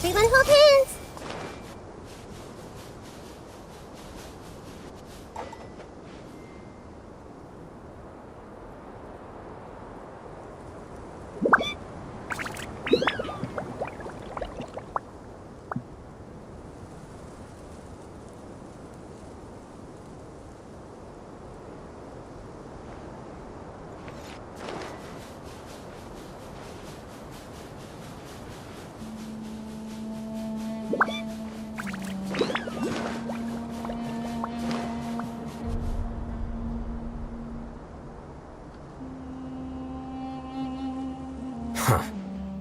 Everyone hold hands!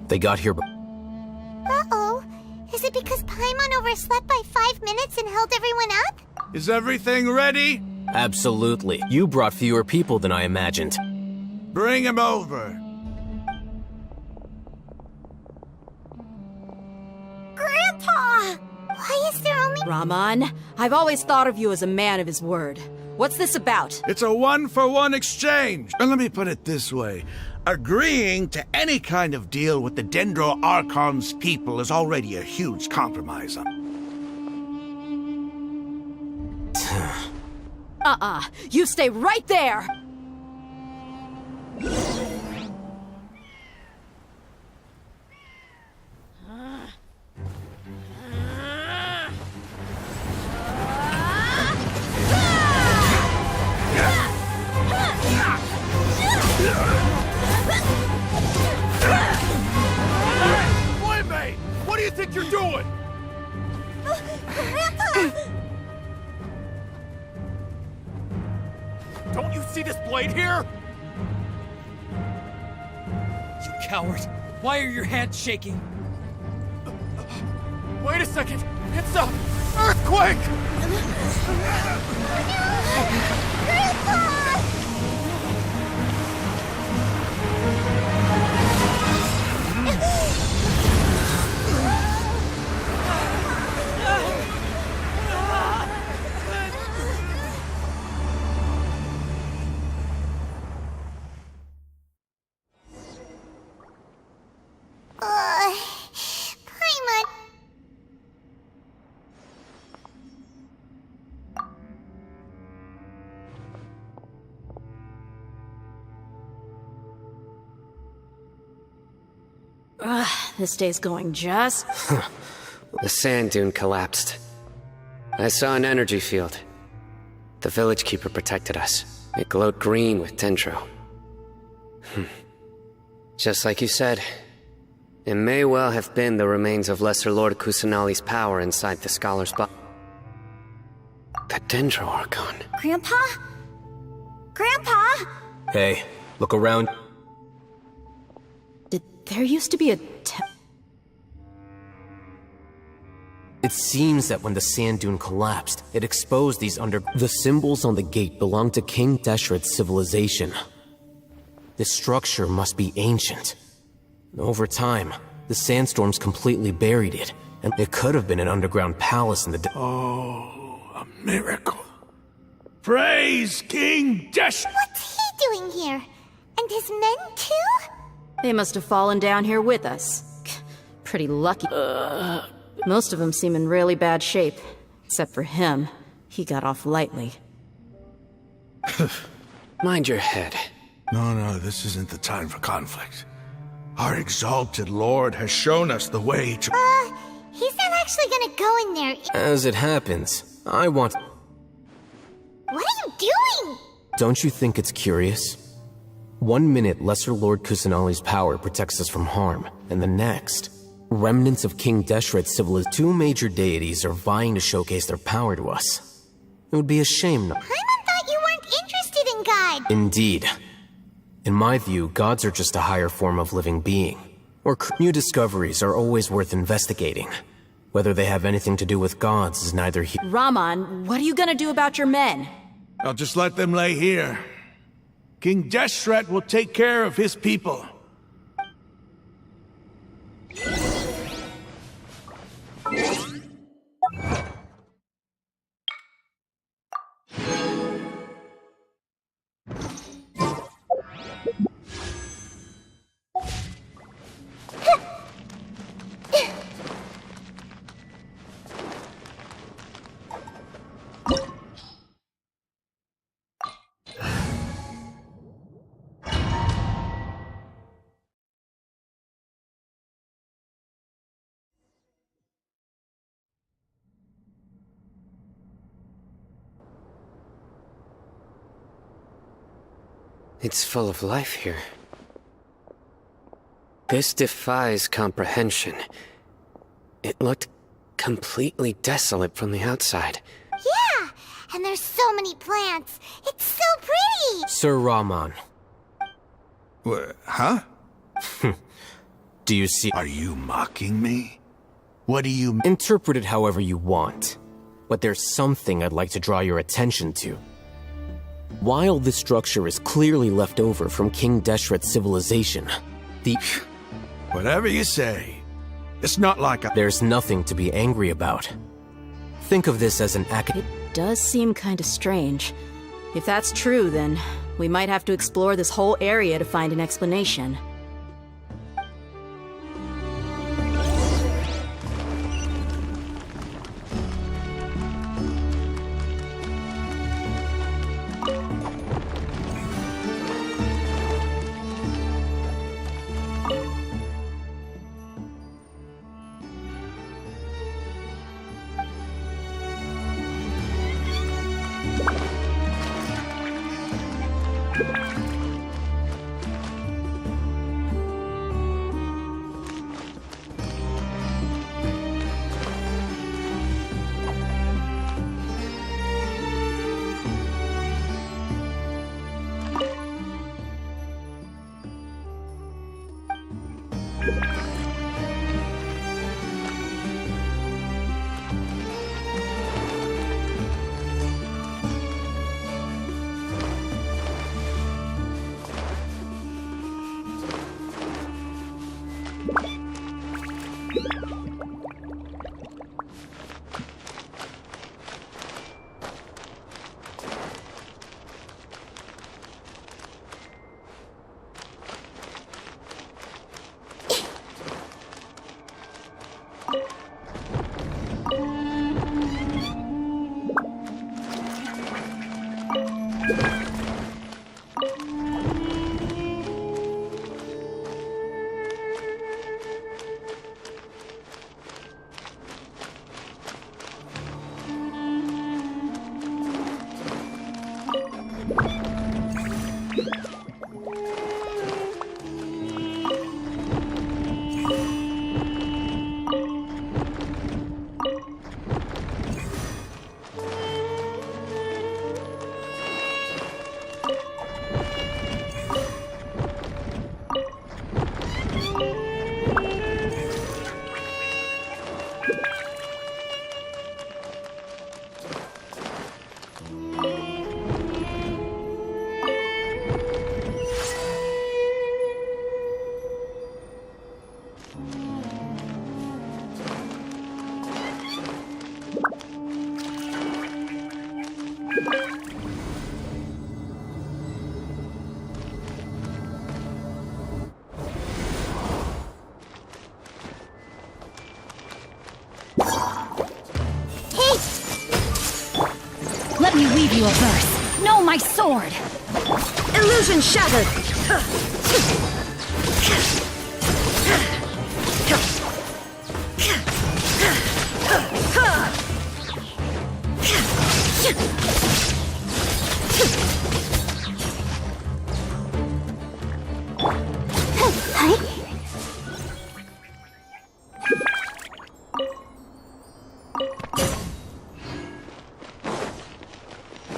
They got here. Uh-oh. Is it because Paimon overslept by 5 minutes and held everyone up? Is everything ready? Absolutely. You brought fewer people than I imagined. Bring him over. Grandpa! Why is there only— Raman, I've always thought of you as a man of his word. What's this about? It's a one-for-one exchange. And let me put it this way. Agreeing to any kind of deal with the Dendro Archon's people is already a huge compromise. You stay right there! Boy, what do you think you're doing? Grandpa! Don't you see this blade here? You coward! Why are your hands shaking? Wait a second! It's a earthquake! Grandpa! Paimon. This day's going just... The sand dune collapsed. I saw an energy field. The village keeper protected us. It glowed green with dendro. Just like you said, it may well have been the remains of Lesser Lord Kusanali's power inside the scholar's body. The Dendro Archon. Grandpa? Grandpa? Hey, look around. There used to be a It seems that when the sand dune collapsed, it exposed these The symbols on the gate belong to King Deshret's civilization. This structure must be ancient. Over time, the sandstorms completely buried it, and it could have been an underground palace in the Oh, a miracle. Praise King Desh! What's he doing here? And his men too? They must have fallen down here with us. Pretty lucky. Most of them seem in really bad shape. Except for him. He got off lightly. Mind your head. No, this isn't the time for conflict. Our exalted lord has shown us the way to— He's not actually gonna go in there. As it happens, I want... What are you doing? Don't you think it's curious? 1 minute, Lesser Lord Kusanali's power protects us from harm, and the next, remnants of King Deshret's civilization. 2 major deities are vying to showcase their power to us. It would be a shame not— Paimon thought you weren't interested in God. Indeed. In my view, gods are just a higher form of living being. New discoveries are always worth investigating. Whether they have anything to do with gods is neither here— Raman, what are you gonna do about your men? I'll just let them lay here. King Deshret will take care of his people. It's full of life here. This defies comprehension. It looked completely desolate from the outside. Yeah, and there's so many plants. It's so pretty. Sir Rahman, Huh? do you see? Are you mocking me? What do you... Interpret it however you want, but there's something I'd like to draw your attention to. While this structure is clearly left over from King Deshret's civilization, Whatever you say. It's not like I... there's nothing to be angry about. Think of this as an It does seem kinda strange. If that's true, then we might have to explore this whole area to find an explanation. Let me weave you a verse. No, my sword! Illusion shattered!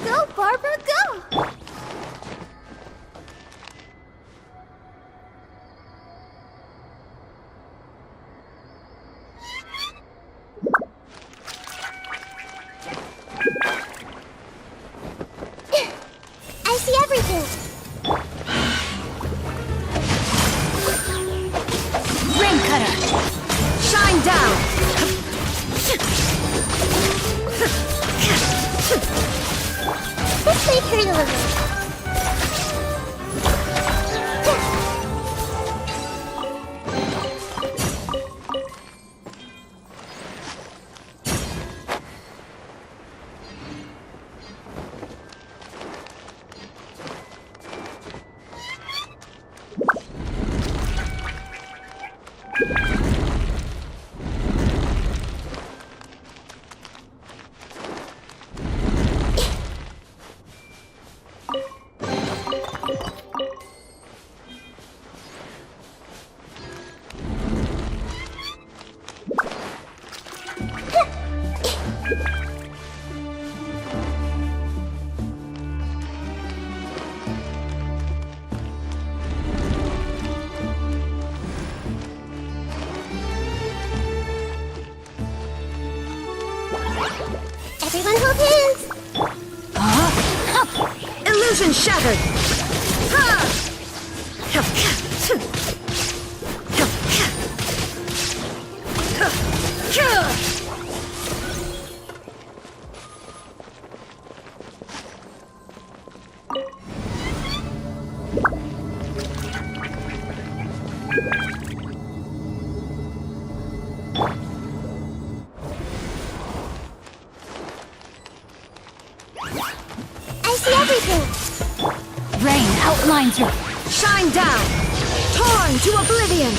Go, Barbara, go! I see everything. Rain cutter! Shine down! Let's leave her alone. shattered! I see everything! Rain outlines her! Shine down! Torn to oblivion!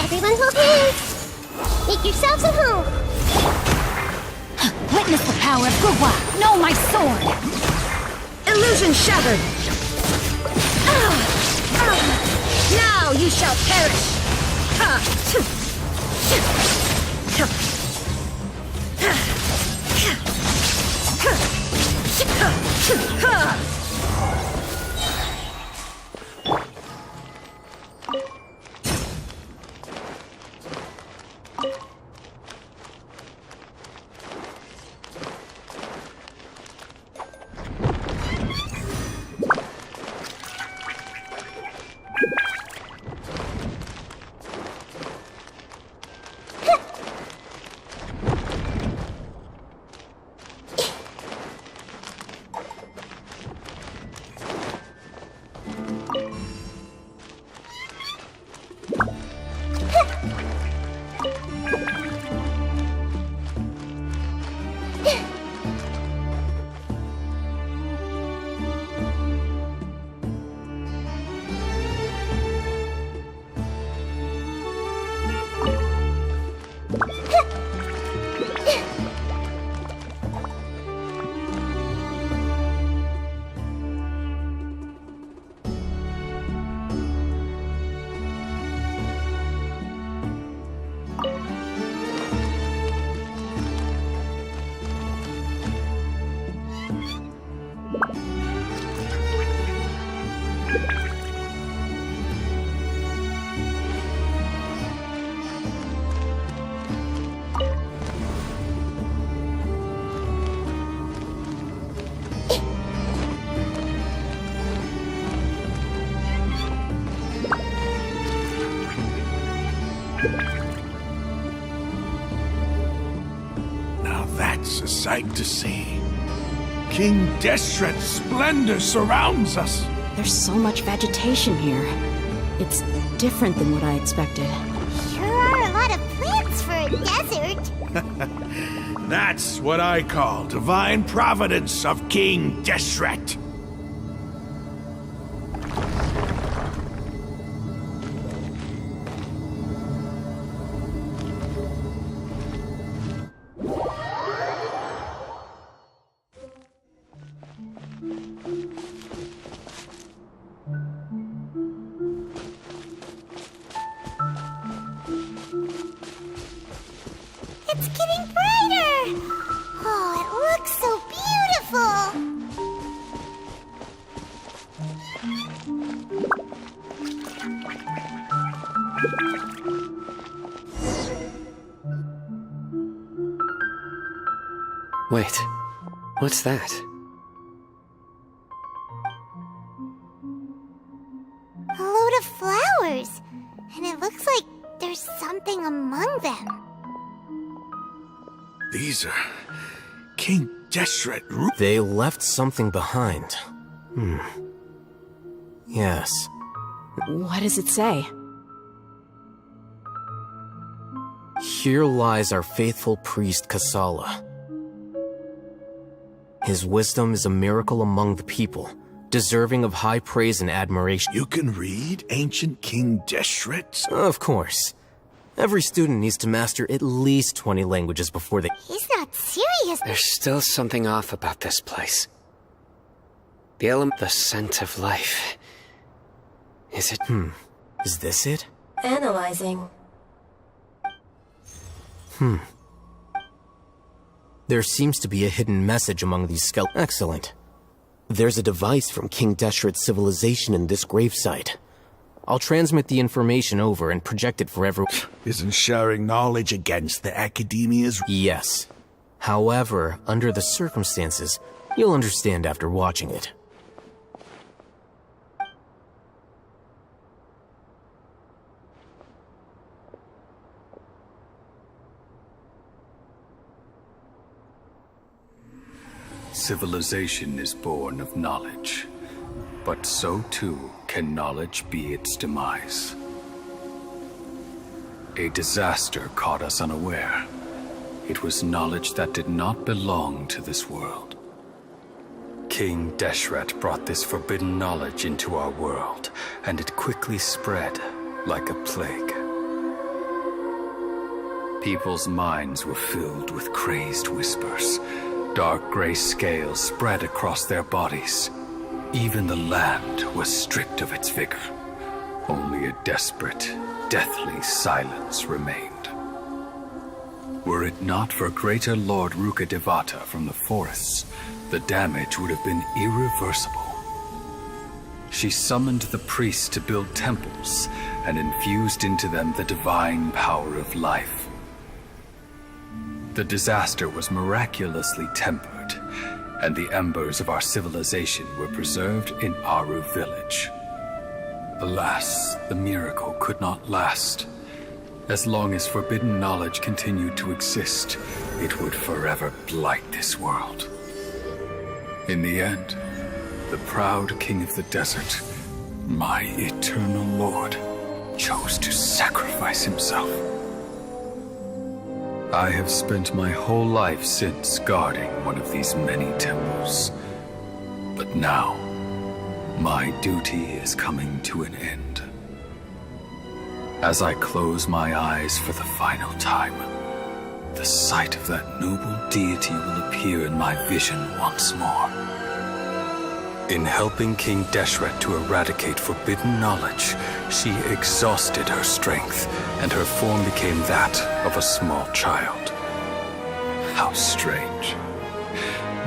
Everyone hold hands! Make yourselves at home! Witness the power of Gugwa! Know my sword! Illusion shattered! Now you shall perish! Now that's a sight to see. King Deshret's splendor surrounds us. There's so much vegetation here. It's different than what I expected. Sure are a lot of plants for a desert. That's what I call divine providence of King Deshret. It's getting brighter! Oh, it looks so beautiful! Wait, what's that? A load of flowers. And it looks like there's something among them. These are King Deshret. They left something behind. Yes. What does it say? Here lies our faithful priest Kasala. His wisdom is a miracle among the people, deserving of high praise and admiration. You can read ancient King Deshret? Of course. Every student needs to master at least 20 languages before they... He's not serious. There's still something off about this place. The scent of life. Is it? Is this it? Analyzing. There seems to be a hidden message among these skeletons. Excellent. There's a device from King Deshret's civilization in this gravesite. I'll transmit the information over and project it for everyone. Isn't sharing knowledge against the Academia's... Yes. However, under the circumstances, you'll understand after watching it. Civilization is born of knowledge, but so too can knowledge be its demise. A disaster caught us unaware. It was knowledge that did not belong to this world. King Deshret brought this forbidden knowledge into our world, and it quickly spread like a plague. People's minds were filled with crazed whispers. Dark gray scales spread across their bodies. Even the land was stripped of its vigor. Only a desperate, deathly silence remained. Were it not for greater Lord Ruka Devata from the forests, the damage would have been irreversible. She summoned the priests to build temples and infused into them the divine power of life. The disaster was miraculously tempered, and the embers of our civilization were preserved in Aru village. Alas, the miracle could not last. As long as forbidden knowledge continued to exist, it would forever blight this world. In the end, the proud king of the desert, my eternal lord, chose to sacrifice himself. I have spent my whole life since guarding one of these many temples. But now, my duty is coming to an end. As I close my eyes for the final time, the sight of that noble deity will appear in my vision once more. In helping King Deshret to eradicate forbidden knowledge, she exhausted her strength, and her form became that of a small child. How strange.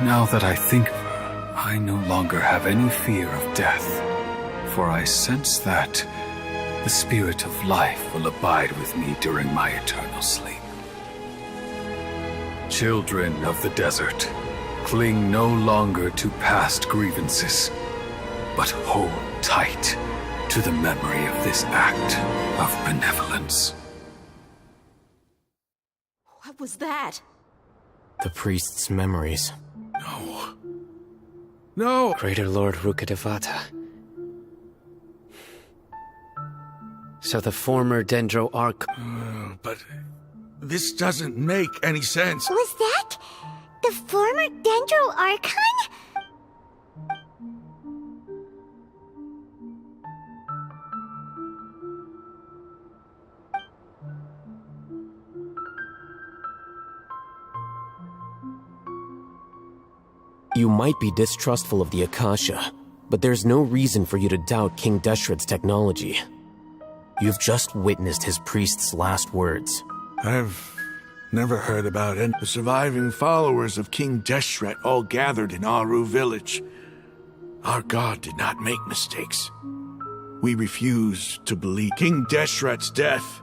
Now that I think of her, I no longer have any fear of death, for I sense that the spirit of life will abide with me during my eternal sleep. Children of the desert, cling no longer to past grievances, but hold tight to the memory of this act of benevolence. was that? The priest's memories. No. No! Greater Lord Rukkhadevata. So the former Dendro Arc... But this doesn't make any sense. Was that the former Dendro Archon? You might be distrustful of the Akasha, but there's no reason for you to doubt King Deshret's technology. You've just witnessed his priest's last words. I've never heard about it. The surviving followers of King Deshret all gathered in Aru village. Our god did not make mistakes. We refuse to believe King Deshret's death,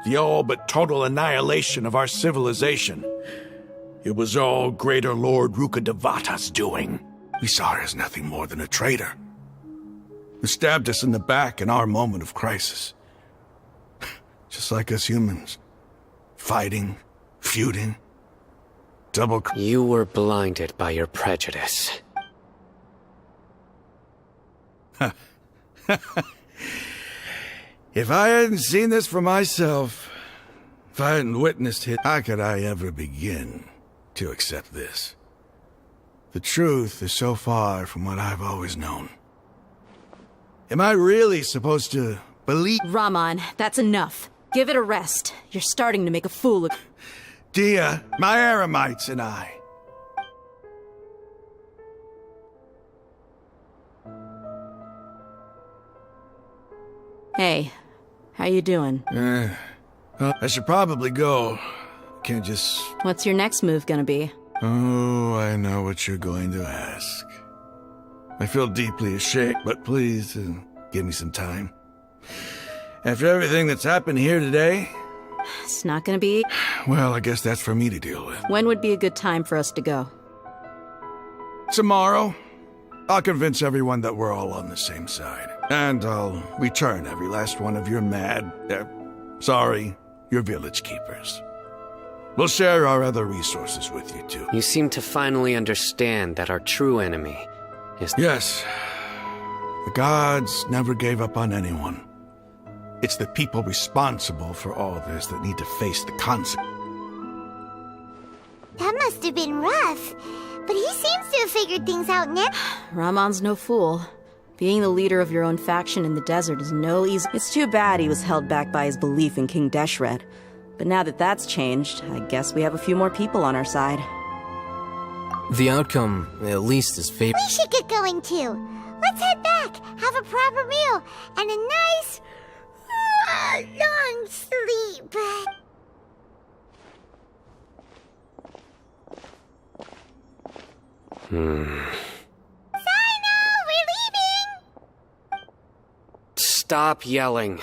the all but total annihilation of our civilization. It was all Greater Lord Rukkhadevata's doing. We saw her as nothing more than a traitor, who stabbed us in the back in our moment of crisis. Just like us humans. Fighting, feuding, double... You were blinded by your prejudice. If I hadn't seen this for myself, if I hadn't witnessed it, how could I ever begin to accept this? The truth is so far from what I've always known. Am I really supposed to believe... Raman, that's enough. Give it a rest. You're starting to make a fool of... Dia, my Eremites and I. Hey, how you doing? Well, I should probably go. Can't just... What's your next move gonna be? Oh, I know what you're going to ask. I feel deeply ashamed, but please, give me some time. After everything that's happened here today... It's not gonna be... Well, I guess that's for me to deal with. When would be a good time for us to go? Tomorrow. I'll convince everyone that we're all on the same side. And I'll return every last one of your your village keepers. We'll share our other resources with you, too. You seem to finally understand that our true enemy is... Yes. The gods never gave up on anyone. It's the people responsible for all this that need to face the consequences. That must have been rough, but he seems to have figured things out now. Raman's no fool. Being the leader of your own faction in the desert is no easy... It's too bad he was held back by his belief in King Deshret. But now that that's changed, I guess we have a few more people on our side. The outcome, at least, is favorable. We should get going too. Let's head back, have a proper meal, and a nice... long sleep. Sino, we're leaving! Stop yelling.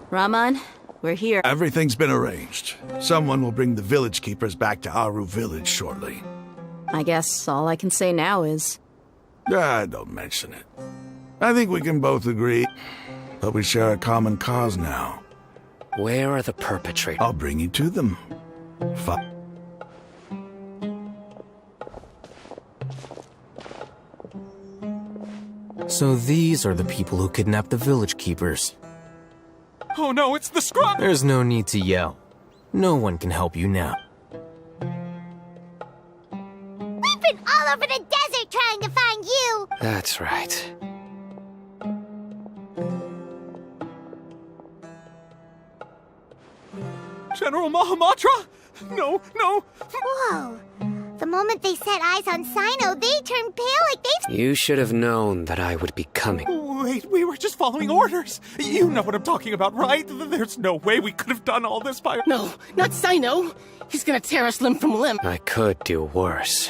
Raman, we're here. Everything's been arranged. Someone will bring the village keepers back to Aru village shortly. I guess all I can say now is... Don't mention it. I think we can both agree that we share a common cause now. Where are the perpetrators? I'll bring you to them. So these are the people who kidnapped the village keepers. Oh no, it's the scrub! There's no need to yell. No one can help you now. We've been all over the desert trying to find you! That's right. General Mahamatra? No, no! Whoa. The moment they set eyes on Sino, they turned pale like they've... You should have known that I would be coming. Wait, we were just following orders. You know what I'm talking about, right? There's no way we could have done all this by... No, not Sino. He's gonna tear us limb from limb. I could do worse.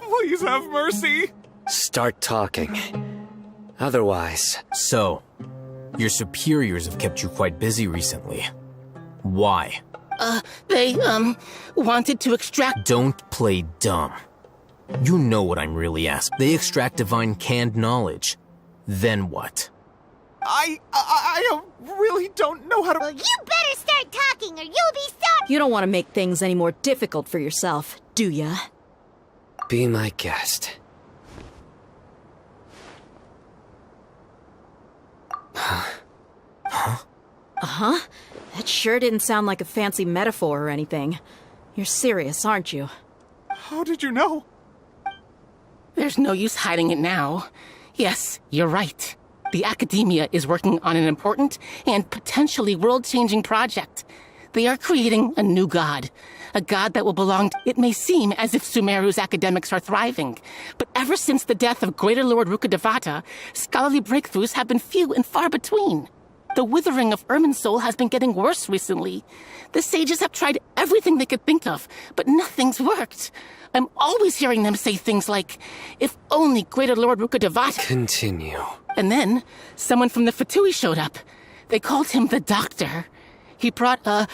Please have mercy. Start talking. Otherwise... So, your superiors have kept you quite busy recently. Why? They, wanted to extract... Don't play dumb. You know what I'm really asking. They extract divine canned knowledge. Then what? I really don't know how to... Well, you better start talking or you'll be stopped! You don't want to make things any more difficult for yourself, do ya? Be my guest. Uh-huh. That sure didn't sound like a fancy metaphor or anything. You're serious, aren't you? How did you know? There's no use hiding it now. Yes, you're right. The Academia is working on an important and potentially world-changing project. They are creating a new god. A god that will belong to... It may seem as if Sumeru's academics are thriving, but ever since the death of Greater Lord Rukkhadevata, scholarly breakthroughs have been few and far between. The withering of Irminsul has been getting worse recently. The sages have tried everything they could think of, but nothing's worked. I'm always hearing them say things like, if only Greater Lord Rukkhadevata... Continue. And then, someone from the Fatui showed up. They called him the Doctor. He brought a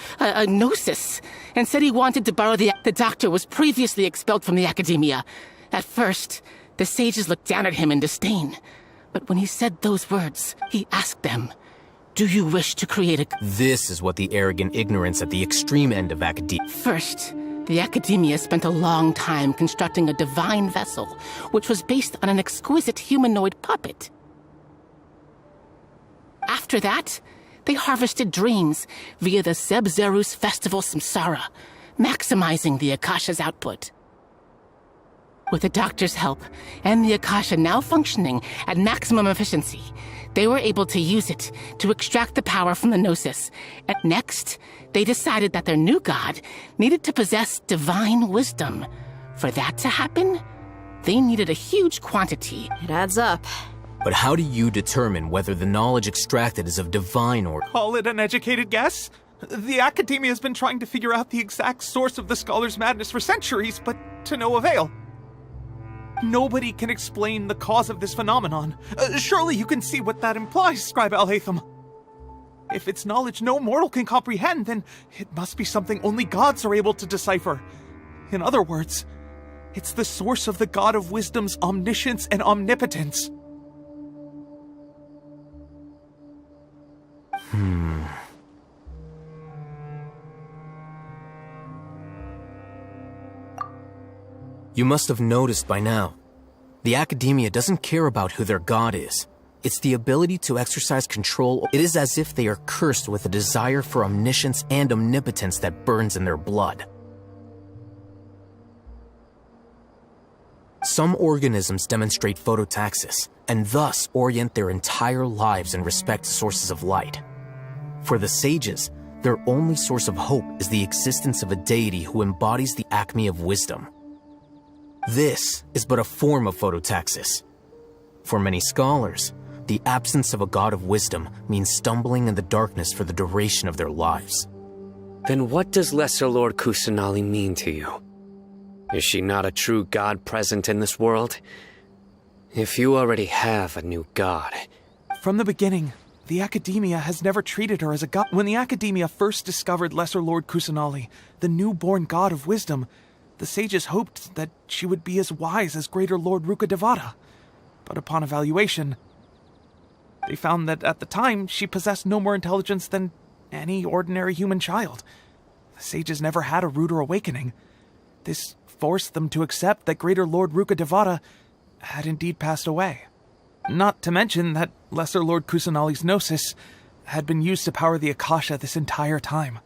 gnosis, and said he wanted to borrow the Doctor was previously expelled from the Academia. At first, the sages looked down at him in disdain. But when he said those words, he asked them, do you wish to create a... This is what the arrogant ignorance at the extreme end of academia... First, the Academia spent a long time constructing a divine vessel, which was based on an exquisite humanoid puppet. After that, they harvested dreams via the Zeb-Zerus Festival Samsara, maximizing the Akasha's output. With the Doctor's help, and the Akasha now functioning at maximum efficiency, they were able to use it to extract the power from the Gnosis. And next, they decided that their new god needed to possess divine wisdom. For that to happen, they needed a huge quantity. It adds up. But how do you determine whether the knowledge extracted is of divine or... Call it an educated guess? The Academia has been trying to figure out the exact source of the Scholar's madness for centuries, but to no avail. Nobody can explain the cause of this phenomenon. Surely you can see what that implies, Scribe Al-Haytham. If it's knowledge no mortal can comprehend, then it must be something only gods are able to decipher. In other words, it's the source of the God of Wisdom's omniscience and omnipotence. You must have noticed by now. The Academia doesn't care about who their god is. It's the ability to exercise control. It is as if they are cursed with a desire for omniscience and omnipotence that burns in their blood. Some organisms demonstrate phototaxis, and thus orient their entire lives in respect to sources of light. For the sages, their only source of hope is the existence of a deity who embodies the acme of wisdom. This is but a form of phototaxis. For many scholars, the absence of a god of wisdom means stumbling in the darkness for the duration of their lives. Then what does Lesser Lord Kusanali mean to you? Is she not a true god present in this world? If you already have a new god... From the beginning, the Academia has never treated her as a god. When the Academia first discovered Lesser Lord Kusanali, the newborn god of wisdom, the sages hoped that she would be as wise as Greater Lord Rukkhadevata. But upon evaluation, they found that at the time she possessed no more intelligence than any ordinary human child. The sages never had a ruder awakening. This forced them to accept that Greater Lord Rukkhadevata had indeed passed away. Not to mention that Lesser Lord Kusanali's Gnosis had been used to power the Akasha this entire time.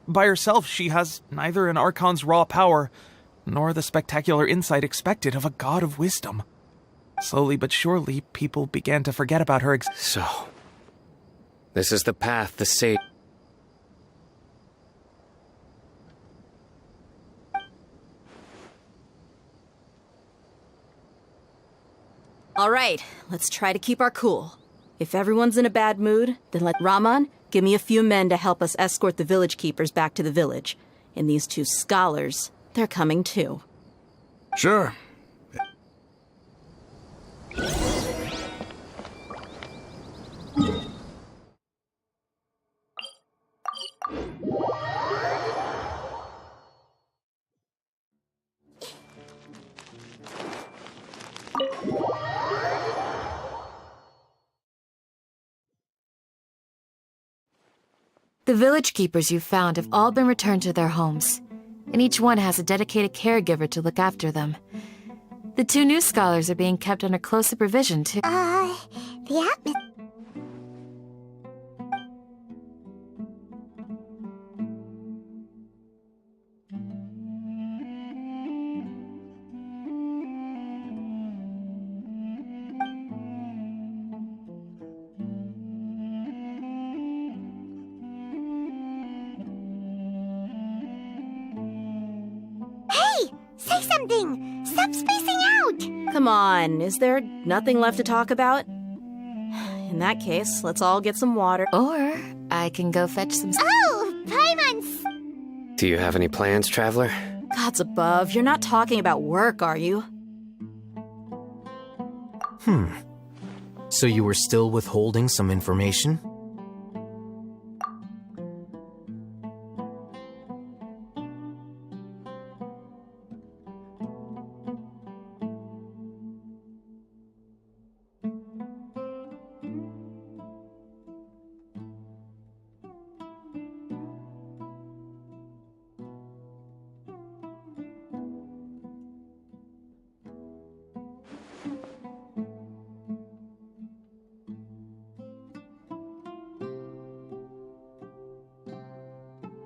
By herself, she has neither an Archon's raw power, nor the spectacular insight expected of a god of wisdom. Slowly but surely, people began to forget about her So, this is the path the sage... All right, let's try to keep our cool. If everyone's in a bad mood, then let Rahman give me a few men to help us escort the village keepers back to the village. And these two scholars, they're coming too. Sure. The village keepers you found have all been returned to their homes, and each one has a dedicated caregiver to look after them. The two new scholars are being kept under close supervision too. The atmosphere. Say something! Stop spacing out! Come on, is there nothing left to talk about? In that case, let's all get some water. Or I can go fetch some... Oh, Paimons! Do you have any plans, Traveler? Gods above, you're not talking about work, are you? So you were still withholding some information?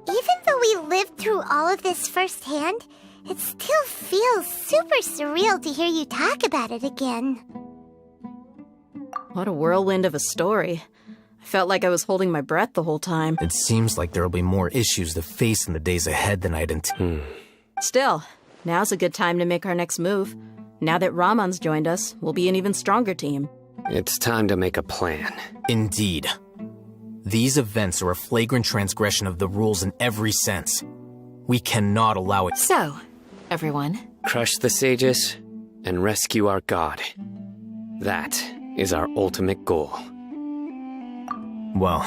Even though we lived through all of this firsthand, it still feels super surreal to hear you talk about it again. What a whirlwind of a story. I felt like I was holding my breath the whole time. It seems like there'll be more issues to face in the days ahead than I'd anticipated. Still, now's a good time to make our next move. Now that Rahman's joined us, we'll be an even stronger team. It's time to make a plan. Indeed. These events are a flagrant transgression of the rules in every sense. We cannot allow it. So, everyone. Crush the sages and rescue our god. That is our ultimate goal. Well,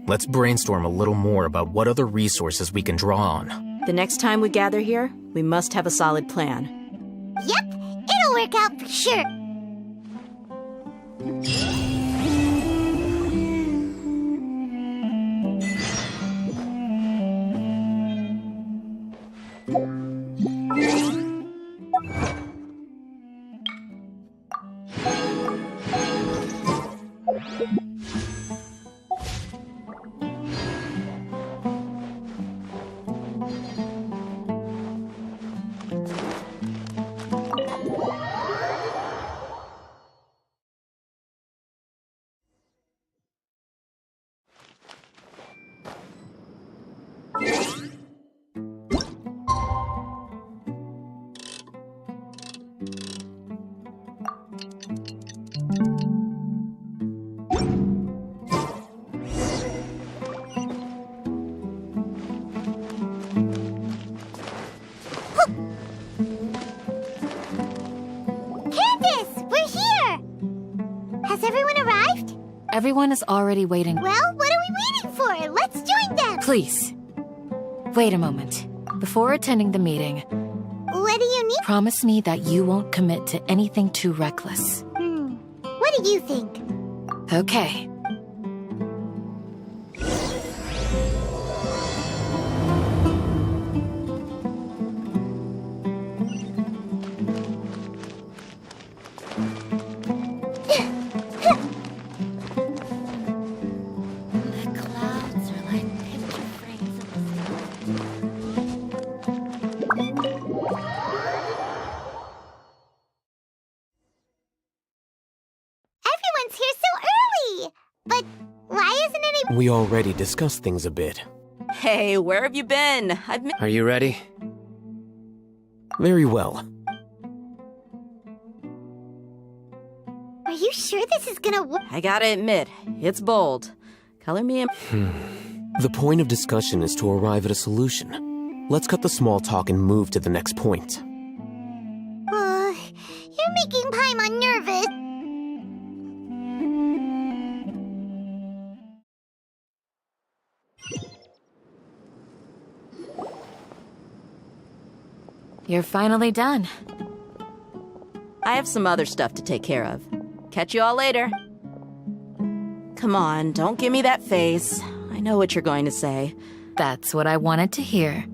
let's brainstorm a little more about what other resources we can draw on. The next time we gather here, we must have a solid plan. Yep, it'll work out for sure. Everyone is already waiting. Well, what are we waiting for? Let's join them! Please. Wait a moment. Before attending the meeting... What do you need? Promise me that you won't commit to anything too reckless. What do you think? Okay. We already discussed things a bit. Hey, where have you been? Are you ready? Very well. Are you sure this is gonna work? I gotta admit, it's bold. Color me in. The point of discussion is to arrive at a solution. Let's cut the small talk and move to the next point. You're making Paimon nervous. You're finally done. I have some other stuff to take care of. Catch you all later. Come on, don't give me that face. I know what you're going to say. That's what I wanted to hear.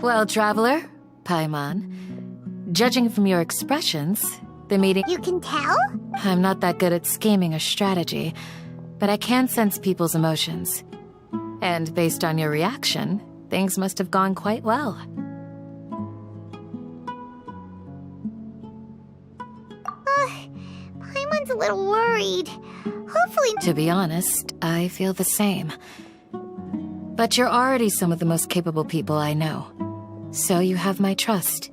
Well, traveler, Paimon, judging from your expressions, the meeting— You can tell? I'm not that good at scheming or strategy, but I can sense people's emotions. And based on your reaction, things must have gone quite well. Paimon's a little worried. Hopefully— To be honest, I feel the same. But you're already some of the most capable people I know. So you have my trust.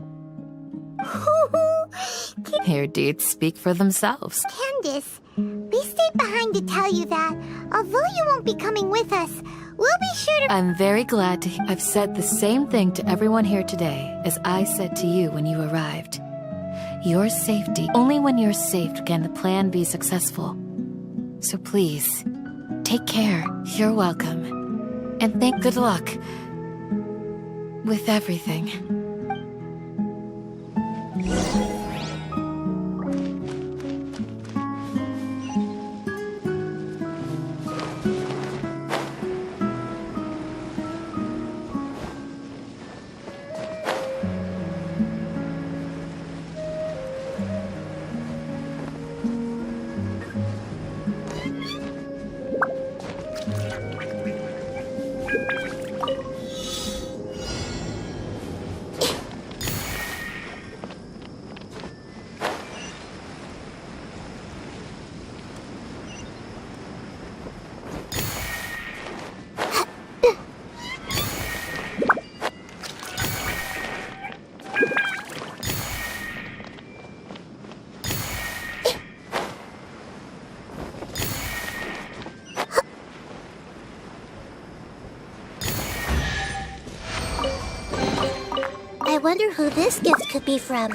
Your deeds speak for themselves. Candace, we stayed behind to tell you that, although you won't be coming with us, we'll be sure to— I'm very glad to— I've said the same thing to everyone here today as I said to you when you arrived. Your safety— only when you're safe can the plan be successful. So please, take care. You're welcome. And good luck with everything. I wonder who this gift could be from.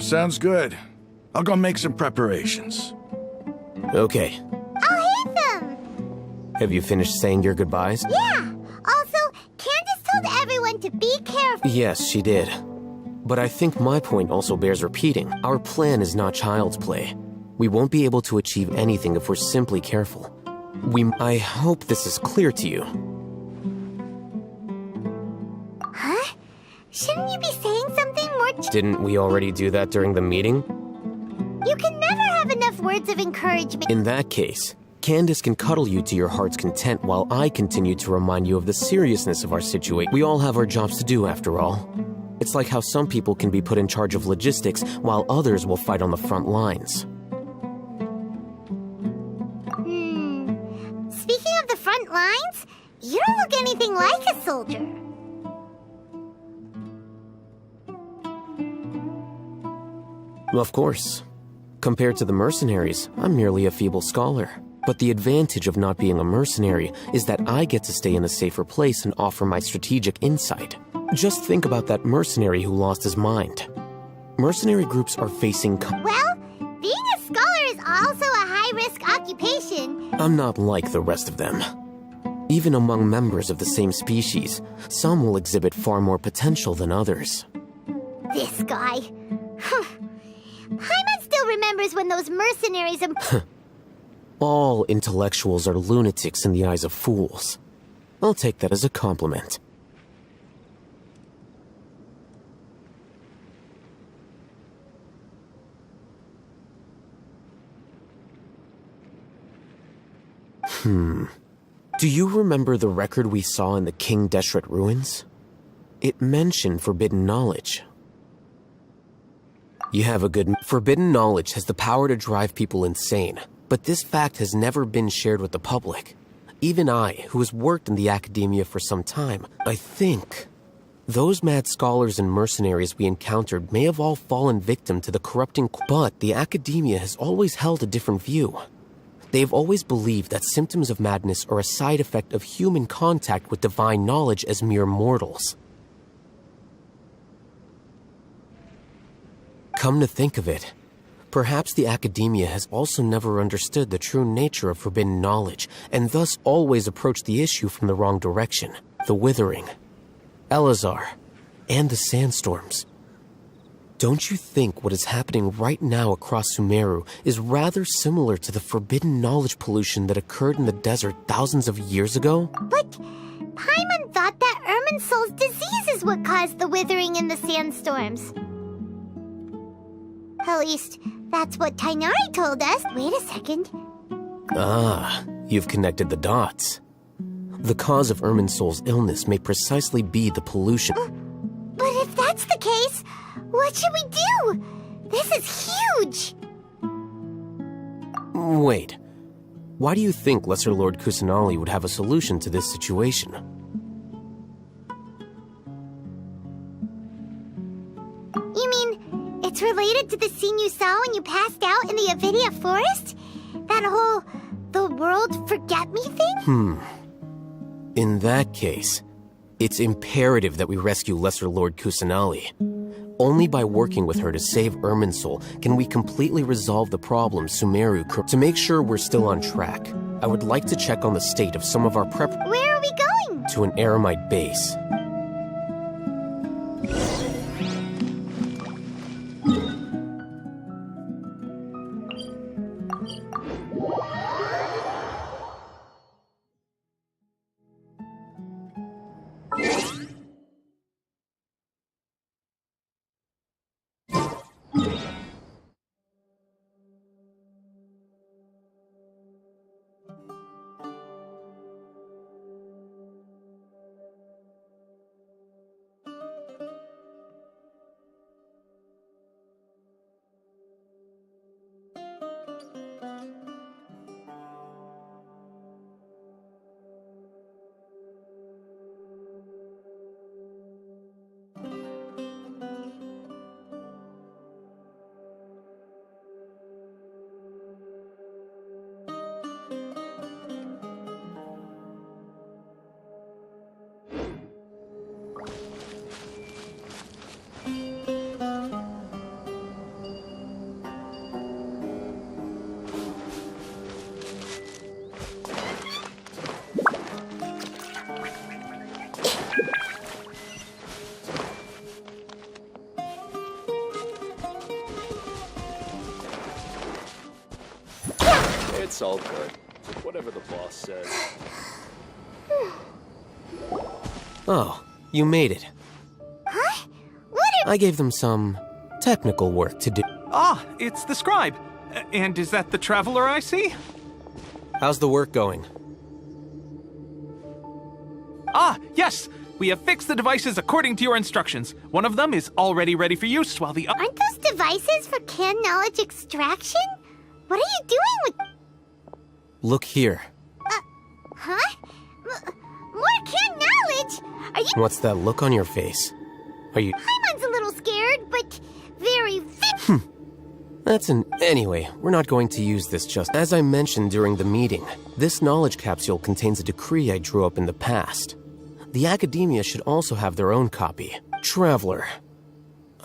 Sounds good. I'll go make some preparations. Okay. I'll hit them! Have you finished saying your goodbyes? Yeah! Also, Candace told everyone to be careful. Yes, she did. But I think my point also bears repeating. Our plan is not child's play. We won't be able to achieve anything if we're simply careful. I hope this is clear to you. Huh? Shouldn't you be saying something more— Didn't we already do that during the meeting? You can never have enough words of encouragement. In that case, Candace can cuddle you to your heart's content while I continue to remind you of the seriousness of our situation. We all have our jobs to do, after all. It's like how some people can be put in charge of logistics while others will fight on the front lines. Speaking of the front lines, you don't look anything like a soldier. Of course. Compared to the mercenaries, I'm merely a feeble scholar. But the advantage of not being a mercenary is that I get to stay in a safer place and offer my strategic insight. Just think about that mercenary who lost his mind. Mercenary groups are facing Well, being a scholar is also a high-risk occupation. I'm not like the rest of them. Even among members of the same species, some will exhibit far more potential than others. This guy. Paimon still remembers when those mercenaries All intellectuals are lunatics in the eyes of fools. I'll take that as a compliment. Do you remember the record we saw in the King Deshret ruins? It mentioned forbidden knowledge. You have a good... Forbidden knowledge has the power to drive people insane, but this fact has never been shared with the public. Even I, who has worked in the academia for some time, I think those mad scholars and mercenaries we encountered may have all fallen victim to the corrupting... But the academia has always held a different view. They have always believed that symptoms of madness are a side effect of human contact with divine knowledge as mere mortals. Come to think of it, perhaps the academia has also never understood the true nature of forbidden knowledge, and thus always approached the issue from the wrong direction. The Withering, Elazar, and the sandstorms. Don't you think what is happening right now across Sumeru is rather similar to the forbidden knowledge pollution that occurred in the desert thousands of years ago? But Paimon thought that Irminsul's disease is what caused the withering and the sandstorms. At least, that's what Tainari told us. Wait a second. Ah, you've connected the dots. The cause of Irminsul's illness may precisely be the pollution. But if that's the case, what should we do? This is huge! Wait. Why do you think Lesser Lord Kusanali would have a solution to this situation? You mean, it's related to the scene you saw when you passed out in the Avidia forest? That whole, the world forget me thing? In that case, it's imperative that we rescue Lesser Lord Kusanali. Only by working with her to save Irminsul can we completely resolve the problem Sumeru. To make sure we're still on track, I would like to check on the state of some of our prep... Where are we going? To an Eremite base. It's all good. Whatever the boss says. Oh, you made it. Huh? I gave them some technical work to do. Ah, it's the scribe. And is that the traveler I see? How's the work going? Ah, yes! We have fixed the devices according to your instructions. One of them is already ready for use, while the other... Aren't those devices for canned knowledge extraction? What are you doing with... Look here. Huh? More canned knowledge? Are you... What's that look on your face? Are you... Paimon's a little scared, but very fit. Anyway, we're not going to use this just... As I mentioned during the meeting, this knowledge capsule contains a decree I drew up in the past. The Academia should also have their own copy. Traveler,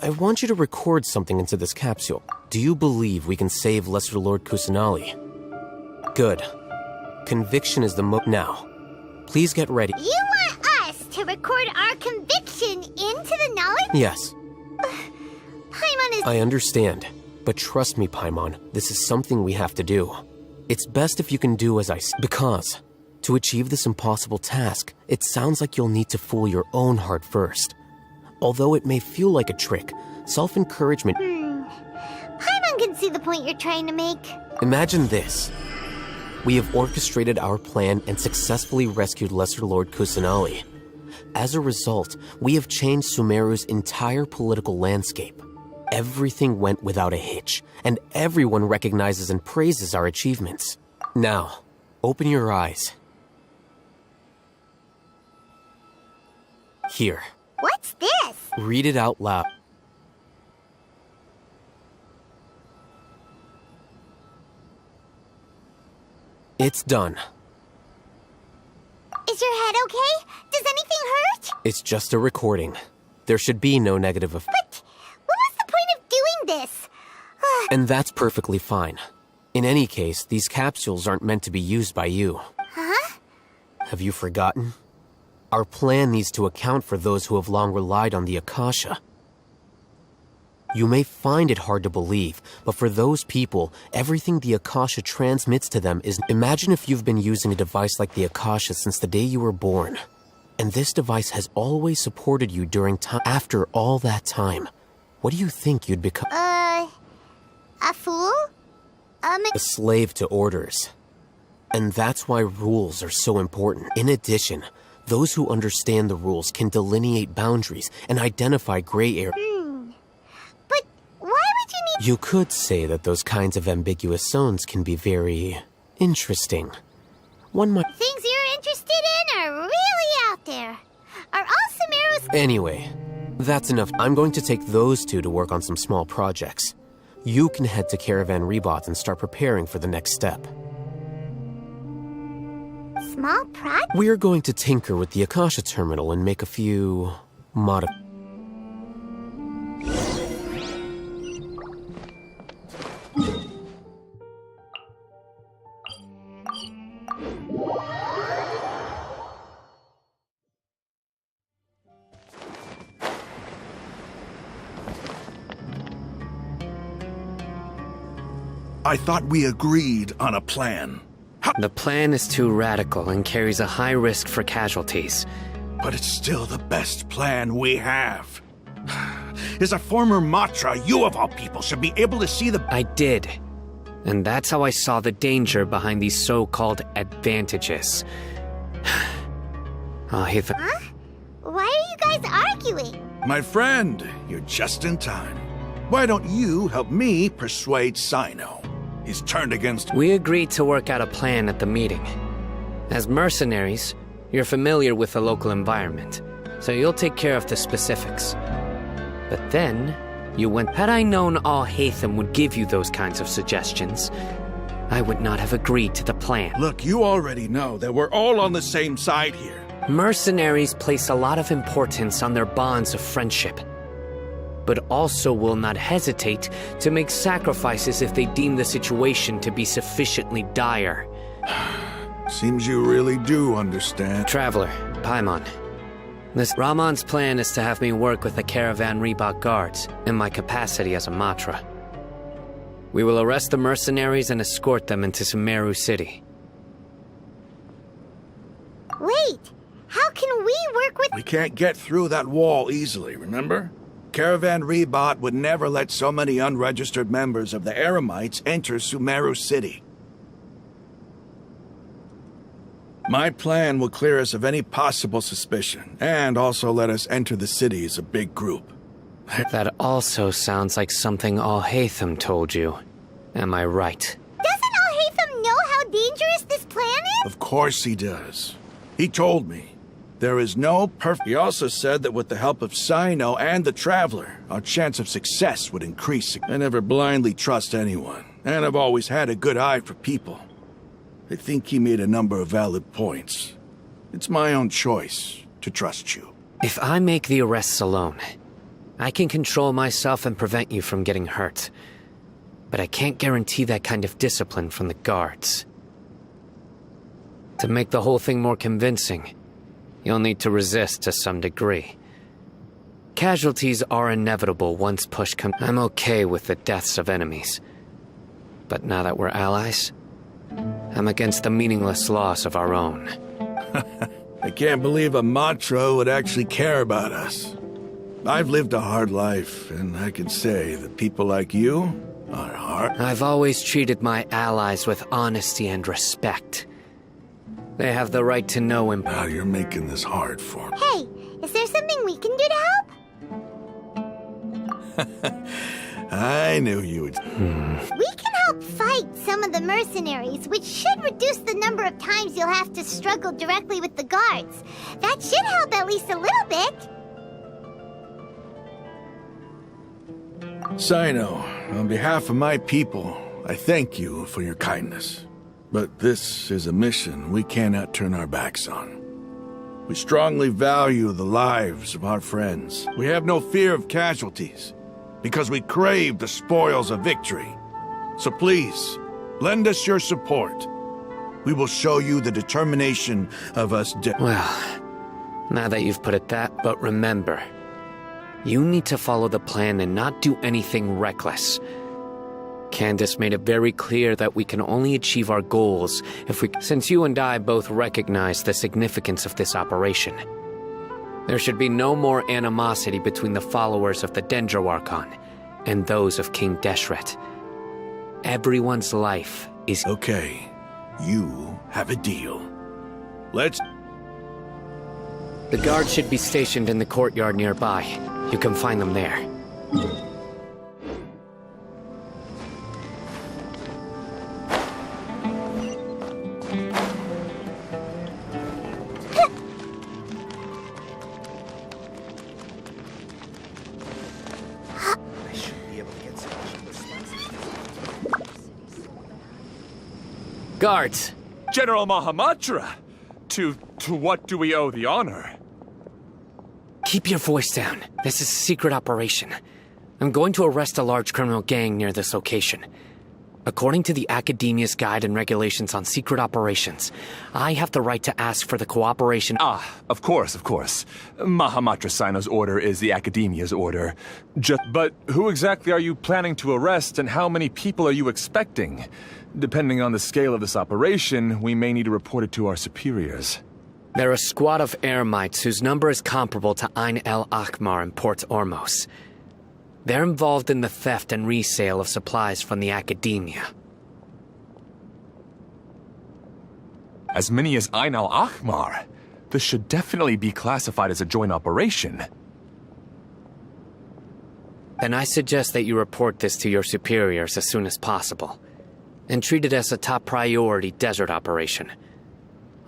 I want you to record something into this capsule. Do you believe we can save Lesser Lord Kusanali? Good. Conviction is the Now, please get ready. You want us to record our conviction into the knowledge? Yes. Paimon is... I understand. But trust me, Paimon, this is something we have to do. It's best if you can do as I say. Because, to achieve this impossible task, it sounds like you'll need to fool your own heart first. Although it may feel like a trick, self-encouragement... Paimon can see the point you're trying to make. Imagine this. We have orchestrated our plan and successfully rescued Lesser Lord Kusanali. As a result, we have changed Sumeru's entire political landscape. Everything went without a hitch, and everyone recognizes and praises our achievements. Now, open your eyes. Here. What's this? Read it out loud. It's done. Is your head okay? Does anything hurt? It's just a recording. There should be no negative effect. But what was the point of doing this? And that's perfectly fine. In any case, these capsules aren't meant to be used by you. Huh? Have you forgotten? Our plan needs to account for those who have long relied on the Akasha. You may find it hard to believe, but for those people, everything the Akasha transmits to them is... Imagine if you've been using a device like the Akasha since the day you were born. And this device has always supported you during time. After all that what do you think you'd become? A fool? A slave to orders. And that's why rules are so important. In addition, those who understand the rules can delineate boundaries and identify gray areas. But why would you need... You could say that those kinds of ambiguous zones can be very interesting. One might... Things you're interested in are really out there. Are all Sumeru's... Anyway, that's enough. I'm going to take those two to work on some small projects. You can head to Caravan Rebot and start preparing for the next step. Small project? We're going to tinker with the Akasha terminal and make a few... I thought we agreed on a plan. The plan is too radical and carries a high risk for casualties. But it's still the best plan we have. As a former Matra, you of all people should be able to see the... I did. And that's how I saw the danger behind these so-called advantages. Huh? Why are you guys arguing? My friend, you're just in time. Why don't you help me persuade Sino? He's turned against... We agreed to work out a plan at the meeting. As mercenaries, you're familiar with the local environment, so you'll take care of the specifics. But then, you went... Had I known Al-Haytham would give you those kinds of suggestions, I would not have agreed to the plan. Look, you already know that we're all on the same side here. Mercenaries place a lot of importance on their bonds of friendship, but also will not hesitate to make sacrifices if they deem the situation to be sufficiently dire. Seems you really do understand. Traveler, Paimon. Rahman's plan is to have me work with the Caravan Rebot guards in my capacity as a Matra. We will arrest the mercenaries and escort them into Sumeru City. Wait, how can we work with... We can't get through that wall easily, remember? Caravan Rebot would never let so many unregistered members of the Eremites enter Sumeru City. My plan will clear us of any possible suspicion, and also let us enter the city as a big group. That also sounds like something Al-Haytham told you. Am I right? Doesn't Al-Haytham know how dangerous this plan is? Of course he does. He told me. There is no perfect... He also said that with the help of Sino and the Traveler, our chance of success would increase. I never blindly trust anyone, and I've always had a good eye for people. I think he made a number of valid points. It's my own choice to trust you. If I make the arrests alone, I can control myself and prevent you from getting hurt. But I can't guarantee that kind of discipline from the guards. To make the whole thing more convincing, you'll need to resist to some degree. Casualties are inevitable once push comes. I'm okay with the deaths of enemies. But now that we're allies, I'm against the meaningless loss of our own. I can't believe a Matra would actually care about us. I've lived a hard life, and I can say that people like you are hard. I've always treated my allies with honesty and respect. They have the right to know him. Now you're making this hard for me. Hey, is there something we can do to help? I knew you would. We can help fight some of the mercenaries, which should reduce the number of times you'll have to struggle directly with the guards. That should help at least a little bit. Sino, on behalf of my people, I thank you for your kindness. But this is a mission we cannot turn our backs on. We strongly value the lives of our friends. We have no fear of casualties, because we crave the spoils of victory. So please, lend us your support. We will show you the determination of us. Well, now that you've put it that, but remember, you need to follow the plan and not do anything reckless. Candace made it very clear that we can only achieve our goals if we... Since you and I both recognize the significance of this operation, there should be no more animosity between the followers of the Dendro Archon and those of King Deshret. Everyone's life is... Okay, you have a deal. Let's... The guards should be stationed in the courtyard nearby. You can find them there. Guards! General Mahamatra! To what do we owe the honor? Keep your voice down. This is a secret operation. I'm going to arrest a large criminal gang near this location. According to the Academia's Guide and Regulations on Secret Operations, I have the right to ask for the cooperation... Of course. Mahamatra Sino's order is the Academia's order. But who exactly are you planning to arrest, and how many people are you expecting? Depending on the scale of this operation, we may need to report it to our superiors. They're a squad of Eremites whose number is comparable to Ain el Akhmar in Port Ormos. They're involved in the theft and resale of supplies from the Academia. As many as Ain el Akhmar? This should definitely be classified as a joint operation. Then I suggest that you report this to your superiors as soon as possible, and treat it as a top priority desert operation.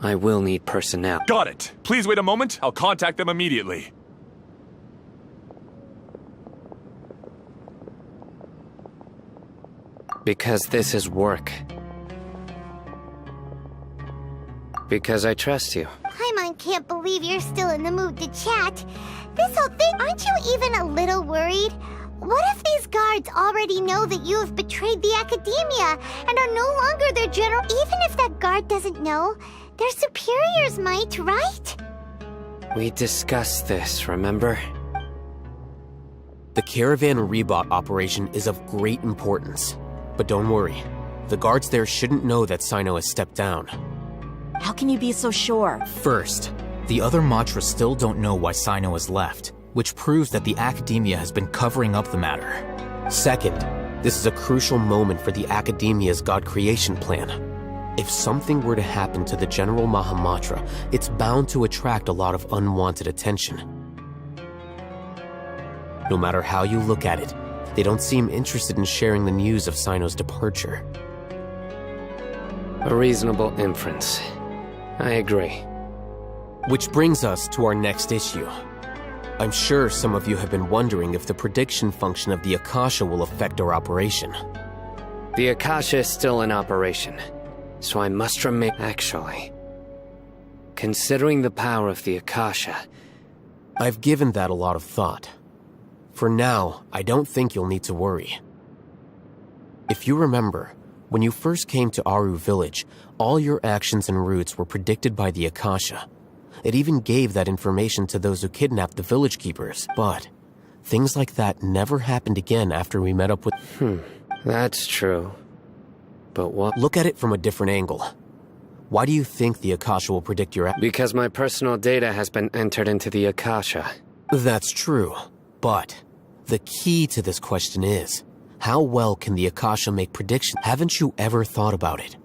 I will need personnel. Got it. Please wait a moment. I'll contact them immediately. Because this is work. Because I trust you. Paimon can't believe you're still in the mood to chat. This whole thing, aren't you even a little worried? What if these guards already know that you have betrayed the Academia and are no longer their general? Even if that guard doesn't know, their superiors might, right? We discussed this, remember? The Caravan Rebot operation is of great importance. But don't worry, the guards there shouldn't know that Sino has stepped down. How can you be so sure? First, the other Matra still don't know why Sino has left, which proves that the Academia has been covering up the matter. Second, this is a crucial moment for the Academia's God creation plan. If something were to happen to the General Mahamatra, it's bound to attract a lot of unwanted attention. No matter how you look at it, they don't seem interested in sharing the news of Sino's departure. A reasonable inference. I agree. Which brings us to our next issue. I'm sure some of you have been wondering if the prediction function of the Akasha will affect our operation. The Akasha is still in operation, so I must remain... Actually, considering the power of the Akasha... I've given that a lot of thought. For now, I don't think you'll need to worry. If you remember, when you first came to Aru Village, all your actions and routes were predicted by the Akasha. It even gave that information to those who kidnapped the village keepers, but things like that never happened again after we met up with... That's true. But what... Look at it from a different angle. Why do you think the Akasha will predict your... Because my personal data has been entered into the Akasha. That's true, but the key to this question is, how well can the Akasha make predictions? Haven't you ever thought about it?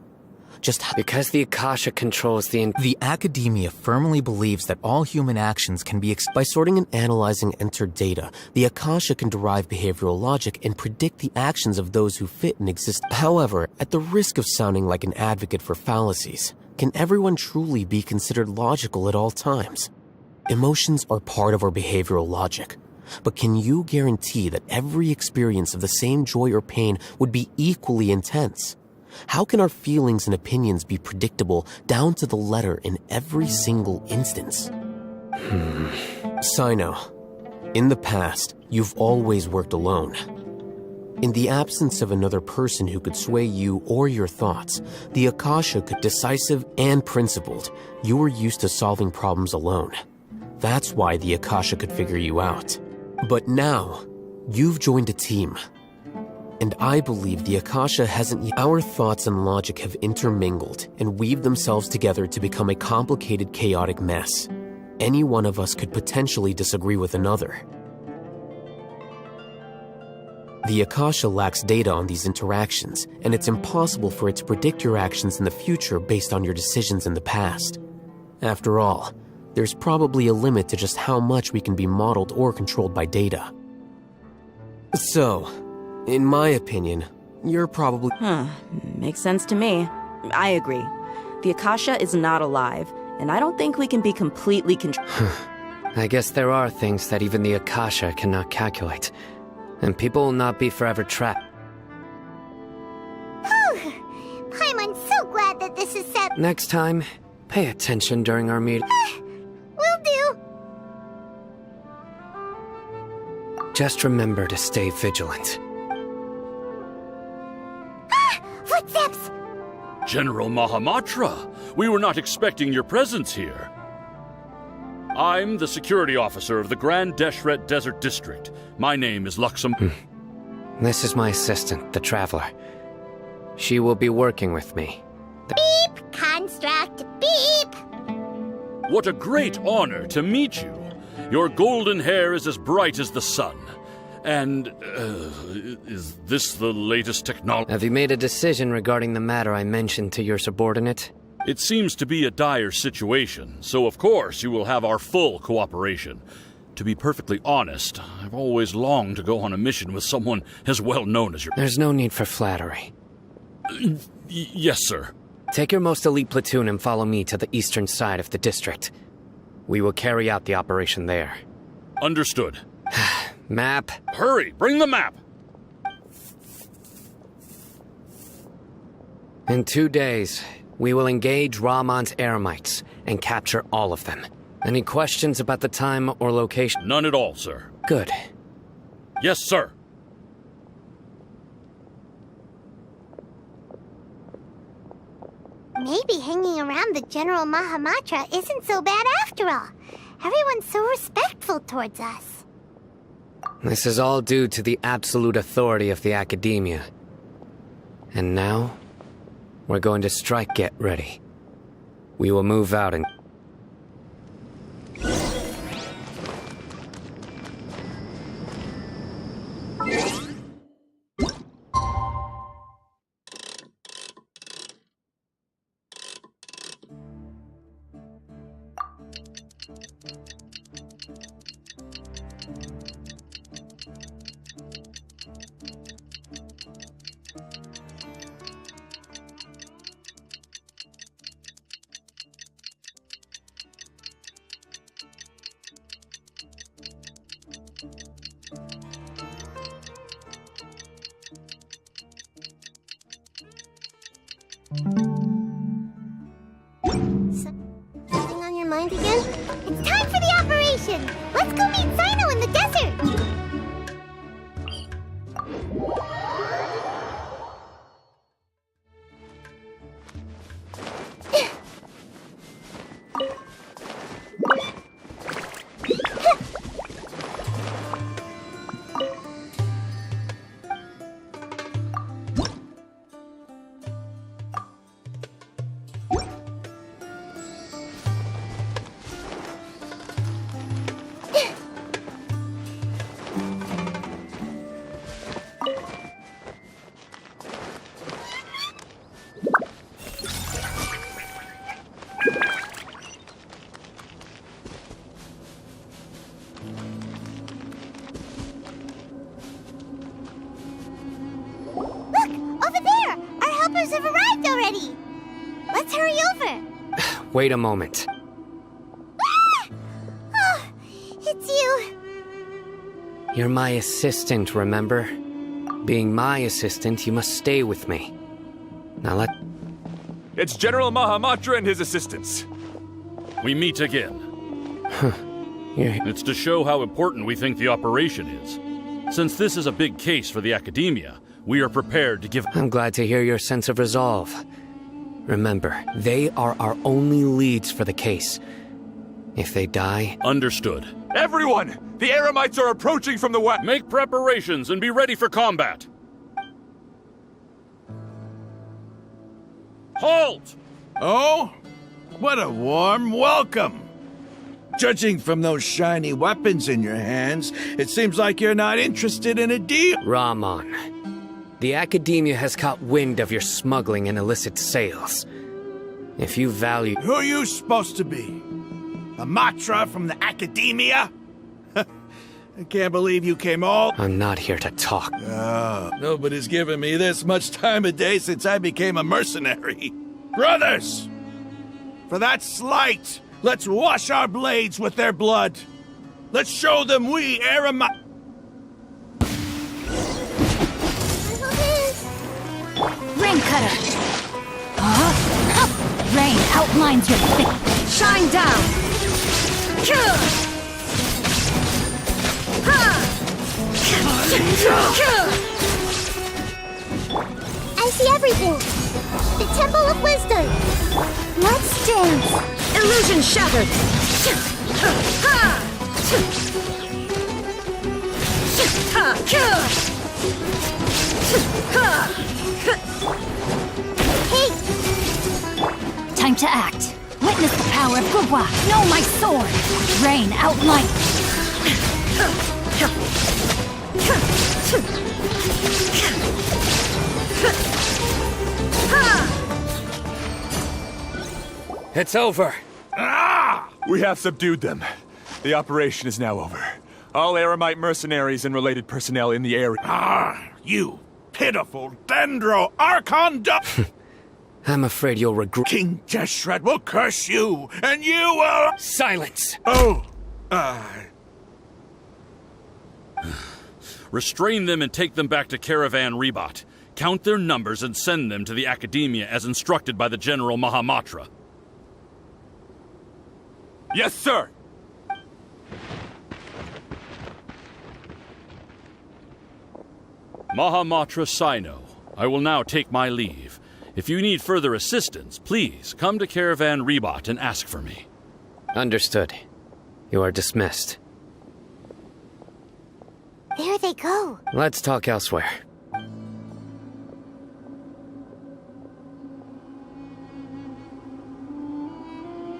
Because the Akasha controls The academia firmly believes that all human actions can be By sorting and analyzing entered data, the Akasha can derive behavioral logic and predict the actions of those who fit and exist. However, at the risk of sounding like an advocate for fallacies, can everyone truly be considered logical at all times? Emotions are part of our behavioral logic. But can you guarantee that every experience of the same joy or pain would be equally intense? How can our feelings and opinions be predictable down to the letter in every single instance? Sino, in the past, you've always worked alone. In the absence of another person who could sway you or your thoughts, the Akasha could decisive and principled. You were used to solving problems alone. That's why the Akasha could figure you out. But now, you've joined a team. And I believe the Akasha hasn't... Our thoughts and logic have intermingled and weaved themselves together to become a complicated, chaotic mess. Any one of us could potentially disagree with another. The Akasha lacks data on these interactions, and it's impossible for it to predict your actions in the future based on your decisions in the past. After all, there's probably a limit to just how much we can be modeled or controlled by data. So... in my opinion, you're probably... Makes sense to me. I agree. The Akasha is not alive, and I don't think we can be completely controlled. I guess there are things that even the Akasha cannot calculate. And people will not be forever trapped. I'm so glad that this is set. Next time, pay attention during our meeting. Will do. Just remember to stay vigilant. Footsteps! General Mahamatra, we were not expecting your presence here. I'm the security officer of the Grand Deshret Desert District. My name is Luxem. This is my assistant, the Traveler. She will be working with me. Beep! Construct, beep! What a great honor to meet you. Your golden hair is as bright as the sun. And, is this the latest technology? Have you made a decision regarding the matter I mentioned to your subordinate? It seems to be a dire situation, so of course you will have our full cooperation. To be perfectly honest, I've always longed to go on a mission with someone as well known as your... There's no need for flattery. Yes, sir. Take your most elite platoon and follow me to the eastern side of the district. We will carry out the operation there. Understood. Map. Hurry, bring the map! In 2 days, we will engage Rahman's Eremites and capture all of them. Any questions about the time or location? None at all, sir. Good. Yes, sir. Maybe hanging around the General Mahamatra isn't so bad after all. Everyone's so respectful towards us. This is all due to the absolute authority of the academia. And now, we're going to strike. Get ready. We will move out and... go meet Sino in the desert! Have arrived already! Let's hurry over! Wait a moment. Ah! Oh, it's you. You're my assistant, remember? Being my assistant, you must stay with me. Now It's General Mahamatra and his assistants. We meet again. It's to show how important we think the operation is. Since this is a big case for the Academia, we are prepared to give... I'm glad to hear your sense of resolve. Remember, they are our only leads for the case. If they die... Understood. Everyone! The Eremites are approaching from the west! Make preparations and be ready for combat! Halt! Oh? What a warm welcome! Judging from those shiny weapons in your hands, it seems like you're not interested in a deal. Rahman, the Academia has caught wind of your smuggling and illicit sales. If you value... Who are you supposed to be? A Matra from the Academia? I can't believe you came all... I'm not here to talk. Nobody's given me this much time of day since I became a mercenary. Brothers! For that slight, let's wash our blades with their blood. Let's show them we Eremites... Rain cutter! Rain outlines your thick. Shine down! I see everything! The Temple of Wisdom! Let's dance! Illusion shattered! Hey! Time to act! Witness the power of Gugwa! Know my sword! Rain outline! It's over! Ah! We have subdued them. The operation is now over. All Eremite mercenaries and related personnel in the area... Ah! You pitiful Dendro Archon I'm afraid you'll regret... King Deshret will curse you, and you will... Silence! Oh! Restrain them and take them back to Caravan Rebat. Count their numbers and send them to the Academia as instructed by the General Mahamatra. Yes, sir! Mahamatra Sino, I will now take my leave. If you need further assistance, please come to Caravan Rebat and ask for me. Understood. You are dismissed. There they go. Let's talk elsewhere.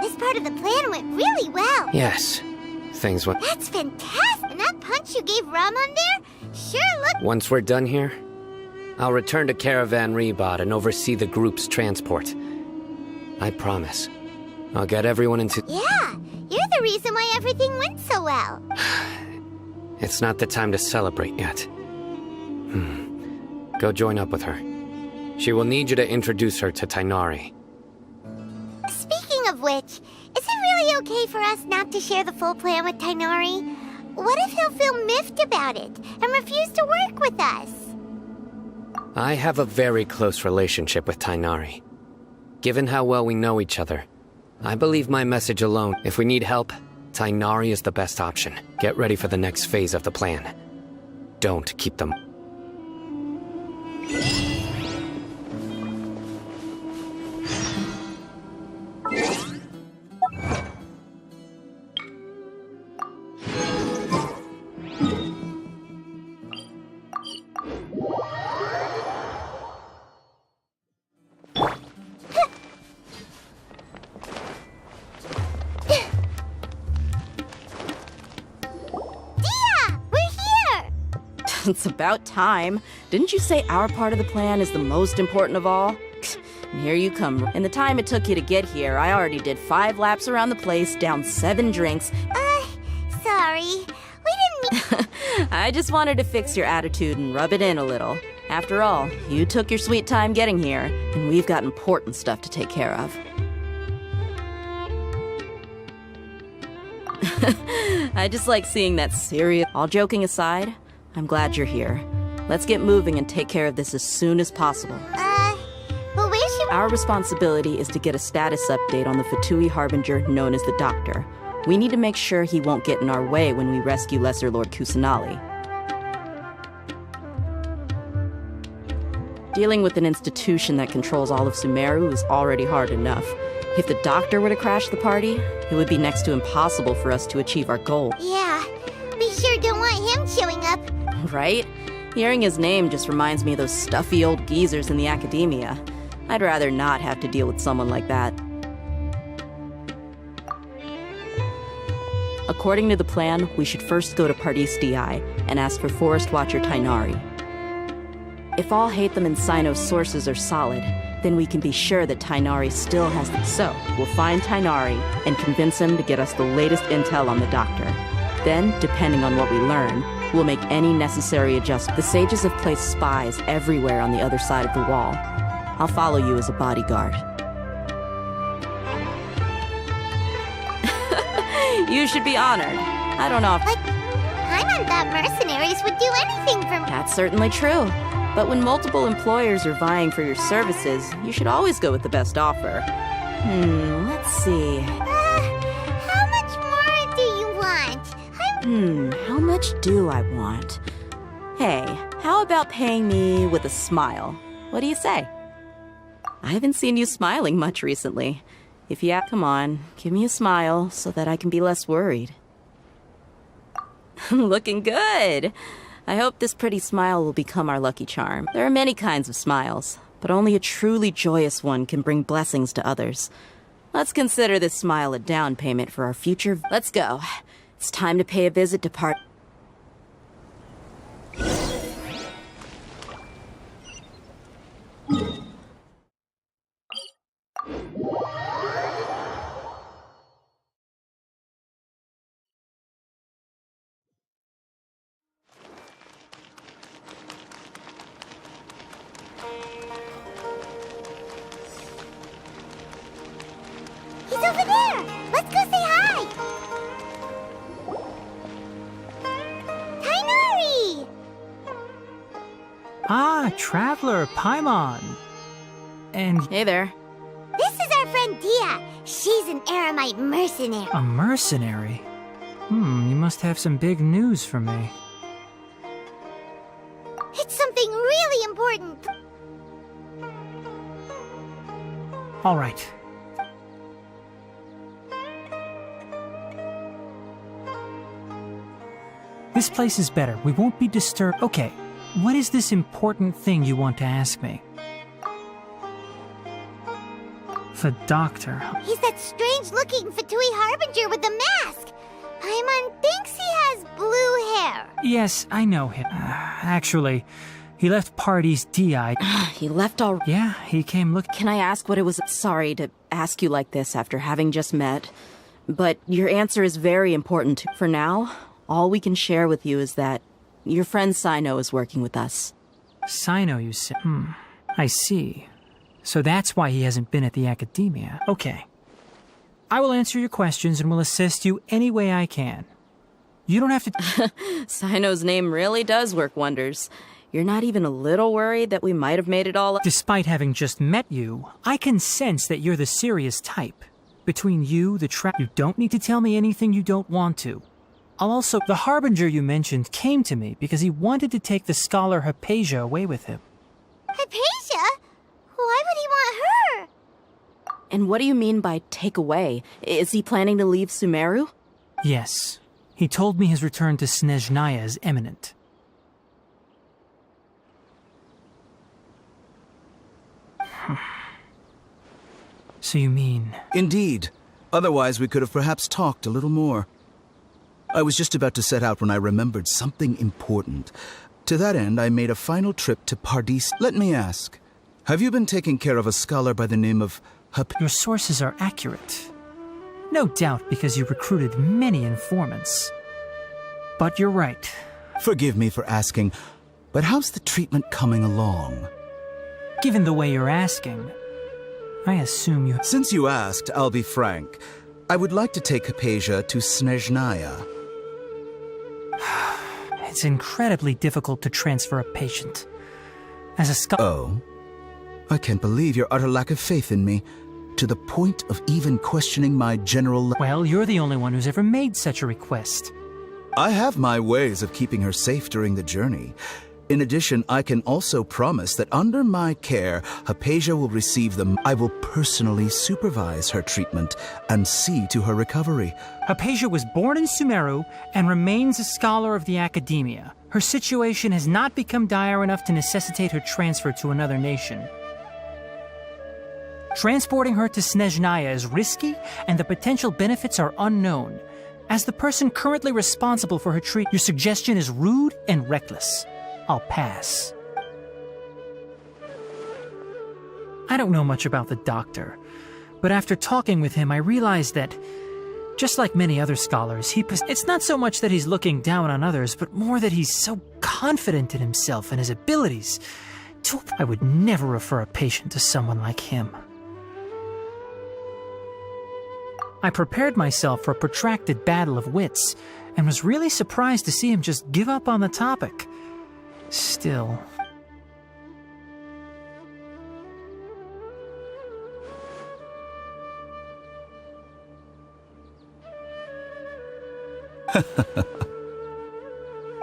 This part of the plan went really well. Yes. Things went... That's fantastic! And that punch you gave Rahman there sure looked... Once we're done here, I'll return to Caravan Rebat and oversee the group's transport. I promise. I'll get everyone into... Yeah, you're the reason why everything went so well. It's not the time to celebrate yet. Go join up with her. She will need you to introduce her to Tainari. Speaking of which, is it really okay for us not to share the full plan with Tainari? What if he'll feel miffed about it and refuse to work with us? I have a very close relationship with Tainari. Given how well we know each other, I believe my message alone, if we need help, Tainari is the best option. Get ready for the next phase of the plan. Don't keep them. It's about time. Didn't you say our part of the plan is the most important of all? And here you come. In the time it took you to get here, I already did 5 laps around the place, downed 7 drinks. Sorry. We didn't mean... I just wanted to fix your attitude and rub it in a little. After all, you took your sweet time getting here, and we've got important stuff to take care of. I just like seeing that serious... All joking aside, I'm glad you're here. Let's get moving and take care of this as soon as possible. But where's she... Our responsibility is to get a status update on the Fatui Harbinger known as the Doctor. We need to make sure he won't get in our way when we rescue Lesser Lord Kusanali. Dealing with an institution that controls all of Sumeru is already hard enough. If the Doctor were to crash the party, it would be next to impossible for us to achieve our goal. Yeah, we sure don't want him showing up. Right? Hearing his name just reminds me of those stuffy old geezers in the academia. I'd rather not have to deal with someone like that. According to the plan, we should first go to Pardis DI and ask for Forest Watcher Tainari. If all Hatham and Sino's sources are solid, then we can be sure that Tainari still has them. So, we'll find Tainari and convince him to get us the latest intel on the Doctor. Then, depending on what we learn, we'll make any necessary adjustments. The sages have placed spies everywhere on the other side of the wall. I'll follow you as a bodyguard. You should be honored. I don't know if... Paimon thought mercenaries would do anything for me. That's certainly true. But when multiple employers are vying for your services, you should always go with the best offer. Let's see. How much more do you want? How much do I want? Hey, how about paying me with a smile? What do you say? I haven't seen you smiling much recently. If you come on, give me a smile so that I can be less worried. Looking good. I hope this pretty smile will become our lucky charm. There are many kinds of smiles, but only a truly joyous one can bring blessings to others. Let's consider this smile a down payment for our future. Let's go. It's time to pay a visit to He's over there! Let's go say hi! Tainari! Ah, Traveler, Paimon. And... Hey there. This is our friend Dia. She's an Aramite mercenary. A mercenary? You must have some big news for me. It's something really important. All right. This place is better. We won't be disturbed. Okay, what is this important thing you want to ask me? The Doctor. He's that strange-looking Fatui Harbinger with the mask. Paimon thinks he has blue hair. Yes, I know him. Actually, he left Pardis DI. He left all... Yeah, he came look... Can I ask what it was? Sorry to ask you like this after having just met, but your answer is very important. For now, all we can share with you is that your friend Sino is working with us. Sino, you say? I see. So that's why he hasn't been at the academia. Okay. I will answer your questions and will assist you any way I can. You don't have to... Sino's name really does work wonders. You're not even a little worried that we might have made it all up? Despite having just met you, I can sense that you're the serious type. Between you, you don't need to tell me anything you don't want to. The Harbinger you mentioned came to me because he wanted to take the scholar Hypatia away with him. Hypatia? Why would he want her? And what do you mean by take away? Is he planning to leave Sumeru? Yes. He told me his return to Snezhnaya is imminent. So you mean... Indeed. Otherwise, we could have perhaps talked a little more. I was just about to set out when I remembered something important. To that end, I made a final trip to Pardis. Let me ask, have you been taking care of a scholar by the name of Your sources are accurate. No doubt because you recruited many informants. But you're right. Forgive me for asking, but how's the treatment coming along? Given the way you're asking, I assume you... Since you asked, I'll be frank. I would like to take Hypatia to Snezhnaya. It's incredibly difficult to transfer a patient. As a scholar... Oh? I can't believe your utter lack of faith in me, to the point of even questioning my general... Well, you're the only one who's ever made such a request. I have my ways of keeping her safe during the journey. In addition, I can also promise that under my care, Hypatia will receive them. I will personally supervise her treatment and see to her recovery. Hypatia was born in Sumeru and remains a scholar of the Academia. Her situation has not become dire enough to necessitate her transfer to another nation. Transporting her to Snezhnaya is risky, and the potential benefits are unknown. As the person currently responsible for her treatment, your suggestion is rude and reckless. I'll pass. I don't know much about the doctor, but after talking with him, I realized that, just like many other scholars, it's not so much that he's looking down on others, but more that he's so confident in himself and his abilities. I would never refer a patient to someone like him. I prepared myself for a protracted battle of wits, and was really surprised to see him just give up on the topic. Still...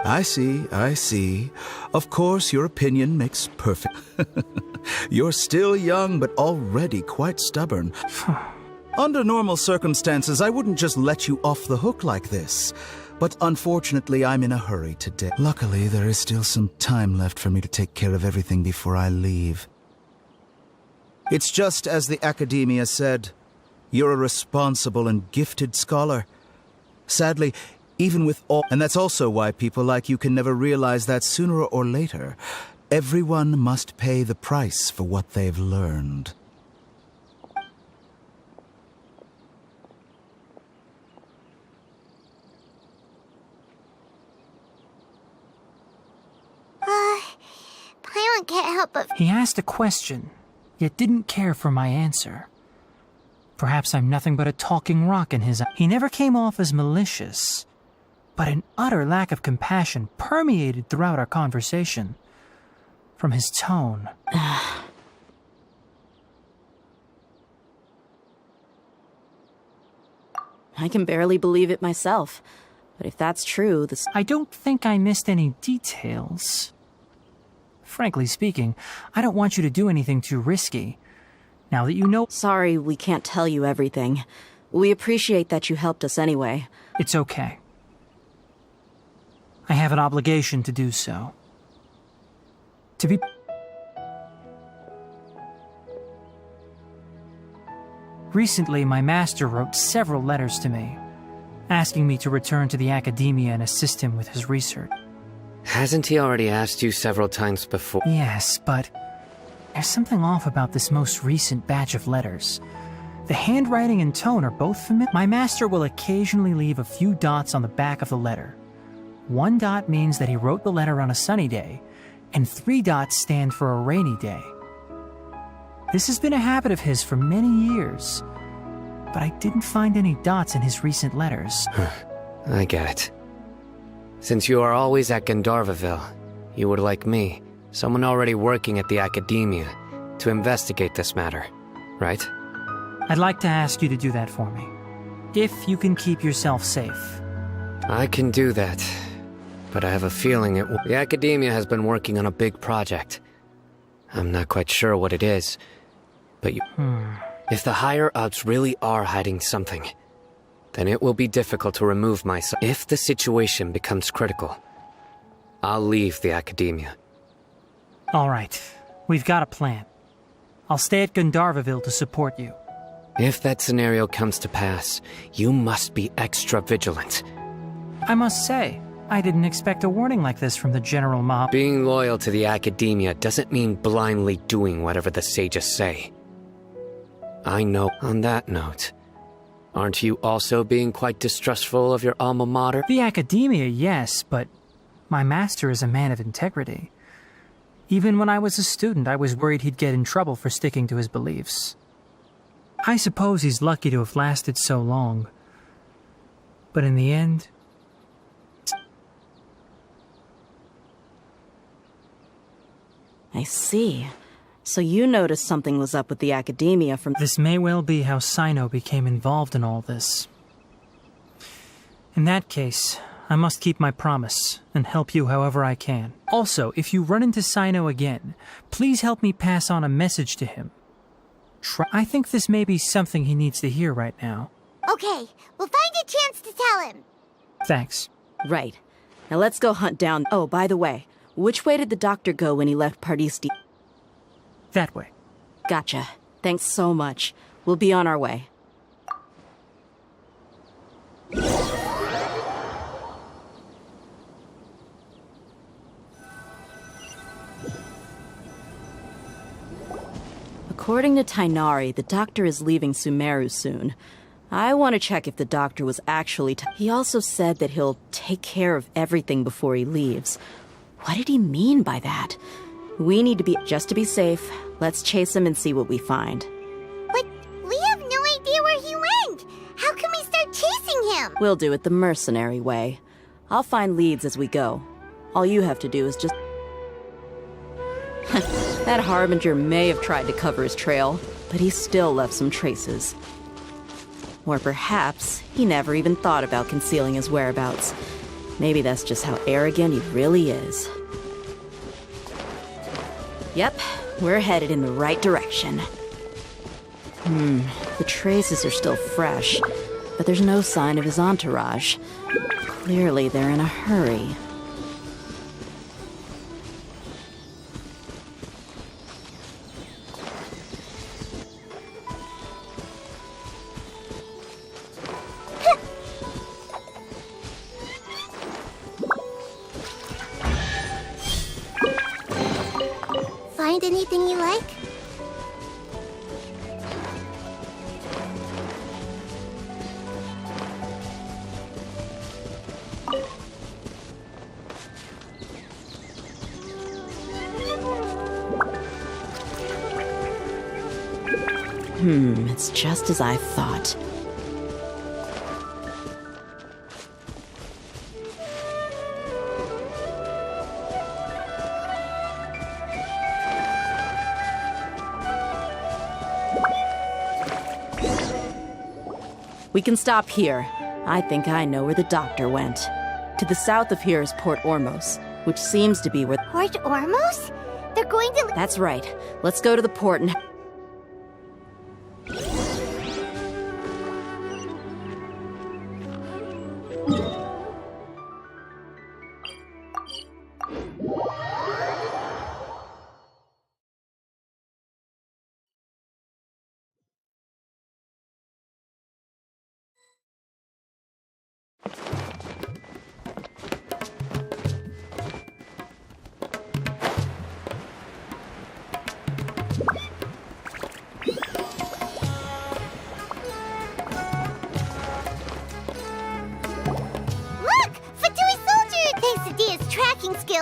I see. Of course, your opinion makes perfect. You're still young, but already quite stubborn. Under normal circumstances, I wouldn't just let you off the hook like this. But unfortunately, I'm in a hurry today. Luckily, there is still some time left for me to take care of everything before I leave. It's just as the Academia said. You're a responsible and gifted scholar. Sadly, even with all... And that's also why people like you can never realize that sooner or later, everyone must pay the price for what they've learned. Paimon can't help but... He asked a question, yet didn't care for my answer. Perhaps I'm nothing but a talking rock in his eye. He never came off as malicious, but an utter lack of compassion permeated throughout our conversation. From his tone... I can barely believe it myself. But if that's true, I don't think I missed any details. Frankly speaking, I don't want you to do anything too risky. Now that you know... Sorry, we can't tell you everything. We appreciate that you helped us anyway. It's okay. I have an obligation to do so. To be... Recently, my master wrote several letters to me, asking me to return to the Academia and assist him with his research. Hasn't he already asked you several times before? Yes, but there's something off about this most recent batch of letters. The handwriting and tone are both familiar. My master will occasionally leave a few dots on the back of the letter. 1 dot means that he wrote the letter on a sunny day, and 3 dots stand for a rainy day. This has been a habit of his for many years, but I didn't find any dots in his recent letters. I get it. Since you are always at Gandharvaville, you would like me, someone already working at the Academia, to investigate this matter, right? I'd like to ask you to do that for me. If you can keep yourself safe. I can do that, but I have a feeling it will. The Academia has been working on a big project. I'm not quite sure what it is, but if the higher-ups really are hiding something, then it will be difficult to remove myself. If the situation becomes critical, I'll leave the Academia. All right, we've got a plan. I'll stay at Gandharvaville to support you. If that scenario comes to pass, you must be extra vigilant. I must say, I didn't expect a warning like this from the General Mob. Being loyal to the Academia doesn't mean blindly doing whatever the sages say. I know. On that note, aren't you also being quite distrustful of your alma mater? The Academia, yes, but my master is a man of integrity. Even when I was a student, I was worried he'd get in trouble for sticking to his beliefs. I suppose he's lucky to have lasted so long. But in the end... I see. So you noticed something was up with the Academia from... This may well be how Sino became involved in all this. In that case, I must keep my promise and help you however I can. Also, if you run into Sino again, please help me pass on a message to him. I think this may be something he needs to hear right now. Okay, we'll find a chance to tell him. Thanks. Right. Now let's go hunt down... Oh, by the way, which way did the doctor go when he left Pardisty? That way. Gotcha. Thanks so much. We'll be on our way. According to Tainari, the doctor is leaving Sumeru soon. I want to check if the doctor was actually... He also said that he'll take care of everything before he leaves. What did he mean by that? We need to be... Just to be safe, let's chase him and see what we find. But we have no idea where he went. How can we start chasing him? We'll do it the mercenary way. I'll find leads as we go. All you have to do is just... That Harbinger may have tried to cover his trail, but he still left some traces. Or perhaps he never even thought about concealing his whereabouts. Maybe that's just how arrogant he really is. Yep, we're headed in the right direction. The traces are still fresh, but there's no sign of his entourage. Clearly they're in a hurry. Find anything you like? It's just as I thought. We can stop here. I think I know where the doctor went. To the south of here is Port Ormos, which seems to be where... Port Ormos? They're going to... That's right. Let's go to the port and...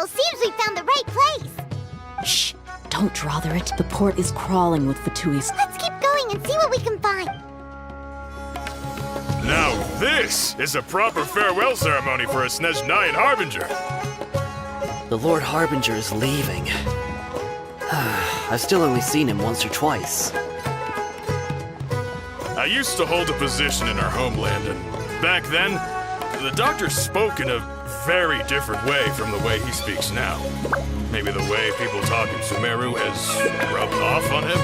Seems we found the right place. Shh! Don't drother it. The port is crawling with Fatuis. Let's keep going and see what we can find. Now this is a proper farewell ceremony for a Snezhnayan Harbinger. The Lord Harbinger is leaving. I've still only seen him once or twice. I used to hold a position in our homeland, and back then, the doctor spoke in a very different way from the way he speaks now. Maybe the way people talk in Sumeru has rubbed off on him?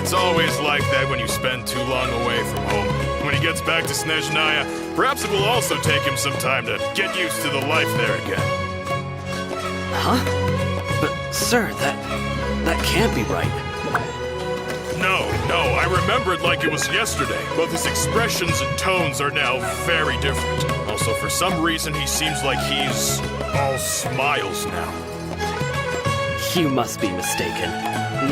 It's always like that when you spend too long away from home. When he gets back to Snezhnaya, perhaps it will also take him some time to get used to the life there again. Huh? But, sir, that can't be right. No, I remember it like it was yesterday. Both his expressions and tones are now very different. Also, for some reason, he seems like he's all smiles now. You must be mistaken.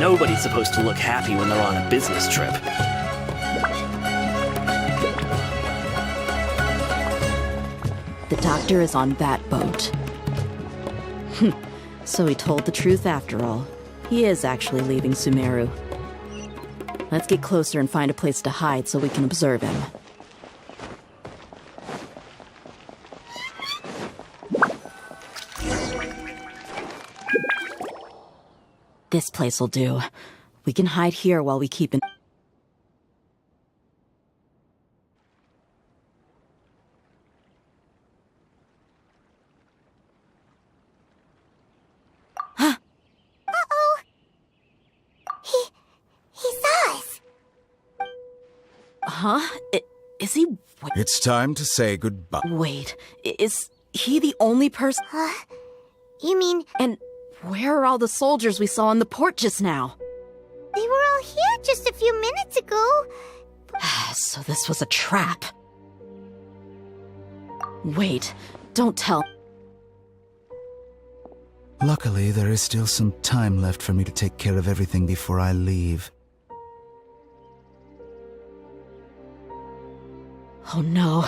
Nobody's supposed to look happy when they're on a business trip. The doctor is on that boat. So he told the truth after all. He is actually leaving Sumeru. Let's get closer and find a place to hide so we can observe him. This place will do. We can hide here while we keep in... Uh-oh! He saw us! Huh? Is he... It's time to say goodbye. Wait, is he the only person... Huh? You mean... And where are all the soldiers we saw in the port just now? They were all here just a few minutes ago. So this was a trap. Wait, don't tell... Luckily, there is still some time left for me to take care of everything before I leave. Oh no.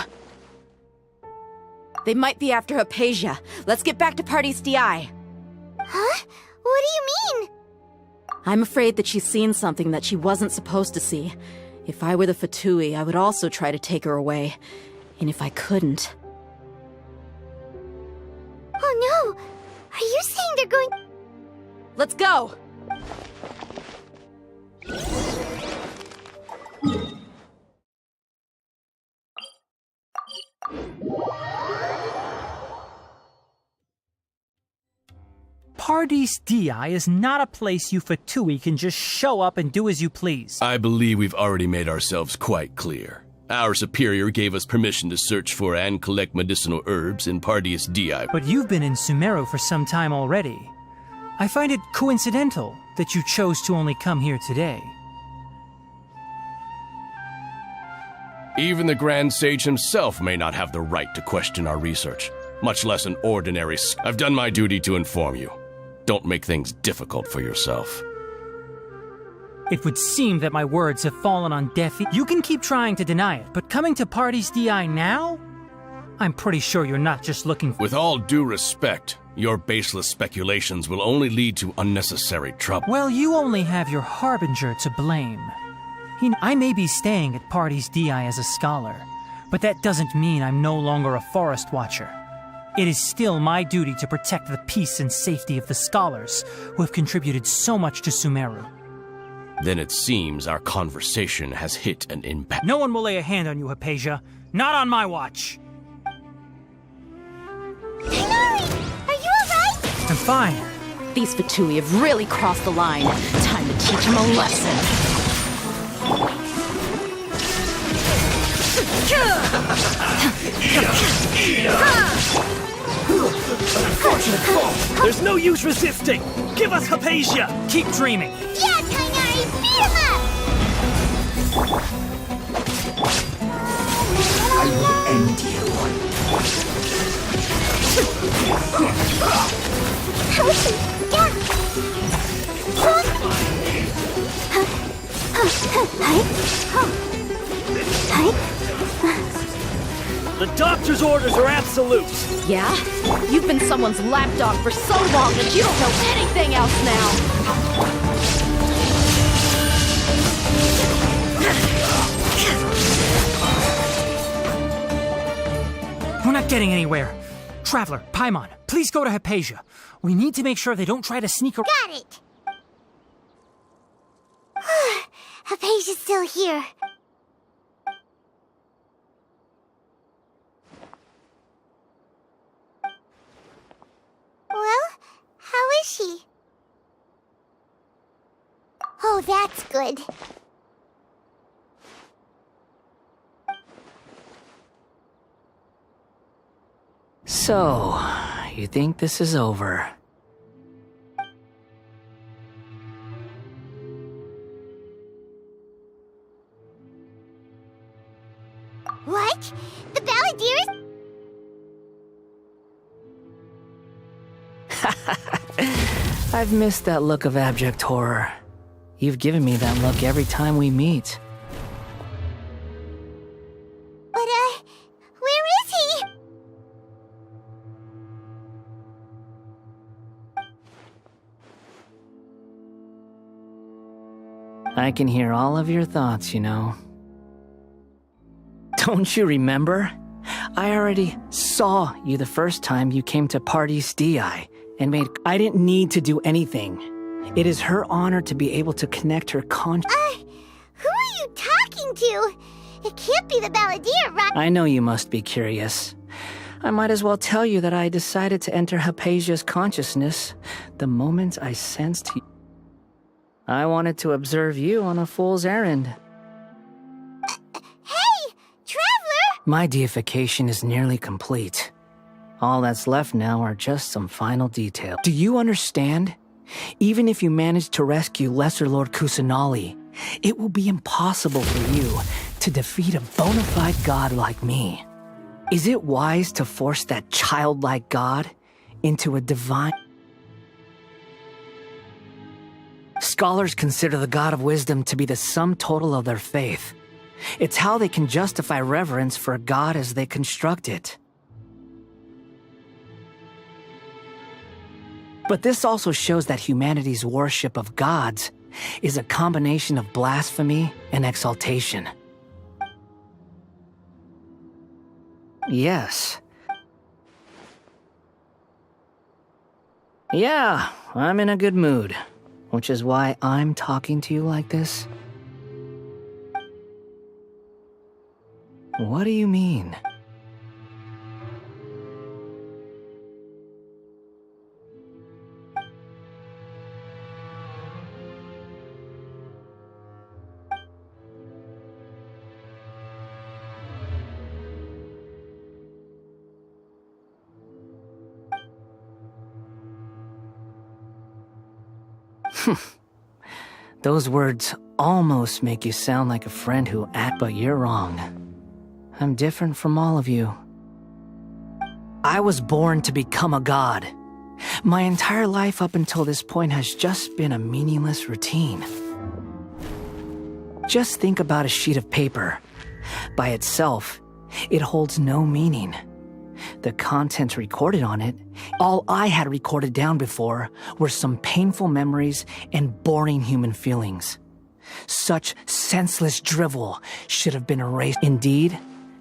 They might be after Hypatia. Let's get back to Party's DI. Huh? What do you mean? I'm afraid that she's seen something that she wasn't supposed to see. If I were the Fatui, I would also try to take her away. And if I couldn't... Oh no! Are you saying they're going... Let's go! Pardis Di is not a place you Fatui can just show up and do as you please. I believe we've already made ourselves quite clear. Our superior gave us permission to search for and collect medicinal herbs in Pardis Di. But you've been in Sumeru for some time already. I find it coincidental that you chose to only come here today. Even the Grand Sage himself may not have the right to question our research, much less an ordinary... I've done my duty to inform you. Don't make things difficult for yourself. It would seem that my words have fallen on deaf ears. You can keep trying to deny it, but coming to Pardis Di now? I'm pretty sure you're not just looking for... With all due respect, your baseless speculations will only lead to unnecessary trouble. Well, you only have your Harbinger to blame. I may be staying at Pardis Di as a scholar, but that doesn't mean I'm no longer a forest watcher. It is still my duty to protect the peace and safety of the scholars who have contributed so much to Sumeru. Then it seems our conversation has hit an impasse. No one will lay a hand on you, Hypatia. Not on my watch. Tighnari! Are you alright? I'm fine. These Fatui have really crossed the line. Time to teach them a lesson. Unfortunate foe! There's no use resisting! Give us Hypatia! Keep dreaming! Yeah, Tighnari! Beat him up! I will end you. The doctor's orders are absolute! Yeah? You've been someone's lapdog for so long that you don't know anything else now! We're not getting anywhere. Traveler, Paimon, please go to Hypatia. We need to make sure they don't try to sneak around. Got it! Hypatia's still here. Well, how is she? Oh, that's good. So, you think this is over? What? The Balladeers? I've missed that look of abject horror. You've given me that look every time we meet. But, where is he? I can hear all of your thoughts, you know. Don't you remember? I already saw you the first time you came to Party Sti and made... I didn't need to do anything. It is her honor to be able to connect her Who are you talking to? It can't be the Balladeer, right? I know you must be curious. I might as well tell you that I decided to enter Hypatia's consciousness the moment I sensed you. I wanted to observe you on a fool's errand. Hey, Traveler! My deification is nearly complete. All that's left now are just some final details. Do you understand? Even if you manage to rescue Lesser Lord Kusanali, it will be impossible for you to defeat a bona fide god like me. Is it wise to force that childlike god into a divine... Scholars consider the God of Wisdom to be the sum total of their faith. It's how they can justify reverence for a god as they construct it. But this also shows that humanity's worship of gods is a combination of blasphemy and exaltation. Yes. Yeah, I'm in a good mood. Which is why I'm talking to you like this? What do you mean? Those words almost make you sound like a friend who but you're wrong. I'm different from all of you. I was born to become a god. My entire life up until this point has just been a meaningless routine. Just think about a sheet of paper. By itself, it holds no meaning. The content recorded on it, all I had recorded down before, were some painful memories and boring human feelings. Such senseless drivel should have been erased. Indeed,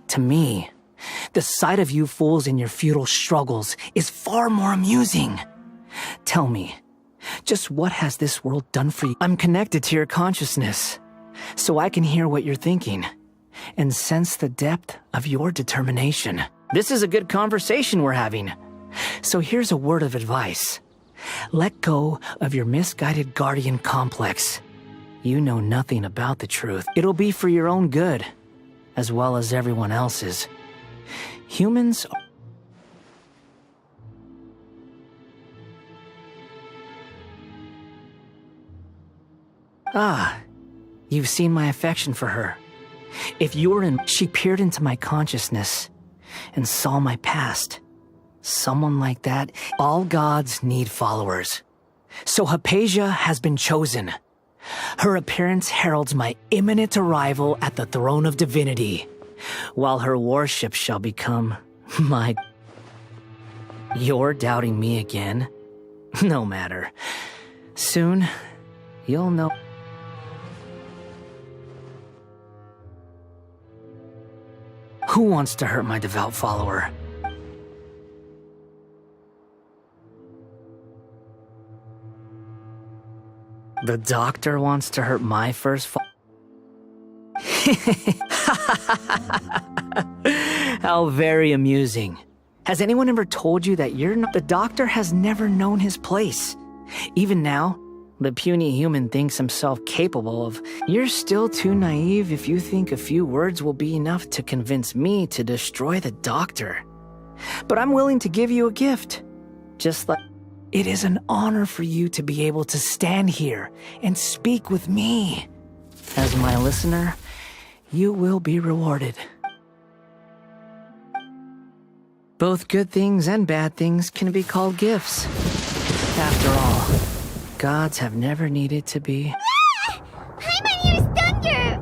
to me, the sight of you fools in your futile struggles is far more amusing. Tell me, just what has this world done for you? I'm connected to your consciousness, so I can hear what you're thinking and sense the depth of your determination. This is a good conversation we're having. So here's a word of advice. Let go of your misguided guardian complex. You know nothing about the truth. It'll be for your own good, as well as everyone else's. Humans are... Ah, you've seen my affection for her. If you were in... She peered into my consciousness and saw my past. Someone like that, all gods need followers. So Hypatia has been chosen. Her appearance heralds my imminent arrival at the throne of divinity, while her worship shall become my... You're doubting me again? No matter. Soon, you'll know... Who wants to hurt my devout follower? The doctor wants to hurt my first How very amusing. Has anyone ever told you that you're not... The doctor has never known his place. Even now, the puny human thinks himself capable of... You're still too naive if you think a few words will be enough to convince me to destroy the doctor. But I'm willing to give you a gift. Just like... It is an honor for you to be able to stand here and speak with me. As my listener, you will be rewarded. Both good things and bad things can be called gifts. After all, gods have never needed to be... Paimon here's thunder!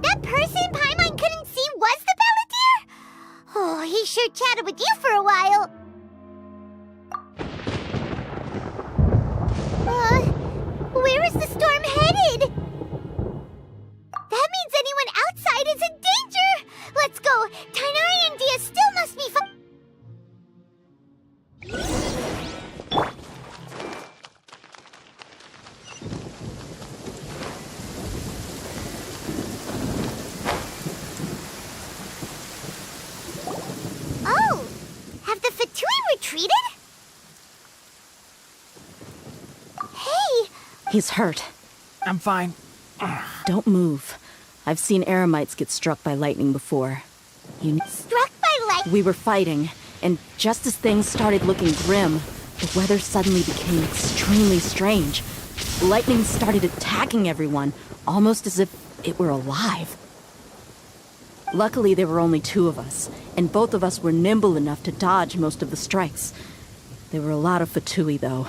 That person Paimon couldn't see was the Balladeer? Oh, he sure chatted with you for a while. Where is the storm headed? That means anyone outside is in danger! Let's go! Tainari and Dia still must be Oh! Have the Fatui retreated? Hey! He's hurt. I'm fine. Don't move. I've seen eremites get struck by lightning before. Struck by lightning? We were fighting, and just as things started looking grim, the weather suddenly became extremely strange. Lightning started attacking everyone, almost as if it were alive. Luckily, there were only two of us, and both of us were nimble enough to dodge most of the strikes. There were a lot of Fatui, though,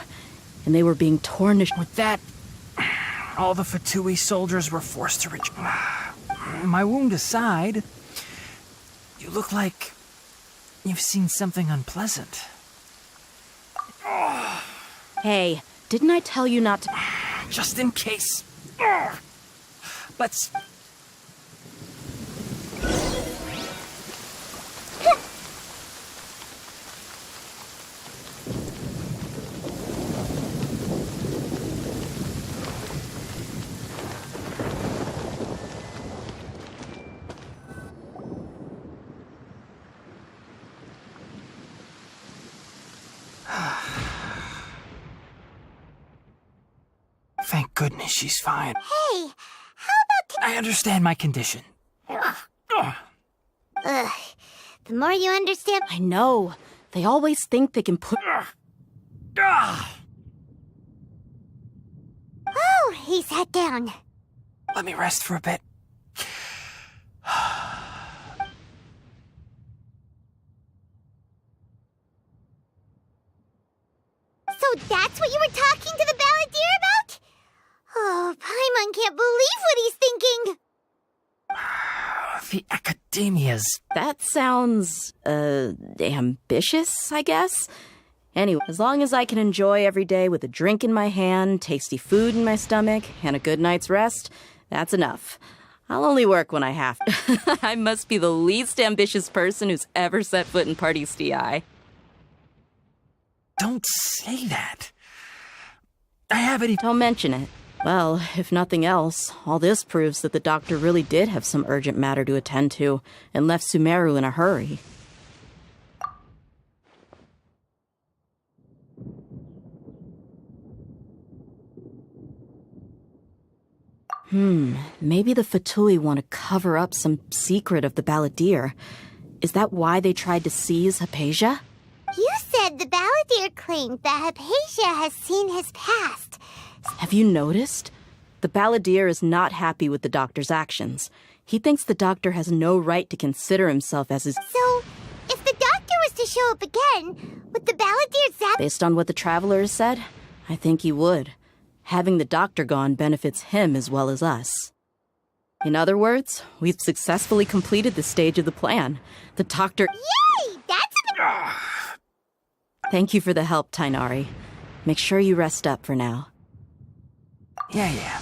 and they were being torn to... With that, all the Fatui soldiers were forced to retreat. My wound aside, you look like you've seen something unpleasant. Hey, didn't I tell you not to... Just in case. Let's... Thank goodness she's fine. Hey, how about... I understand my condition. Ugh. The more you understand... I know. They always think they can put... Oh, he sat down. Let me rest for a bit. So that's what you were talking to the Balladeer about? Oh, Paimon can't believe what he's thinking. The Academia's... That sounds, ambitious, I guess? Anyway, as long as I can enjoy every day with a drink in my hand, tasty food in my stomach, and a good night's rest, that's enough. I'll only work when I have to. I must be the least ambitious person who's ever set foot in Party's DI. Don't say that. I haven't even... Don't mention it. Well, if nothing else, all this proves that the doctor really did have some urgent matter to attend to, and left Sumeru in a hurry. Maybe the Fatui want to cover up some secret of the Balladeer. Is that why they tried to seize Hypatia? You said the Balladeer claimed that Hypatia has seen his past. Have you noticed? The Balladeer is not happy with the doctor's actions. He thinks the doctor has no right to consider himself as his... So, if the doctor was to show up again, would the Balladeer zap... Based on what the Traveler has said, I think he would. Having the doctor gone benefits him as well as us. In other words, we've successfully completed this stage of the plan. The doctor... Yay! That's a... Thank you for the help, Tainari. Make sure you rest up for now. Yeah.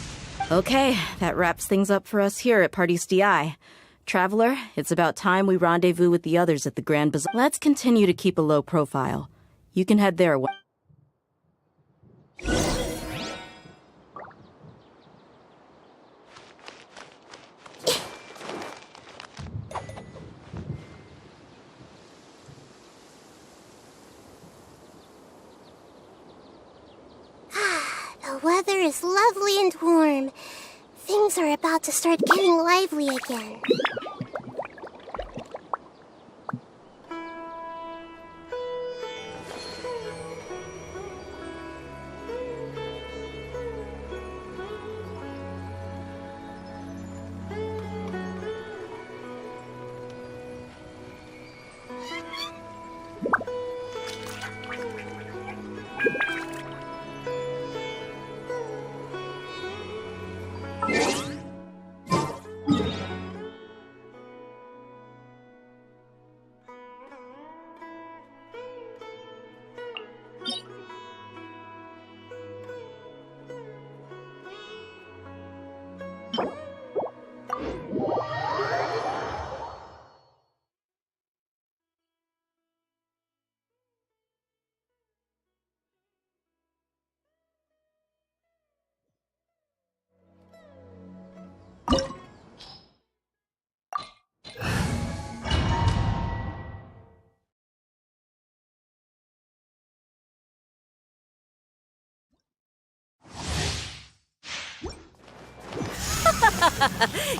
Okay, that wraps things up for us here at Party's DI. Traveler, it's about time we rendezvous with the others at the Grand Bazaar. Let's continue to keep a low profile. You can head there. The weather is lovely and warm. Things are about to start getting lively again.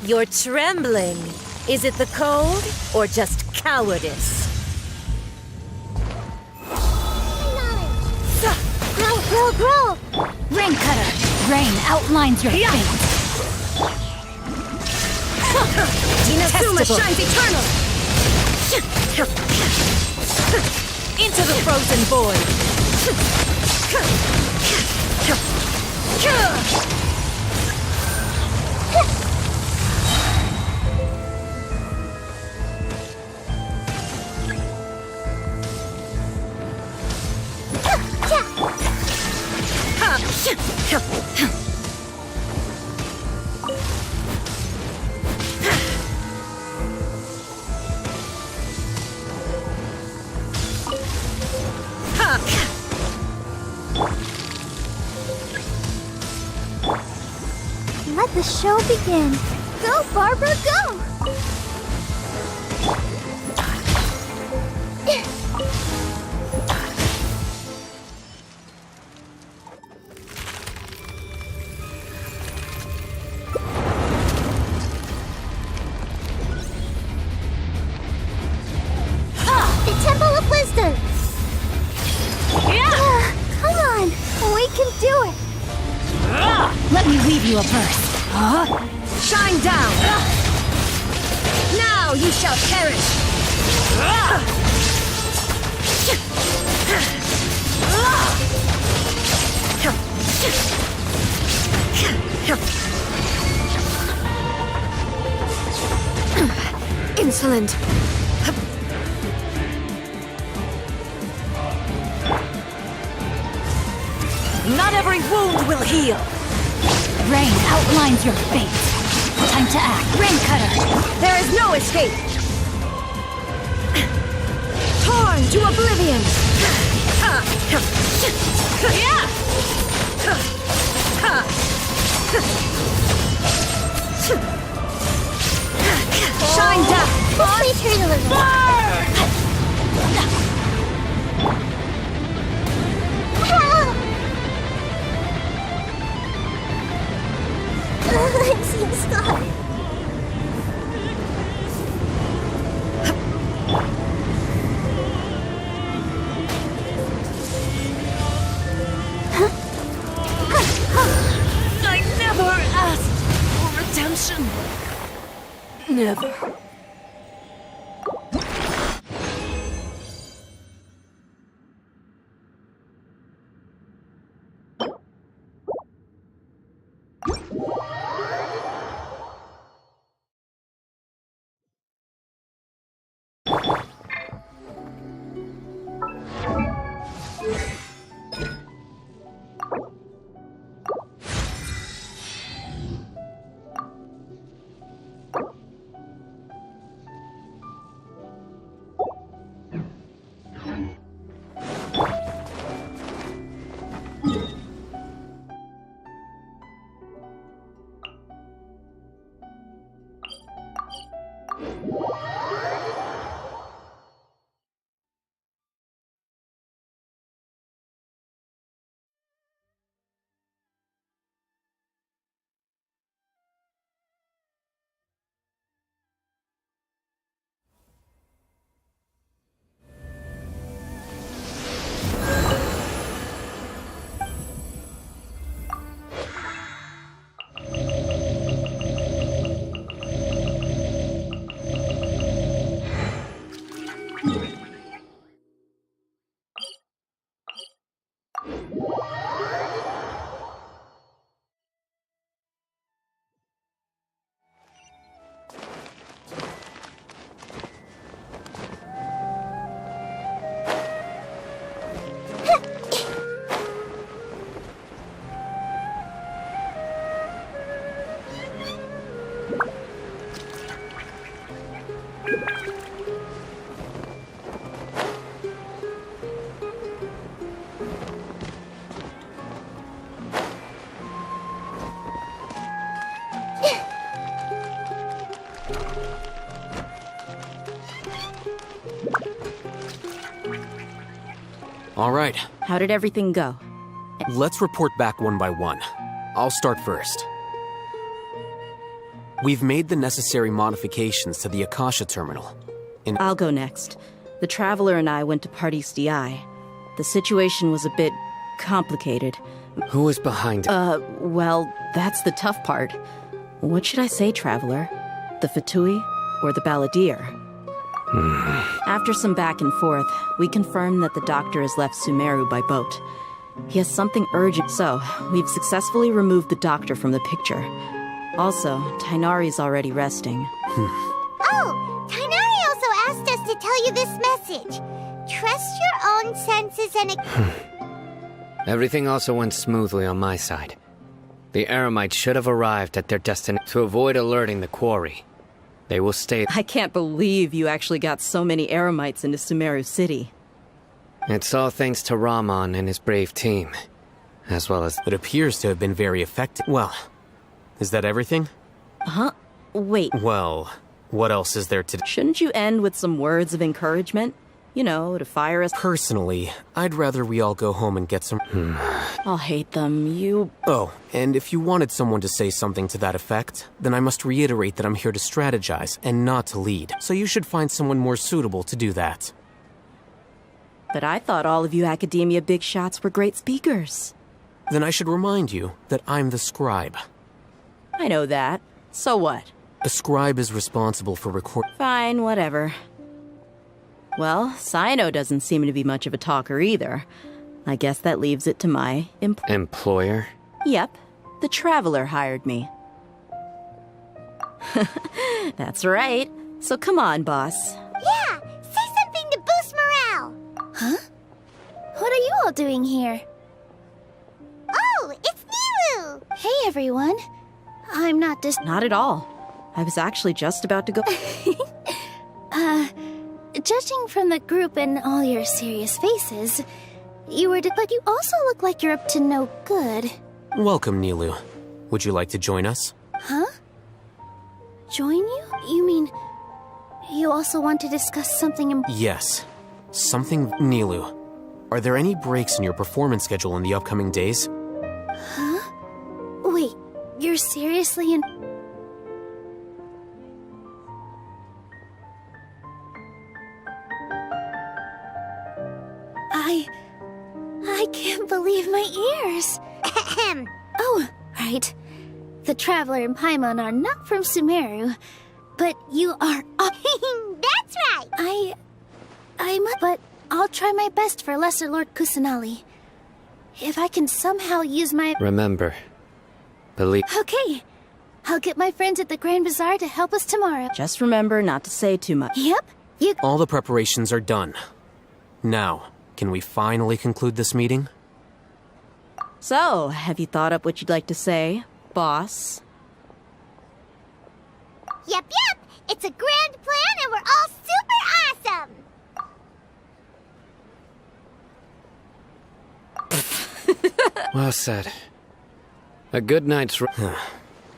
You're trembling. Is it the cold or just cowardice? Grow! Rain Cutter! Rain outlines your fate! Inazuma shines eternal! Into the frozen void! Let the show begin. Go, Barbara, go! The Temple of Wisdom! Yeah! Come on, we can do it! Let me leave you a verse. Shine down! Now you shall perish! Insolent! Not every wound will heal! Rain outlines your fate. Time to act. Rain Cutter! There is no escape! Torn to oblivion! Shine down! Please hurry a little. I'm seeing stars. I never asked for redemption. Never. All right. How did everything go? Let's report back one by one. I'll start first. We've made the necessary modifications to the Akasha terminal. I'll go next. The Traveler and I went to Party's DI. The situation was a bit complicated. Who was behind it? Well, that's the tough part. What should I say, Traveler? The Fatui or the Balladeer? After some back and forth, we confirmed that the doctor has left Sumeru by boat. He has something urgent, so we've successfully removed the doctor from the picture. Also, Tainari's already resting. Oh, Tainari also asked us to tell you this message. Trust your own senses and... Everything also went smoothly on my side. The Eremites should have arrived at their destination to avoid alerting the quarry. They will stay. I can't believe you actually got so many Eremites into Sumeru City. It's all thanks to Rahman and his brave team, as well as... It appears to have been very effective. Well, is that everything? Huh? Wait. Well, what else is there to... Shouldn't you end with some words of encouragement? You know, to fire us... Personally, I'd rather we all go home and get some... I'll hate them, you... Oh, and if you wanted someone to say something to that effect, then I must reiterate that I'm here to strategize and not to lead. So you should find someone more suitable to do that. But I thought all of you Academia big shots were great speakers. Then I should remind you that I'm the scribe. I know that. So what? A scribe is responsible for Fine, whatever. Well, Sino doesn't seem to be much of a talker either. I guess that leaves it to my... Employer? Yep. The Traveler hired me. That's right. So come on, boss. Yeah! Say something to boost morale! Huh? What are you all doing here? Oh, it's Nilu! Hey, everyone. I'm not Not at all. I was actually just about to go... Judging from the group and all your serious faces, you were but you also look like you're up to no good. Welcome, Nilu. Would you like to join us? Huh? Join you? You mean you also want to discuss something Yes. Something... Nilu, are there any breaks in your performance schedule in the upcoming days? Huh? Wait, you're seriously in... I can't believe my ears. Oh, right. The Traveler and Paimon are not from Sumeru, but you are... That's right! But I'll try my best for Lesser Lord Kusanali. If I can somehow use my... Remember, believe... Okay. I'll get my friends at the Grand Bazaar to help us tomorrow. Just remember not to say too much. Yep. All the preparations are done. Now, can we finally conclude this meeting? So, have you thought up what you'd like to say, boss? Yep. It's a grand plan and we're all super awesome! Well said. A good night's...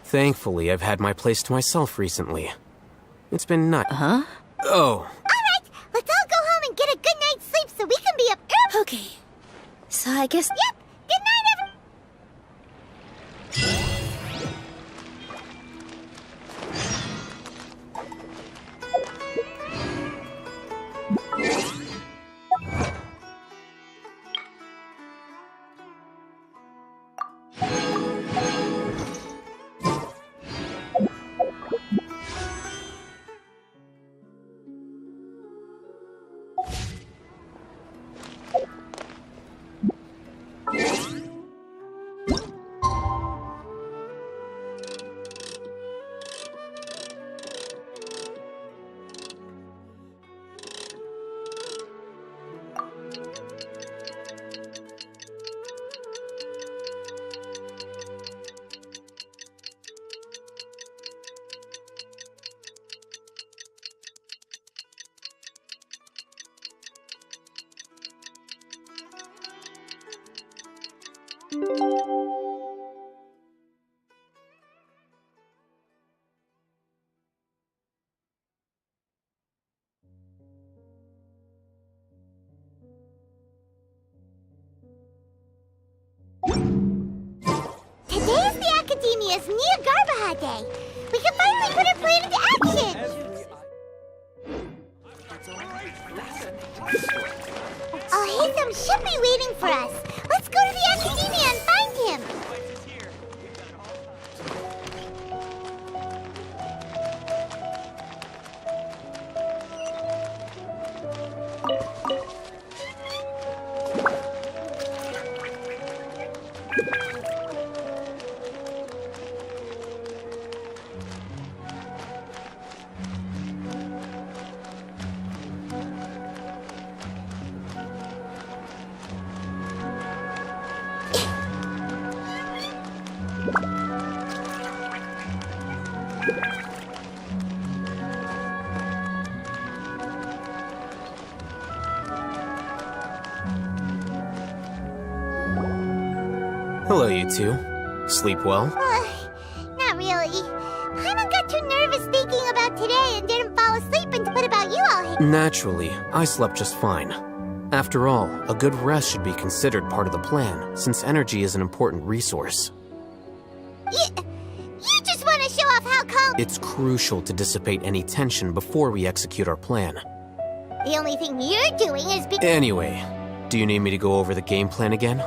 Thankfully, I've had my place to myself recently. It's been nuts. Huh? Oh. Alright, let's all go home and get a good night's sleep so we can be up early. Okay. So I guess... Yep! Good night, Academia's Nia Day. We can finally put our plan into action! Oh, Hatham should be waiting for us. Let's go to the Academia and find him. Hello, you two. Sleep well? Not really. Paimon got too nervous thinking about today and didn't fall asleep until what about you all? Naturally, I slept just fine. After all, a good rest should be considered part of the plan, since energy is an important resource. You just want to show off how calm... It's crucial to dissipate any tension before we execute our plan. The only thing you're doing is Anyway, do you need me to go over the game plan again?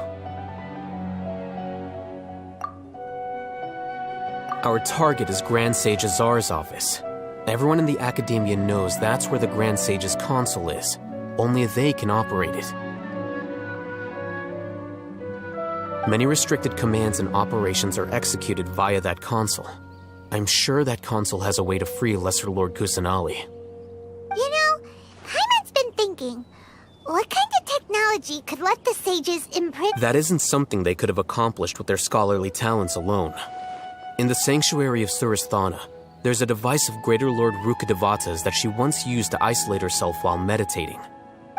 Our target is Grand Sage Azar's office. Everyone in the Academia knows that's where the Grand Sage's console is. Only they can operate it. Many restricted commands and operations are executed via that console. I'm sure that console has a way to free Lesser Lord Kusanali. You know, Paimon's been thinking, what kind of technology could let the sages imprint... That isn't something they could have accomplished with their scholarly talents alone. In the sanctuary of Suristhana, there's a device of Greater Lord Rukadevata's that she once used to isolate herself while meditating.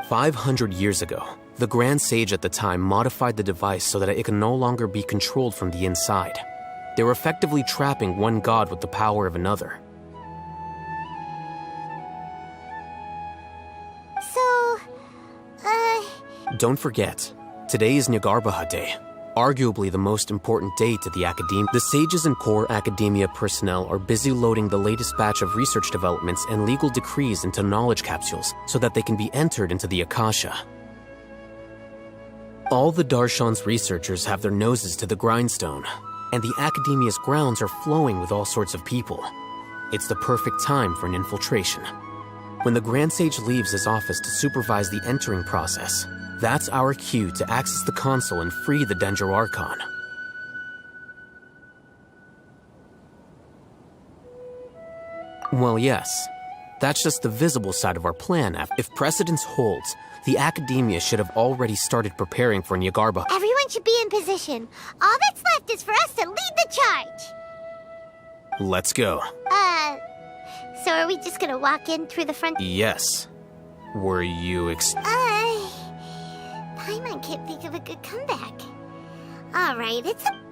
500 years ago, the Grand Sage at the time modified the device so that it can no longer be controlled from the inside. They were effectively trapping one god with the power of another. So, Don't forget, today is Nyargarbaha Day. Arguably the most important day to the Academia. The sages and core Academia personnel are busy loading the latest batch of research developments and legal decrees into knowledge capsules so that they can be entered into the Akasha. All the Darshan's researchers have their noses to the grindstone, and the Academia's grounds are flowing with all sorts of people. It's the perfect time for an infiltration. When the Grand Sage leaves his office to supervise the entering process, that's our cue to access the console and free the Dendro Archon. Well, yes. That's just the visible side of our plan. If precedence holds, the Academia should have already started preparing for Nyargarbaha. Everyone should be in position. All that's left is for us to lead the charge. Let's go. So are we just gonna walk in through the front? Yes. Were you Paimon can't think of a good comeback. Alright, it's a...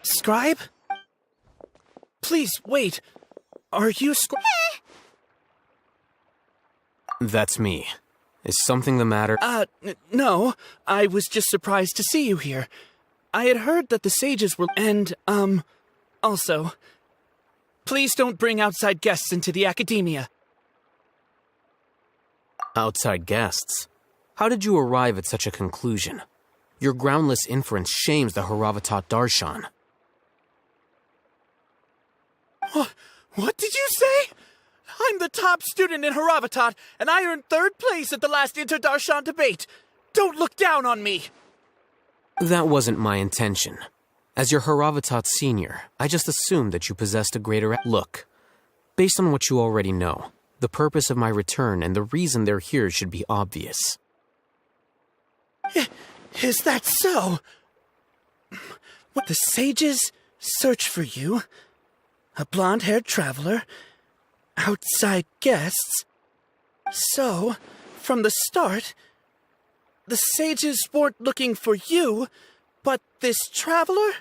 Scribe? Please, wait. Are you That's me. Is something the matter? No. I was just surprised to see you here. I had heard that the sages were... And, also... Please don't bring outside guests into the Academia. Outside guests? How did you arrive at such a conclusion? Your groundless inference shames the Haravatat Darshan. What did you say? I'm the top student in Haravatat, and I earned 3rd place at the last Inter-Darshan debate. Don't look down on me. That wasn't my intention. As your Haravatat senior, I just assumed that you possessed a greater... Look, based on what you already know, the purpose of my return and the reason they're here should be obvious. Is that so? What, the sages search for you? A blonde-haired traveler? Outside guests? So, from the start, the sages weren't looking for you, but this traveler?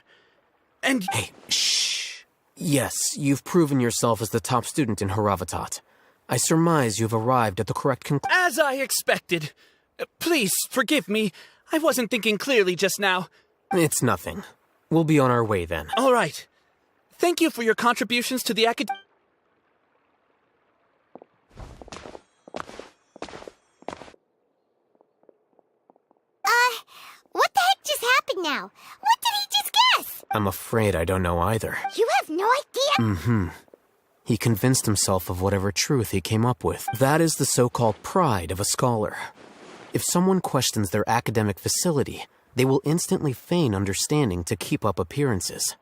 And... Hey, shh. Yes, you've proven yourself as the top student in Haravatat. I surmise you've arrived at the correct conclusion. As I expected. Please, forgive me. I wasn't thinking clearly just now. It's nothing. We'll be on our way then. All right. Thank you for your contributions to the acad... What the heck just happened now? What did he just guess? I'm afraid I don't know either. You have no idea? Mm-hmm. He convinced himself of whatever truth he came up with. That is the so-called pride of a scholar. If someone questions their academic facility, they will instantly feign understanding to keep up appearances.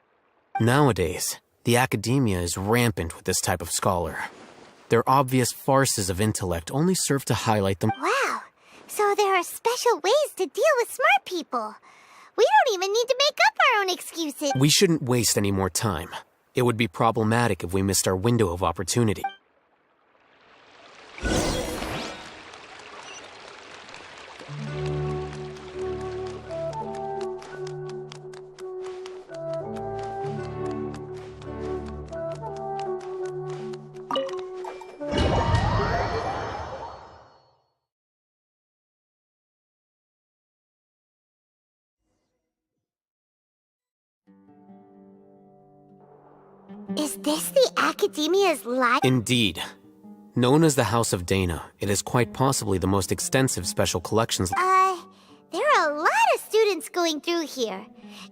Nowadays, the academia is rampant with this type of scholar. Their obvious farces of intellect only serve to highlight them. Wow. So there are special ways to deal with smart people. We don't even need to make up our own excuses. We shouldn't waste any more time. It would be problematic if we missed our window of opportunity. Is this the Academia's life? Indeed. Known as the House of Dana, it is quite possibly the most extensive special collections. There are a lot of students going through here.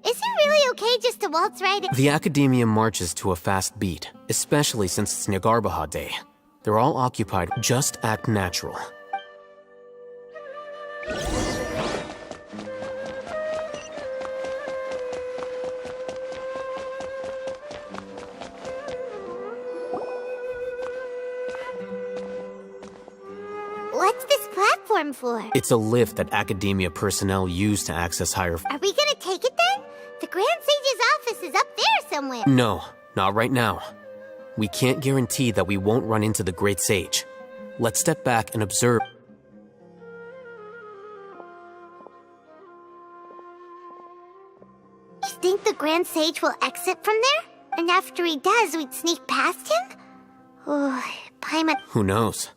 Is it really okay just to waltz right in? The Academia marches to a fast beat, especially since it's Nagarbaha Day. They're all occupied. Just act natural. What's this platform for? It's a lift that Academia personnel use to access higher... Are we gonna take it then? The Grand Sage's office is up there somewhere. No, not right now. We can't guarantee that we won't run into the Great Sage. Let's step back and observe. You think the Grand Sage will exit from there? And after he does, we'd sneak past him? Oh, Paimon... Who knows?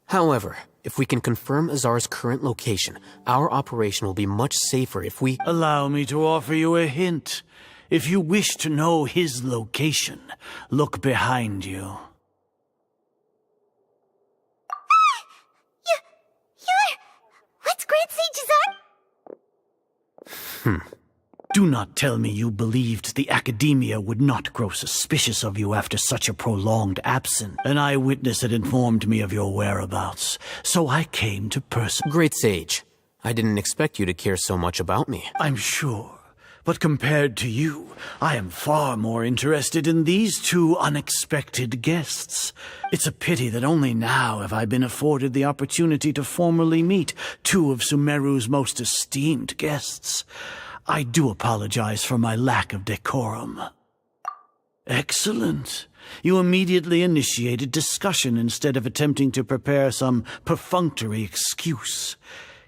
However, if we can confirm Azar's current location, our operation will be much safer if we... Allow me to offer you a hint. If you wish to know his location, look behind you. You're... What's Grand Sage's on? Do not tell me you believed the Academia would not grow suspicious of you after such a prolonged absence. An eyewitness had informed me of your whereabouts, so I came to Great Sage, I didn't expect you to care so much about me. I'm sure, but compared to you, I am far more interested in these two unexpected guests. It's a pity that only now have I been afforded the opportunity to formally meet two of Sumeru's most esteemed guests. I do apologize for my lack of decorum. Excellent. You immediately initiated discussion instead of attempting to prepare some perfunctory excuse.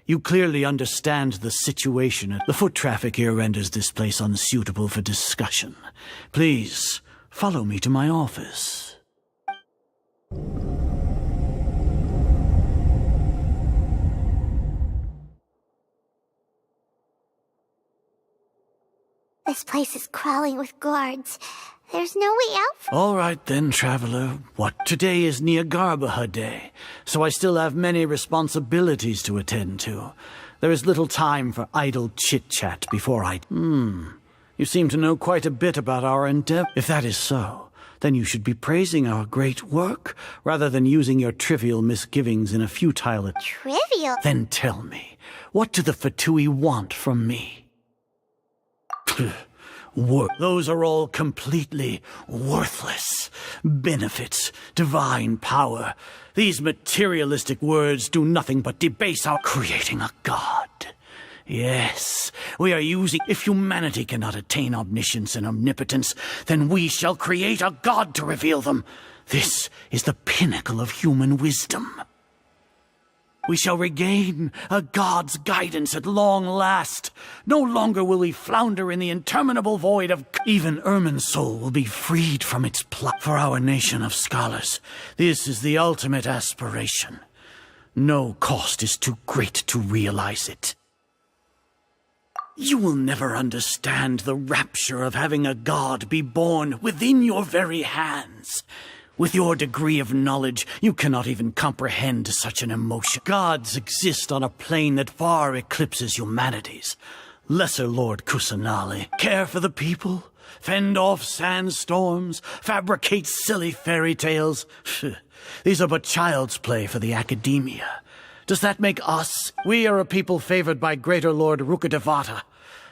You clearly understand the situation. The foot traffic here renders this place unsuitable for discussion. Please, follow me to my office. This place is crawling with guards. There's no way out. All right then, traveler. Today is Niagarbaha Day, so I still have many responsibilities to attend to. There is little time for idle chit-chat before I... You seem to know quite a bit about our endeavor. If that is so, then you should be praising our great work, rather than using your trivial misgivings in a futile... Trivial? Then tell me, what do the Fatui want from me? Those are all completely worthless. Benefits, divine power. These materialistic words do nothing but debase our creating a god. Yes, we are using... If humanity cannot attain omniscience and omnipotence, then we shall create a god to reveal them. This is the pinnacle of human wisdom. We shall regain a god's guidance at long last. No longer will we flounder in the interminable void of... Even Ermin's soul will be freed from its plot. For our nation of scholars, this is the ultimate aspiration. No cost is too great to realize it. You will never understand the rapture of having a god be born within your very hands. With your degree of knowledge, you cannot even comprehend such an emotion. Gods exist on a plane that far eclipses humanity's. Lesser Lord Kusanali, care for the people, fend off sandstorms, fabricate silly fairy tales. These are but child's play for the academia. Does that make us? We are a people favored by Greater Lord Rukadevata.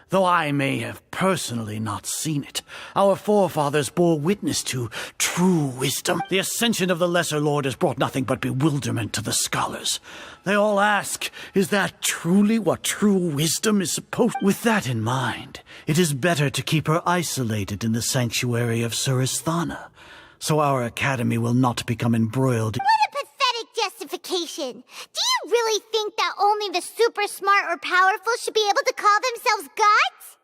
Though I may have personally not seen it, our forefathers bore witness to true wisdom. The ascension of the Lesser Lord has brought nothing but bewilderment to the scholars. They all ask, is that truly what true wisdom is supposed... With that in mind, it is better to keep her isolated in the sanctuary of Suristhana, so our academy will not become embroiled... What a pathetic justification! Do you really think that only the super smart or powerful should be able to call themselves gods?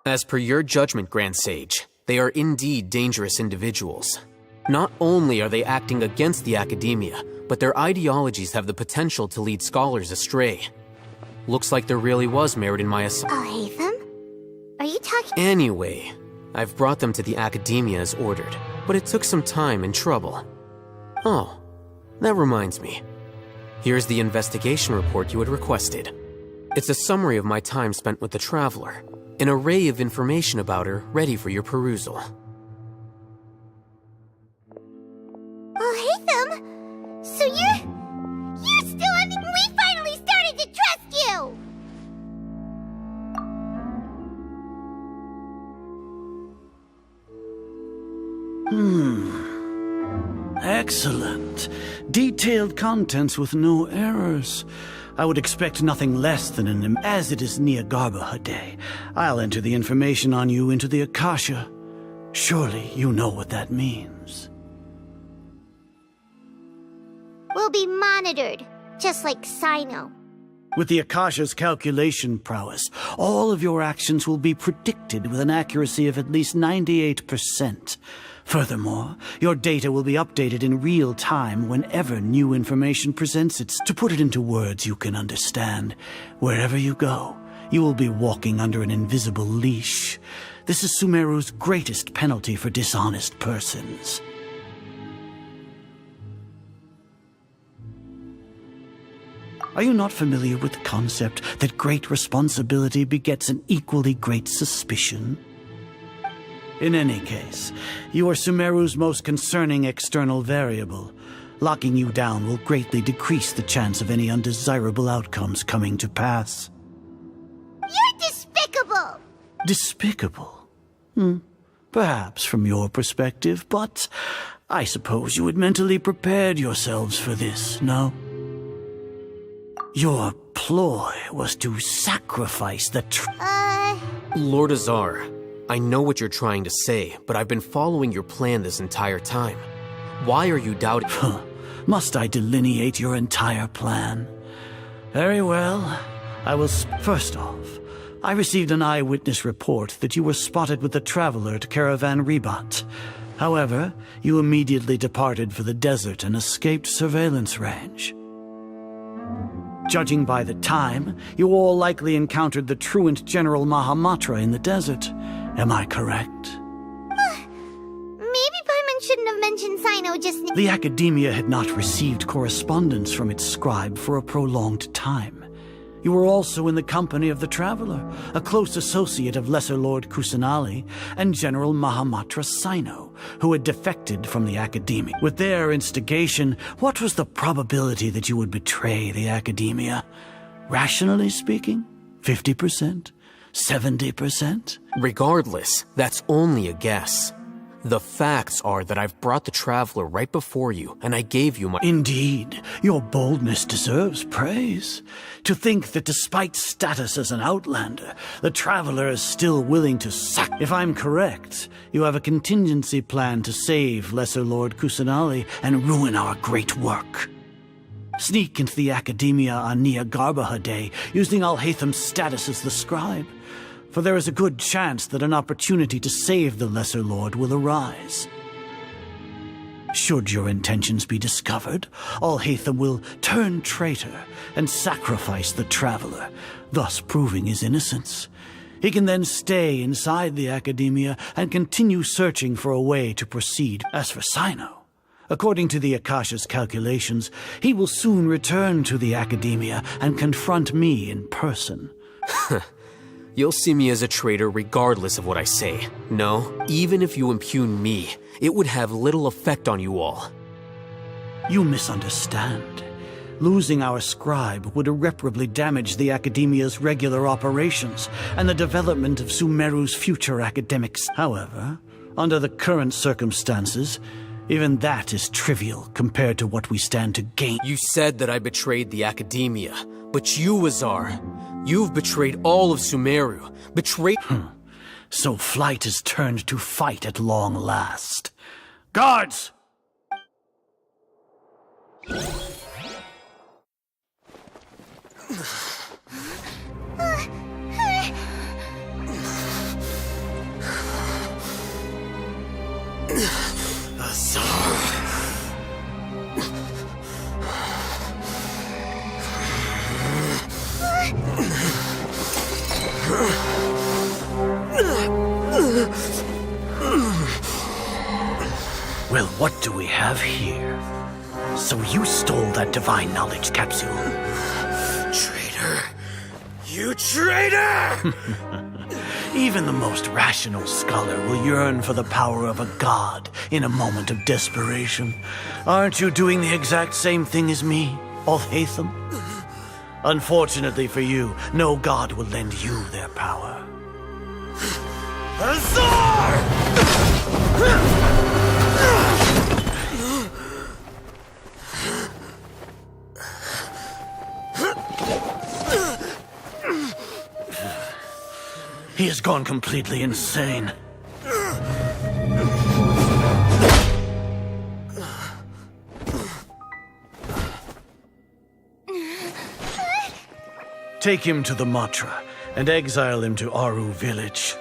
As per your judgment, Grand Sage, they are indeed dangerous individuals. Not only are they acting against the academia, but their ideologies have the potential to lead scholars astray. Looks like there really was merit in my Oh, Hatham? Are you talking— Anyway, I've brought them to the academia as ordered, but it took some time and trouble. Oh, that reminds me. Here's the investigation report you had requested. It's a summary of my time spent with the Traveler, an array of information about her ready for your perusal. Oh, Hatham! So you're still on the— We finally started to trust you! Excellent. Detailed contents with no errors. I would expect nothing less than an... As it is Neagarbaha Day, I'll enter the information on you into the Akasha. Surely you know what that means. We'll be monitored, just like Sino. With the Akasha's calculation prowess, all of your actions will be predicted with an accuracy of at least 98%. Furthermore, your data will be updated in real time whenever new information presents itself. To put it into words you can understand, wherever you go, you will be walking under an invisible leash. This is Sumeru's greatest penalty for dishonest persons. Are you not familiar with the concept that great responsibility begets an equally great suspicion? In any case, you are Sumeru's most concerning external variable. Locking you down will greatly decrease the chance of any undesirable outcomes coming to pass. You're despicable! Despicable? Perhaps from your perspective, but I suppose you had mentally prepared yourselves for this, no? Your ploy was to sacrifice the Lord Azar, I know what you're trying to say, but I've been following your plan this entire time. Why are you doubting? Must I delineate your entire plan? Very well. I will... First off, I received an eyewitness report that you were spotted with the Traveler at Caravan Ribat. However, you immediately departed for the desert and escaped surveillance range. Judging by the time, you all likely encountered the truant General Mahamatra in the desert. Am I correct? Maybe Paimon shouldn't have mentioned Sino just— The Academia had not received correspondence from its scribe for a prolonged time. You were also in the company of the Traveler, a close associate of Lesser Lord Kusanali and General Mahamatra Sino, who had defected from the Academia. With their instigation, what was the probability that you would betray the Academia? Rationally speaking, 50%? 70%? Regardless, that's only a guess. The facts are that I've brought the Traveler right before you, and I gave you my— Indeed, your boldness deserves praise. To think that despite status as an outlander, the Traveler is still willing to If I'm correct, you have a contingency plan to save Lesser Lord Kusanali and ruin our great work. Sneak into the Academia on Nia Garbaha Day, using Alhaitham's status as the scribe. For there is a good chance that an opportunity to save the Lesser Lord will arise. Should your intentions be discovered, Alhaitham will turn traitor and sacrifice the Traveler, thus proving his innocence. He can then stay inside the Academia and continue searching for a way to proceed. As for Sino, according to the Akasha's calculations, he will soon return to the Academia and confront me in person. You'll see me as a traitor regardless of what I say. No, even if you impugn me, it would have little effect on you all. You misunderstand. Losing our scribe would irreparably damage the Academia's regular operations and the development of Sumeru's future academics. However, under the current circumstances, even that is trivial compared to what we stand to gain. You said that I betrayed the Academia, but you, Azar, you've betrayed all of Sumeru. So flight is turned to fight at long last. Guards! Well, what do we have here? So you stole that divine knowledge capsule. Traitor! You traitor! Even the most rational scholar will yearn for the power of a god in a moment of desperation. Aren't you doing the exact same thing as me, Alhaitham? Unfortunately for you, no god will lend you their power. Azar! He has gone completely insane. Take him to the Matra and exile him to Aru village.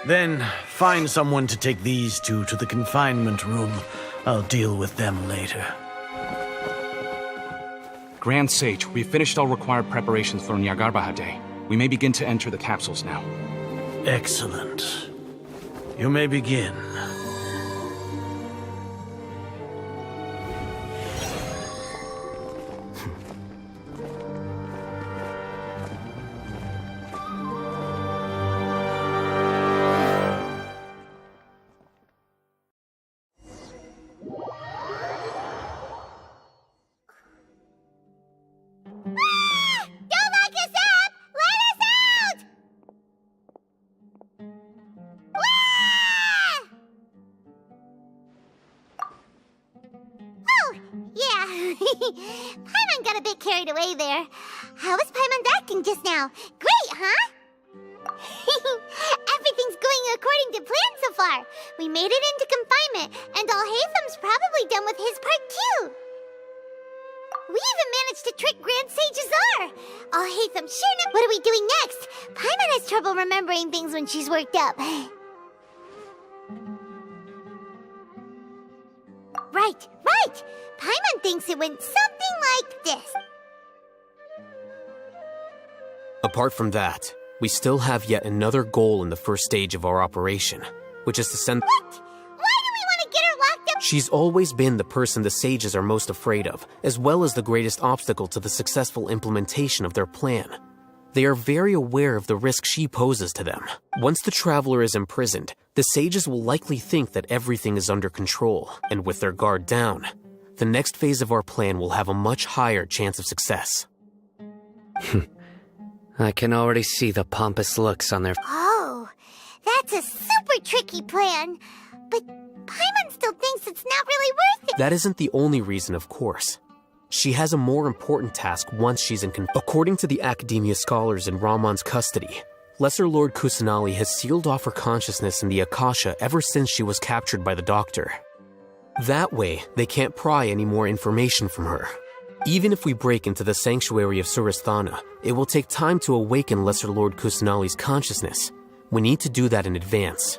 Then find someone to take these two to the confinement room. I'll deal with them later. Grand Sage, we've finished all required preparations for Nyargarbaha Day. We may begin to enter the capsules now. Excellent. You may begin. Paimon got a bit carried away there. How was Paimon's acting just now? Great, huh? Everything's going according to plan so far. We made it into confinement, and Alhaitham's probably done with his part too. We even managed to trick Grand Sage Azar. Alhaitham sure knows. What are we doing next? Paimon has trouble remembering things when she's worked up. Right. Paimon thinks it went something like this. Apart from that, we still have yet another goal in the first stage of our operation, which is to send— What? Why do we want to get her locked up? She's always been the person the sages are most afraid of, as well as the greatest obstacle to the successful implementation of their plan. They are very aware of the risk she poses to them. Once the Traveler is imprisoned, the sages will likely think that everything is under control, and with their guard down, the next phase of our plan will have a much higher chance of success. I can already see the pompous looks on their— Oh, that's a super tricky plan. but Paimon still thinks it's not really worth it. That isn't the only reason, of course. She has a more important task once she's in According to the Academia scholars in Ramon's custody, Lesser Lord Kusanali has sealed off her consciousness in the Akasha ever since she was captured by the Doctor. That way, they can't pry any more information from her. Even if we break into the sanctuary of Surasthana, it will take time to awaken Lesser Lord Kusanali's consciousness. We need to do that in advance.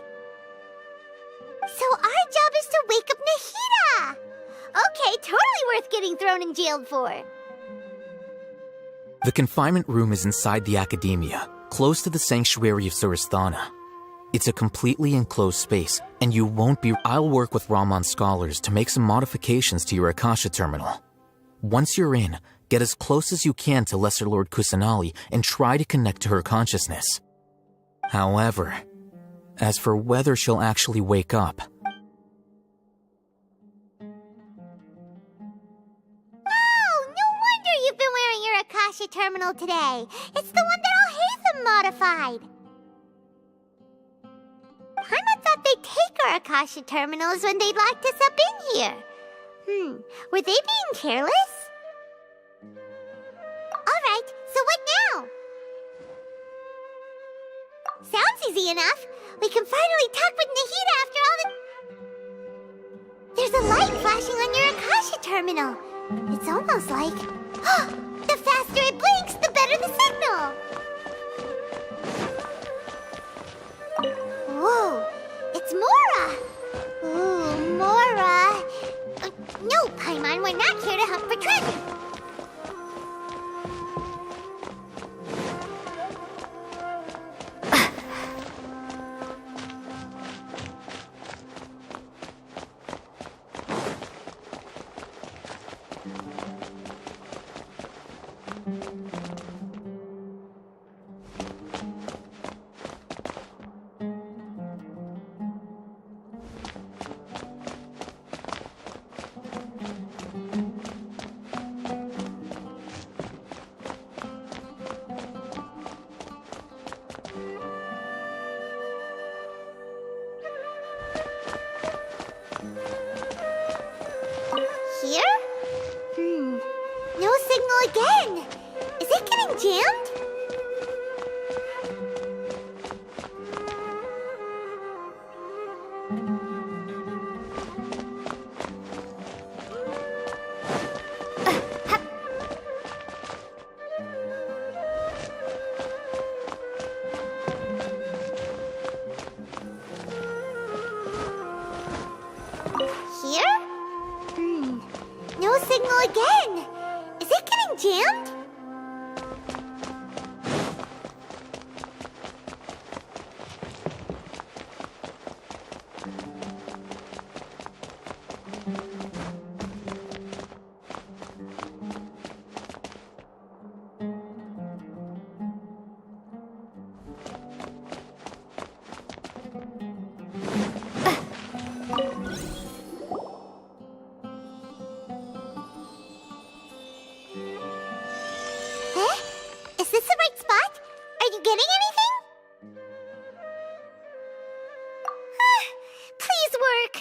So our job is to wake up Nahida! Okay, totally worth getting thrown in jail for. The confinement room is inside the Academia, close to the sanctuary of Surasthana. It's a completely enclosed space, and you won't be... I'll work with Ramon's scholars to make some modifications to your Akasha terminal. Once you're in, get as close as you can to Lesser Lord Kusanali and try to connect to her consciousness. However, as for whether she'll actually wake up... Oh, no wonder you've been wearing your Akasha terminal today. It's the one that Al-Haytham modified. Paimon thought they'd take our Akasha terminals when they locked us up in here. Were they being careless? Alright, so what now? Sounds easy enough. We can finally talk with Nahida after all the... There's a light flashing on your Akasha terminal. It's almost like... the faster it blinks, the better the signal! Whoa, it's Mora! Ooh, Mora! No, Paimon, we're not here to hunt for treasure. No signal again! Is it getting jammed? No signal again! Is it getting jammed? Is this the right spot? Are you getting anything? Please work!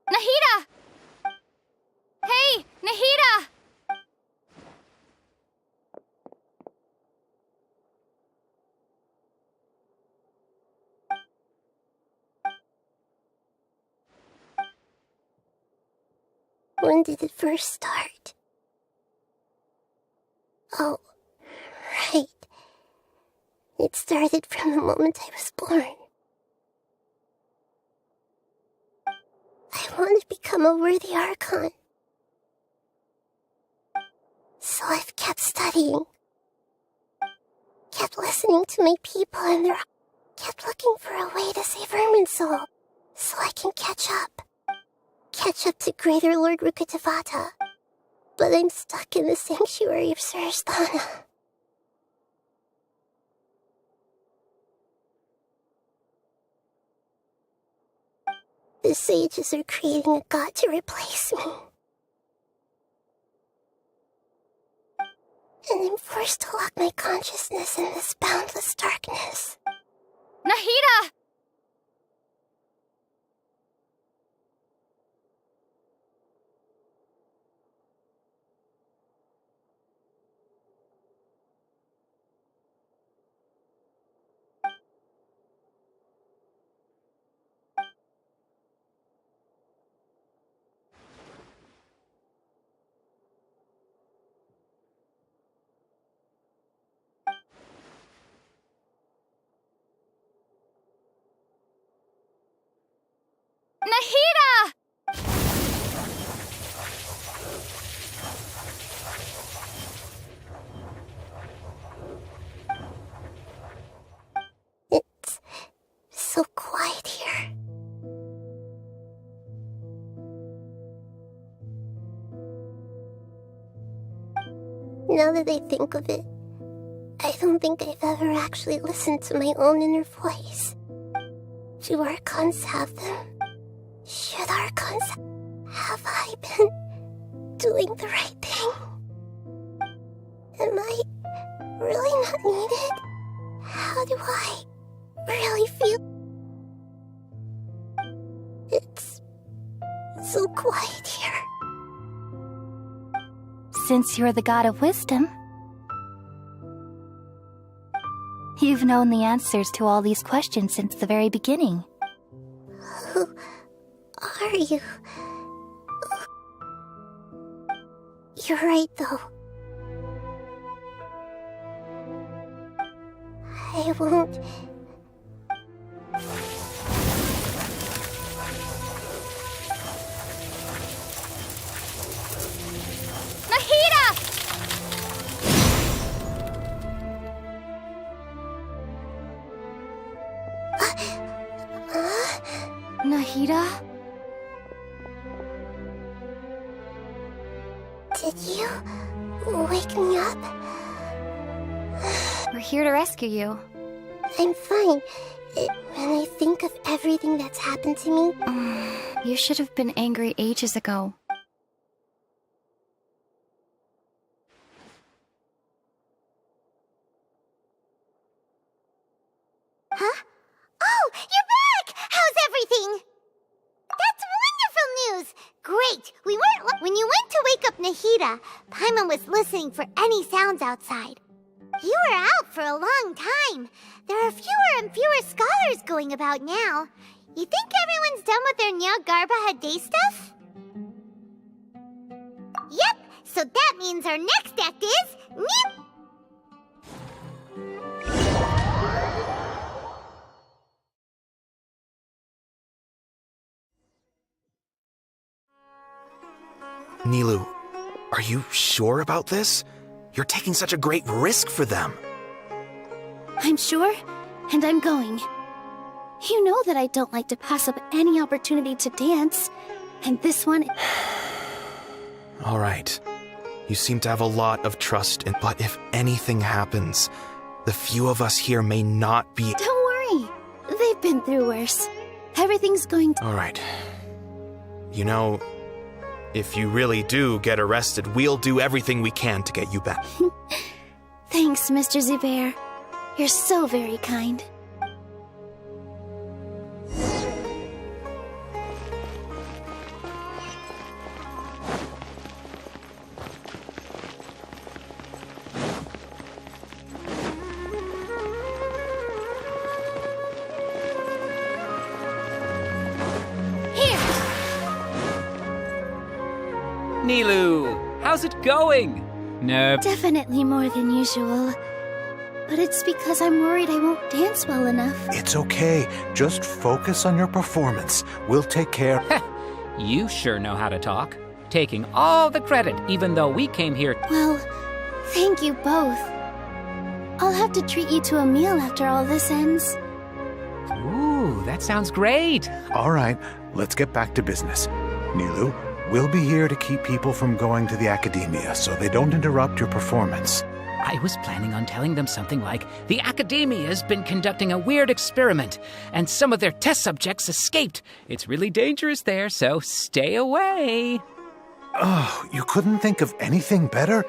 Nahida! Hey, Nahida! When did it first start? Oh, right. It started from the moment I was born. I want to become a worthy Archon. So I've kept studying. Kept listening to my people and kept looking for a way to save Irminsul, so I can catch up. Catch up to Greater Lord Rukkhadevata. But I'm stuck in the sanctuary of Surasthana. The sages are creating a god to replace me. And I'm forced to lock my consciousness in this boundless darkness. Nahida! Nahida! It's so quiet here. Now that I think of it, I don't think I've ever actually listened to my own inner voice. Do Archons have them? Should Archons have I been doing the right thing? Am I really not needed? How do I really feel? It's so quiet here. Since you're the god of wisdom, you've known the answers to all these questions since the very beginning. Who are you? You're right, though. I won't... Nahida! Nahida? Did you wake me up? We're here to rescue you. I'm fine. When I think of everything that's happened to me... You should have been angry ages ago. Huh? Oh, you're back! How's everything? That's wonderful news! Great! We weren't when you went to wake up Nahida, Paimon was listening for any sounds outside. You were out for a long time. There are fewer and fewer scholars going about now. You think everyone's done with their Nyargarba Day stuff? Yep, so that means our next act is... Nip! Nilou, are you sure about this? You're taking such a great risk for them. I'm sure, and I'm going. You know that I don't like to pass up any opportunity to dance, and this one... All right. You seem to have a lot of trust in, but if anything happens, the few of us here may not be... Don't worry. They've been through worse. Everything's going to... All right. You know, if you really do get arrested, we'll do everything we can to get you back. Thanks, Mr. Zubair. You're so very kind. Nilou, how's it going? Nope. Definitely more than usual. But it's because I'm worried I won't dance well enough. It's okay. Just focus on your performance. We'll take care. You sure know how to talk. Taking all the credit, even though we came here. Well, thank you both. I'll have to treat you to a meal after all this ends. Ooh, that sounds great. All right, let's get back to business. Nilu, we'll be here to keep people from going to the academia so they don't interrupt your performance. I was planning on telling them something like, the Academia's been conducting a weird experiment, and some of their test subjects escaped. It's really dangerous there, so stay away. Oh, you couldn't think of anything better?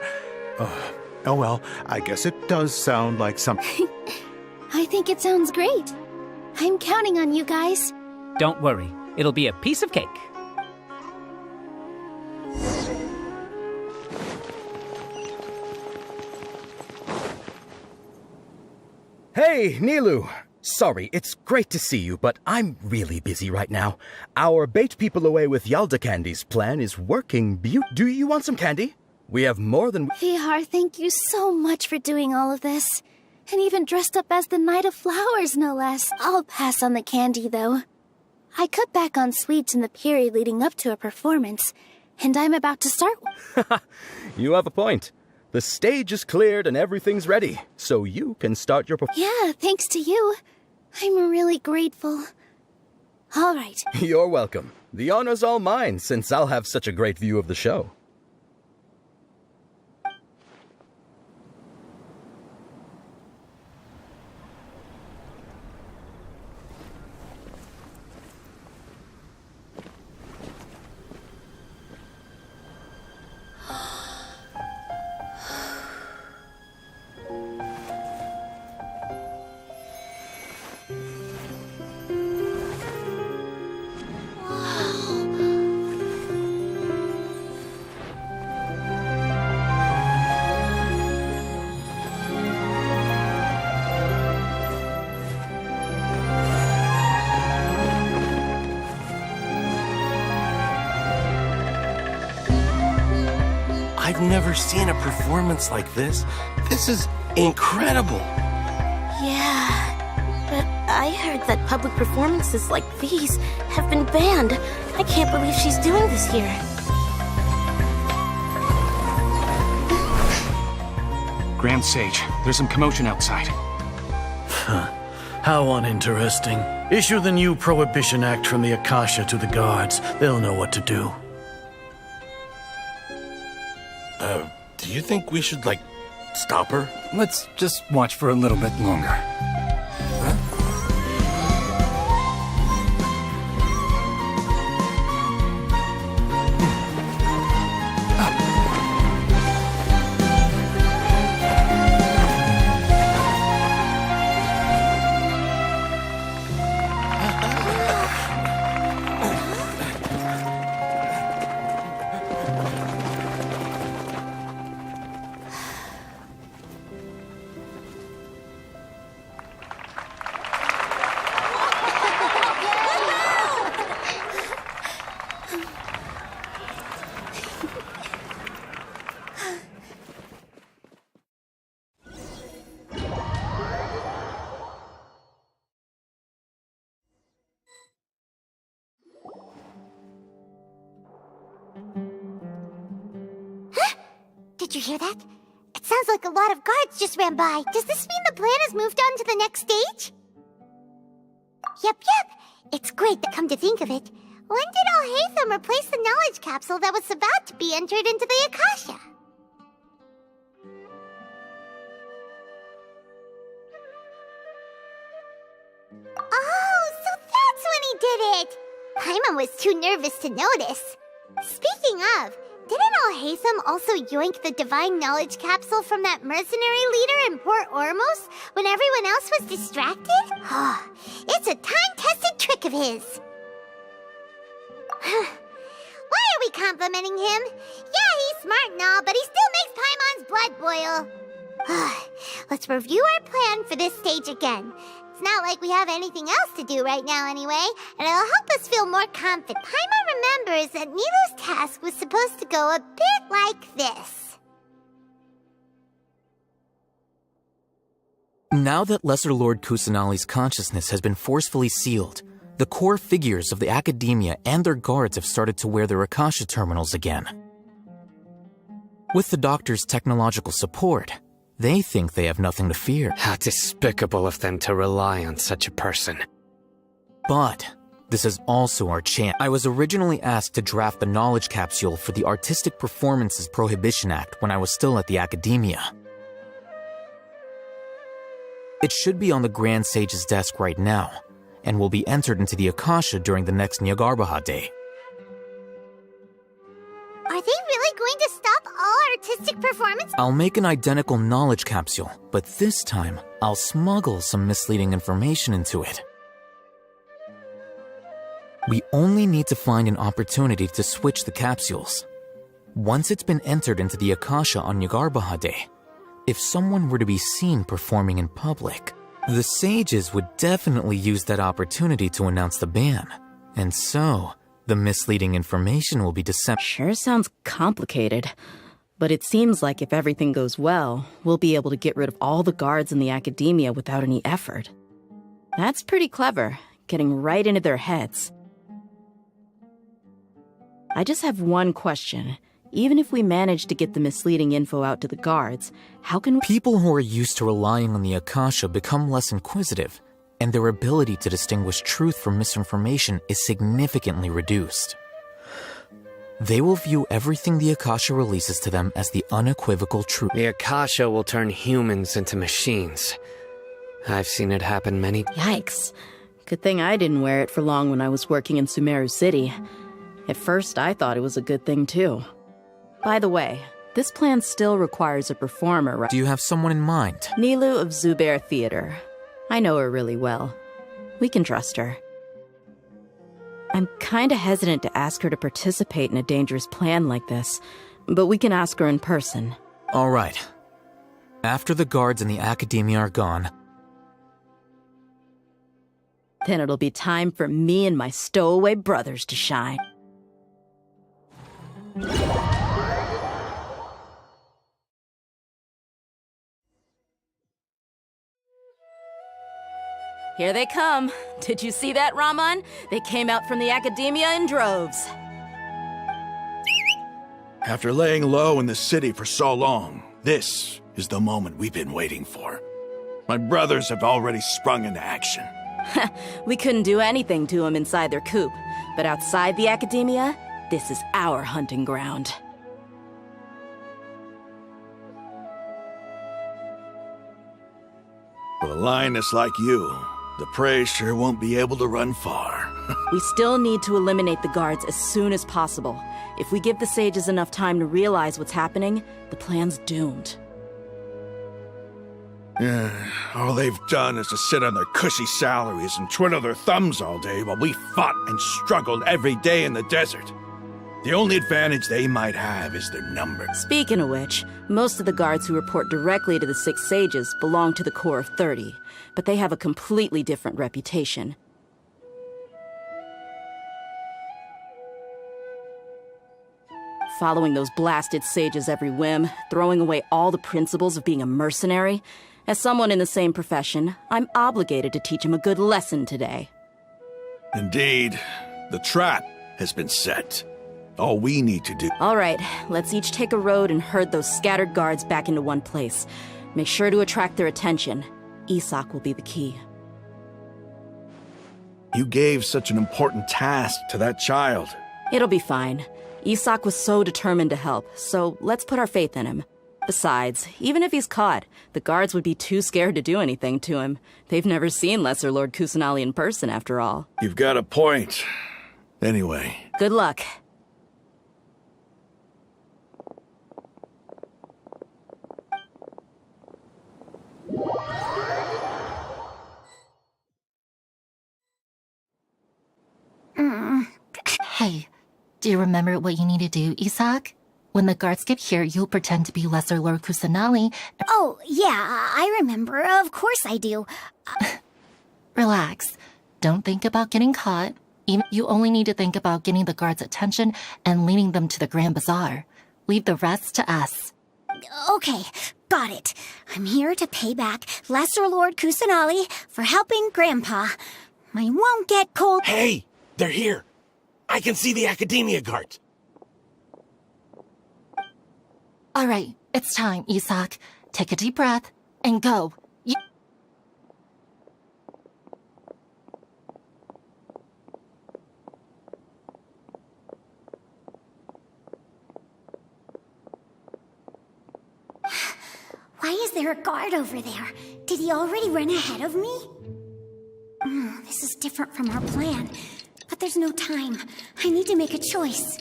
Oh well, I guess it does sound like something. I think it sounds great. I'm counting on you guys. Don't worry, it'll be a piece of cake. Hey, Nilu! Sorry, it's great to see you, but I'm really busy right now. Our Bait People Away with Yalda Candy's plan is working Do you want some candy? We have more than... Vihar, thank you so much for doing all of this. And even dressed up as the Knight of Flowers, no less. I'll pass on the candy, though. I cut back on sweets in the period leading up to a performance, and I'm about to start. You have a point. The stage is cleared and everything's ready, so you can start your Yeah, thanks to you. I'm really grateful. All right. You're welcome. The honor's all mine, since I'll have such a great view of the show. I've never seen a performance like this. This is incredible. Yeah, but I heard that public performances like these have been banned. I can't believe she's doing this here. Grand Sage, there's some commotion outside. How uninteresting. Issue the new Prohibition Act from the Akasha to the guards. They'll know what to do. Do you think we should, stop her? Let's just watch for a little bit longer. Did you hear that? It sounds like a lot of guards just ran by. Does this mean the plan has moved on to the next stage? Yep. It's great that come to think of it. When did Alhaitham replace the knowledge capsule that was about to be entered into the Akasha? Oh, so that's when he did it! Paimon was too nervous to notice. Speaking of, didn't Alhaitham also yoink the divine knowledge capsule from that mercenary leader in Port Ormos when everyone else was distracted? It's a time-tested trick of his. Why are we complimenting him? Yeah, he's smart and all, but he still makes Paimon's blood boil. Let's review our plan for this stage again. It's not like we have anything else to do right now anyway, and it'll help us feel more confident. Paimon remembers that Nilu's task was supposed to go a bit like this. Now that Lesser Lord Kusanali's consciousness has been forcefully sealed, The core figures of the Academia and their guards have started to wear their Akasha terminals again. With the doctor's technological support, they think they have nothing to fear. How despicable of them to rely on such a person. But this is also our chance. I was originally asked to draft the knowledge capsule for the Artistic Performances Prohibition Act when I was still at the Academia. It should be on the Grand Sage's desk right now, and will be entered into the Akasha during the next Nyargarbaha Day. Are they really going to stop all artistic performance? I'll make an identical knowledge capsule, but this time, I'll smuggle some misleading information into it. We only need to find an opportunity to switch the capsules. Once it's been entered into the Akasha on Nyargarbaha Day, if someone were to be seen performing in public, the sages would definitely use that opportunity to announce the ban, and so the misleading information will be disseminated. Sure sounds complicated, but it seems like if everything goes well, we'll be able to get rid of all the guards in the Academia without any effort. That's pretty clever, getting right into their heads. I just have one question. Even if we manage to get the misleading info out to the guards, how can people who are used to relying on the Akasha become less inquisitive, and their ability to distinguish truth from misinformation is significantly reduced. They will view everything the Akasha releases to them as the unequivocal truth. The Akasha will turn humans into machines. I've seen it happen many times. Yikes. Good thing I didn't wear it for long when I was working in Sumeru City. At first, I thought it was a good thing, too. By the way, this plan still requires a performer, right? Do you have someone in mind? Nilu of Zubair Theater. I know her really well. We can trust her. I'm kinda hesitant to ask her to participate in a dangerous plan like this, but we can ask her in person. All right. After the guards in the Academia are gone, then it'll be time for me and my stowaway brothers to shine. Here they come. Did you see that, Raman? They came out from the Academia in droves. After laying low in the city for so long, this is the moment we've been waiting for. My brothers have already sprung into action. We couldn't do anything to them inside their coop, but outside the Academia, this is our hunting ground. With a lioness like you, the prey sure won't be able to run far. We still need to eliminate the guards as soon as possible. If we give the sages enough time to realize what's happening, the plan's doomed. Yeah, all they've done is to sit on their cushy salaries and twiddle their thumbs all day while we fought and struggled every day in the desert. The only advantage they might have is their numbers. Speaking of which, most of the guards who report directly to the 6 sages belong to the Corps of 30, but they have a completely different reputation. Following those blasted sages every whim, throwing away all the principles of being a mercenary. As someone in the same profession, I'm obligated to teach them a good lesson today. Indeed, the trap has been set. All we need to do... All right, let's each take a road and herd those scattered guards back into one place. Make sure to attract their attention. Isak will be the key. You gave such an important task to that child. It'll be fine. Isak was so determined to help, so let's put our faith in him. Besides, even if he's caught, the guards would be too scared to do anything to him. They've never seen Lesser Lord Kusanali in person, after all. You've got a point. Anyway. Good luck. Hey, do you remember what you need to do, Isak? When the guards get here, you'll pretend to be Lesser Lord Kusanali. Oh, yeah, I remember. Of course I do. Relax. Don't think about getting caught. You only need to think about getting the guards' attention and leading them to the Grand Bazaar. Leave the rest to us. Okay, got it. I'm here to pay back Lesser Lord Kusanali for helping Grandpa. I won't get cold. Hey! They're here! I can see the Academia guards! All right, it's time, Isak. Take a deep breath and go. Why is there a guard over there? Did he already run ahead of me? This is different from our plan. But there's no time. I need to make a choice.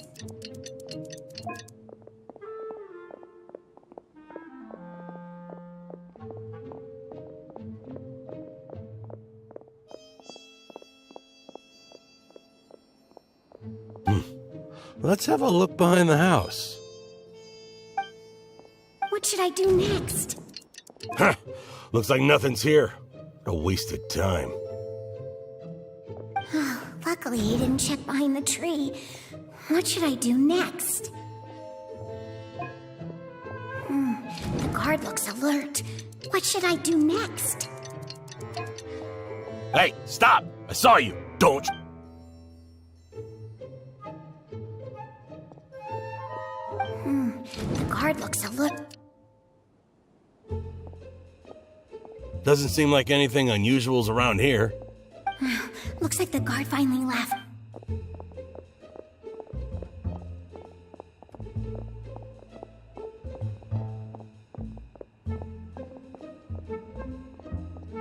Let's have a look behind the house. What should I do next? Huh! Looks like nothing's here. A wasted time. Luckily, he didn't check behind the tree. What should I do next? The guard looks alert. What should I do next? Hey, stop! I saw you! Don't... The guard looks alert. Doesn't seem like anything unusual's around here. Looks like the guard finally left.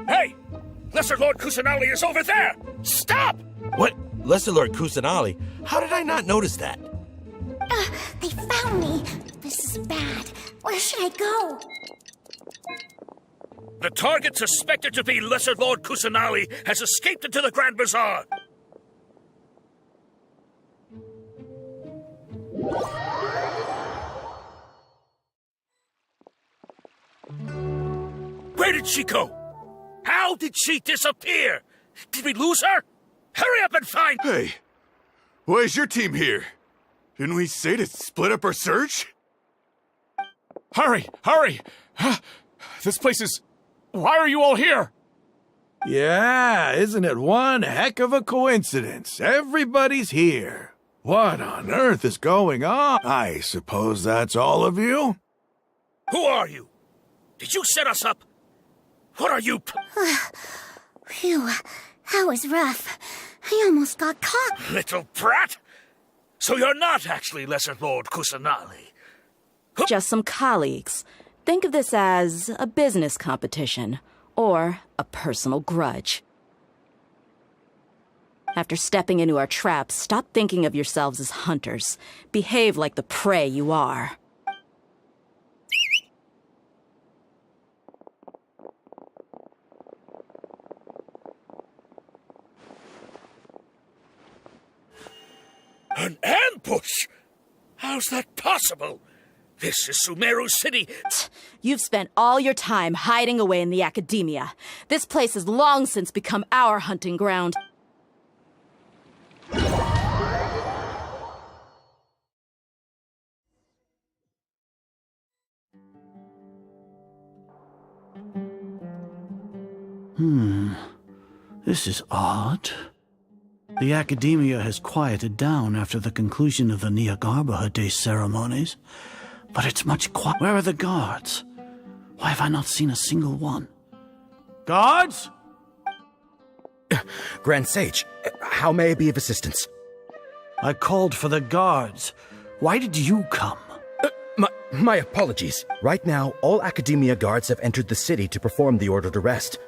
Hey! Lesser Lord Kusanali is over there! Stop! What? Lesser Lord Kusanali? How did I not notice that? They found me! This is bad. Where should I go? The target suspected to be Lesser Lord Kusanali has escaped into the Grand Bazaar. Where did she go? How did she disappear? Did we lose her? Hurry up and find... Hey, why is your team here? Didn't we say to split up our search? Hurry! Hurry! This place is... Why are you all here? Yeah, isn't it one heck of a coincidence? Everybody's here. What on earth is going on? I suppose that's all of you? Who are you? Did you set us up? What are you... Phew, that was rough. I almost got caught. Little brat? So you're not actually Lesser Lord Kusanali? Just some colleagues. Think of this as a business competition, or a personal grudge. After stepping into our traps, stop thinking of yourselves as hunters. Behave like the prey you are. An ambush? How's that possible? This is Sumeru City. You've spent all your time hiding away in the Academia. This place has long since become our hunting ground. This is odd. The Academia has quieted down after the conclusion of the Niagarbaha Day ceremonies, but it's much quiet. Where are the guards? Why have I not seen a single one? Guards? Grand Sage, how may I be of assistance? I called for the guards. Why did you come? My apologies. Right now, all Academia guards have entered the city to perform the ordered arrest.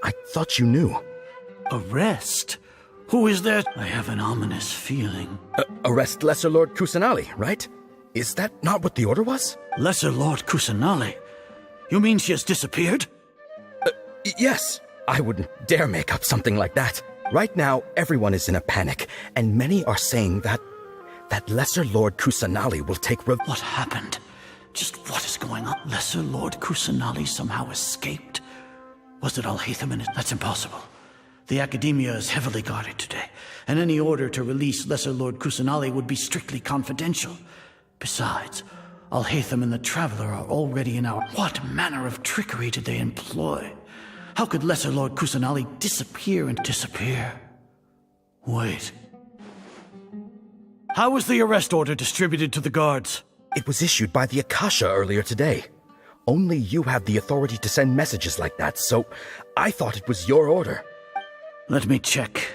I thought you knew. Arrest? Who is there? I have an ominous feeling. Arrest Lesser Lord Kusanali, right? Is that not what the order was? Lesser Lord Kusanali? You mean she has disappeared? Yes. I wouldn't dare make up something like that. Right now, everyone is in a panic, and many are saying that Lesser Lord Kusanali will take What happened? Just what is going on? Lesser Lord Kusanali somehow escaped? Was it Alhaitham and That's impossible. The Academia is heavily guarded today, and any order to release Lesser Lord Kusanali would be strictly confidential. Besides, Alhaitham and the Traveler are already in our... What manner of trickery did they employ? How could Lesser Lord Kusanali disappear and disappear? Wait. How was the arrest order distributed to the guards? It was issued by the Akasha earlier today. Only you have the authority to send messages like that, so I thought it was your order. Let me check.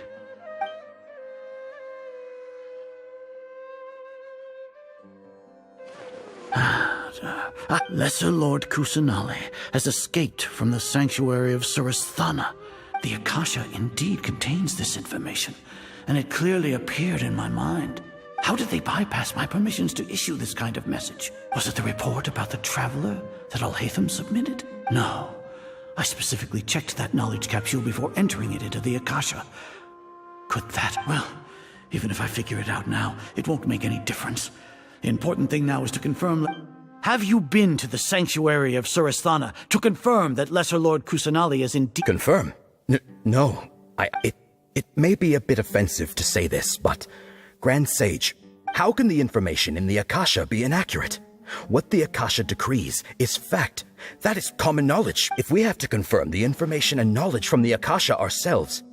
Lesser Lord Kusanali has escaped from the sanctuary of Surasthana. The Akasha indeed contains this information, and it clearly appeared in my mind. How did they bypass my permissions to issue this kind of message? Was it the report about the traveler that Alhaitham submitted? No. I specifically checked that knowledge capsule before entering it into the Akasha. Could that... Well, even if I figure it out now, it won't make any difference. The important thing now is to confirm... Have you been to the sanctuary of Surasthana to confirm that Lesser Lord Kusanali is indeed... Confirm? No. It may be a bit offensive to say this, but... Grand Sage, how can the information in the Akasha be inaccurate? What the Akasha decrees is fact. That is common knowledge. If we have to confirm the information and knowledge from the Akasha ourselves,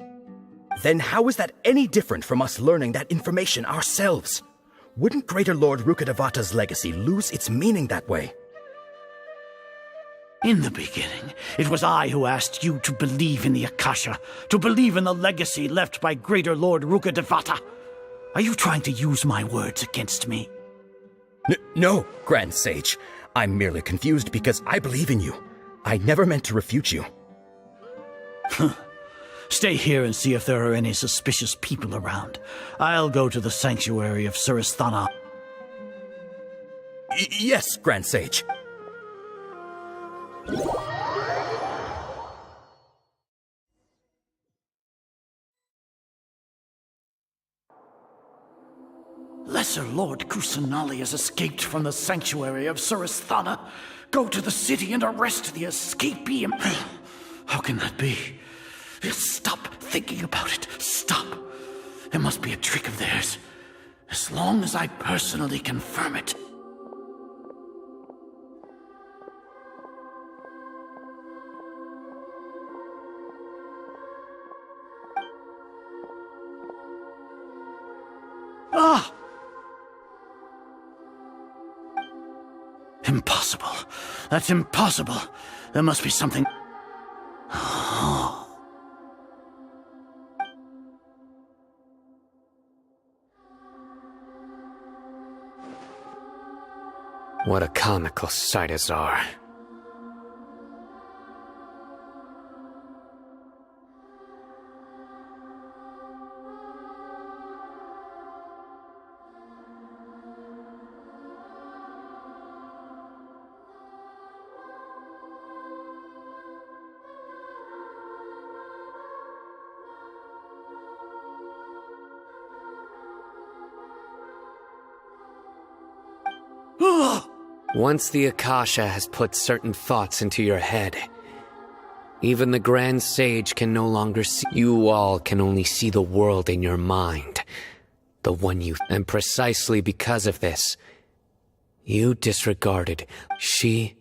then how is that any different from us learning that information ourselves? Wouldn't Greater Lord Rukkhadevata's legacy lose its meaning that way? In the beginning, it was I who asked you to believe in the Akasha, to believe in the legacy left by Greater Lord Rukkhadevata. Are you trying to use my words against me? No, Grand Sage. I'm merely confused because I believe in you. I never meant to refute you. Stay here and see if there are any suspicious people around. I'll go to the sanctuary of Surasthana. Yes, Grand Sage. Lesser Lord Kusanali has escaped from the sanctuary of Surasthana. Go to the city and arrest the escapee. How can that be? Stop thinking about it. Stop. It must be a trick of theirs. As long as I personally confirm it. Ah! Impossible. That's impossible. There must be something... What a comical sight is are. Once the Akasha has put certain thoughts into your head, even the Grand Sage can no longer see. You all can only see the world in your mind. The one you... And precisely because of this, you disregarded. She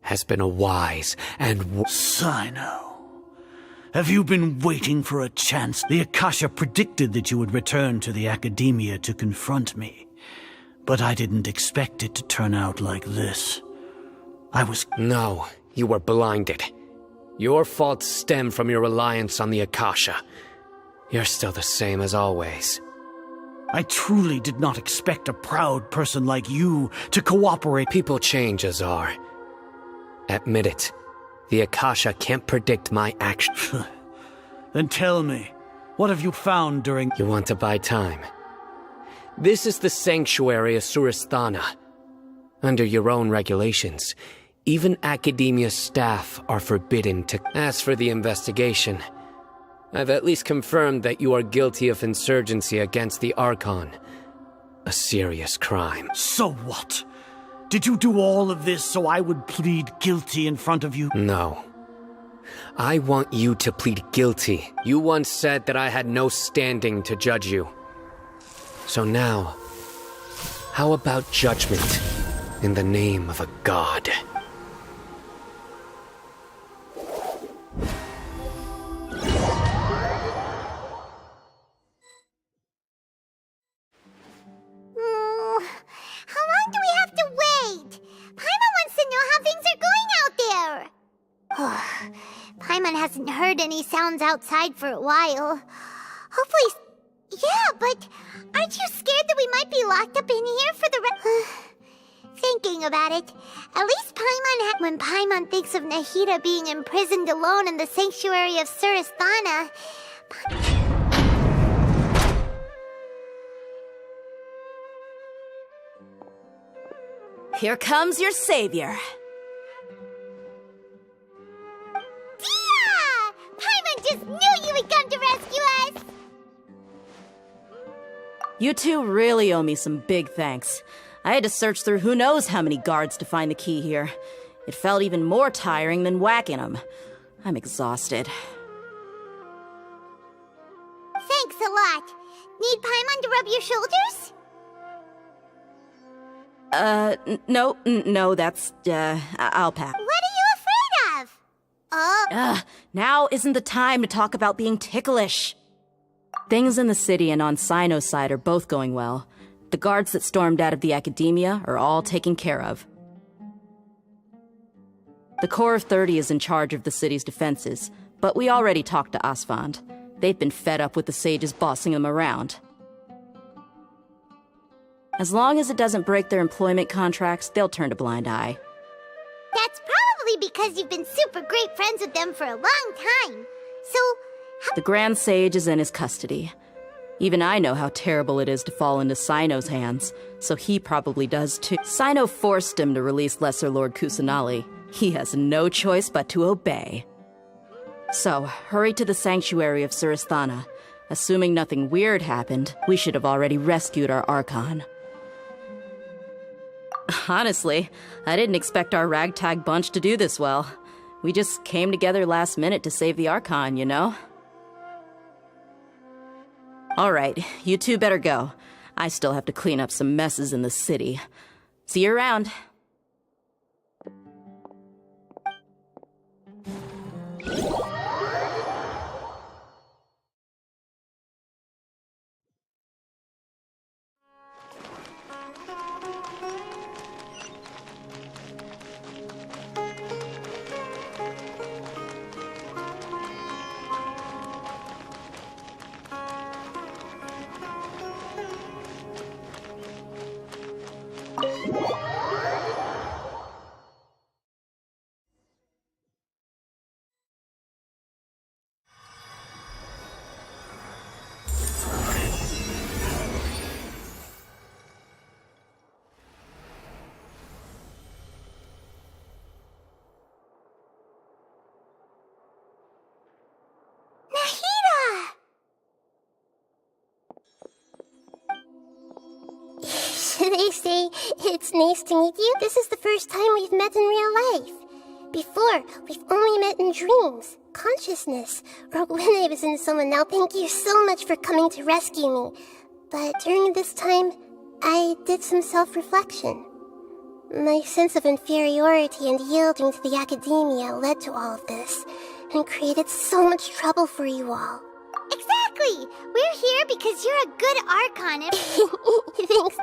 has been a wise and... Sino, have you been waiting for a chance? The Akasha predicted that you would return to the Academia to confront me. But I didn't expect it to turn out like this. I was... No, you were blinded. Your faults stem from your reliance on the Akasha. You're still the same as always. I truly did not expect a proud person like you to cooperate. People change, Azar. Admit it. The Akasha can't predict my actions. Then tell me, what have you found during... You want to buy time? This is the sanctuary of Surasthana. Under your own regulations, even Academia staff are forbidden to... As for the investigation, I've at least confirmed that you are guilty of insurgency against the Archon. A serious crime. So what? Did you do all of this so I would plead guilty in front of you? No. I want you to plead guilty. You once said that I had no standing to judge you. So now, how about judgment in the name of a god? heard any sounds outside for a while. Hopefully... Yeah, but aren't you scared that we might be locked up in here for the Thinking about it, at least Paimon when Paimon thinks of Nahida being imprisoned alone in the sanctuary of Surasthana... Here comes your savior. Dia! Paimon just knew you would come to rescue us! You two really owe me some big thanks. I had to search through who knows how many guards to find the key here. It felt even more tiring than whacking them. I'm exhausted. Thanks a lot. Need Paimon to rub your shoulders? No, that's, I'll pass. What are you afraid of? Oh. Now isn't the time to talk about being ticklish. Things in the city and on Sino's side are both going well. The guards that stormed out of the academia are all taken care of. The Corps of 30 is in charge of the city's defenses, but we already talked to Asfand. They've been fed up with the sages bossing them around. As long as it doesn't break their employment contracts, they'll turn a blind eye. That's probably because you've been super great friends with them for a long time. So... The Grand Sage is in his custody. Even I know how terrible it is to fall into Sino's hands, so he probably does too. Sino forced him to release Lesser Lord Kusanali. He has no choice but to obey. So, hurry to the sanctuary of Surasthana. Assuming nothing weird happened, we should have already rescued our Archon. Honestly, I didn't expect our ragtag bunch to do this well. We just came together last minute to save the Archon, you know? Alright, you two better go. I still have to clean up some messes in the city. See you around. They say it's nice to meet you. This is the first time we've met in real life. Before, we've only met in dreams, consciousness, or when I was in someone else. Thank you so much for coming to rescue me. But during this time, I did some self-reflection. My sense of inferiority and yielding to the academia led to all of this, and created so much trouble for you all. Exactly! We're here because you're a good Archon and... Thanks.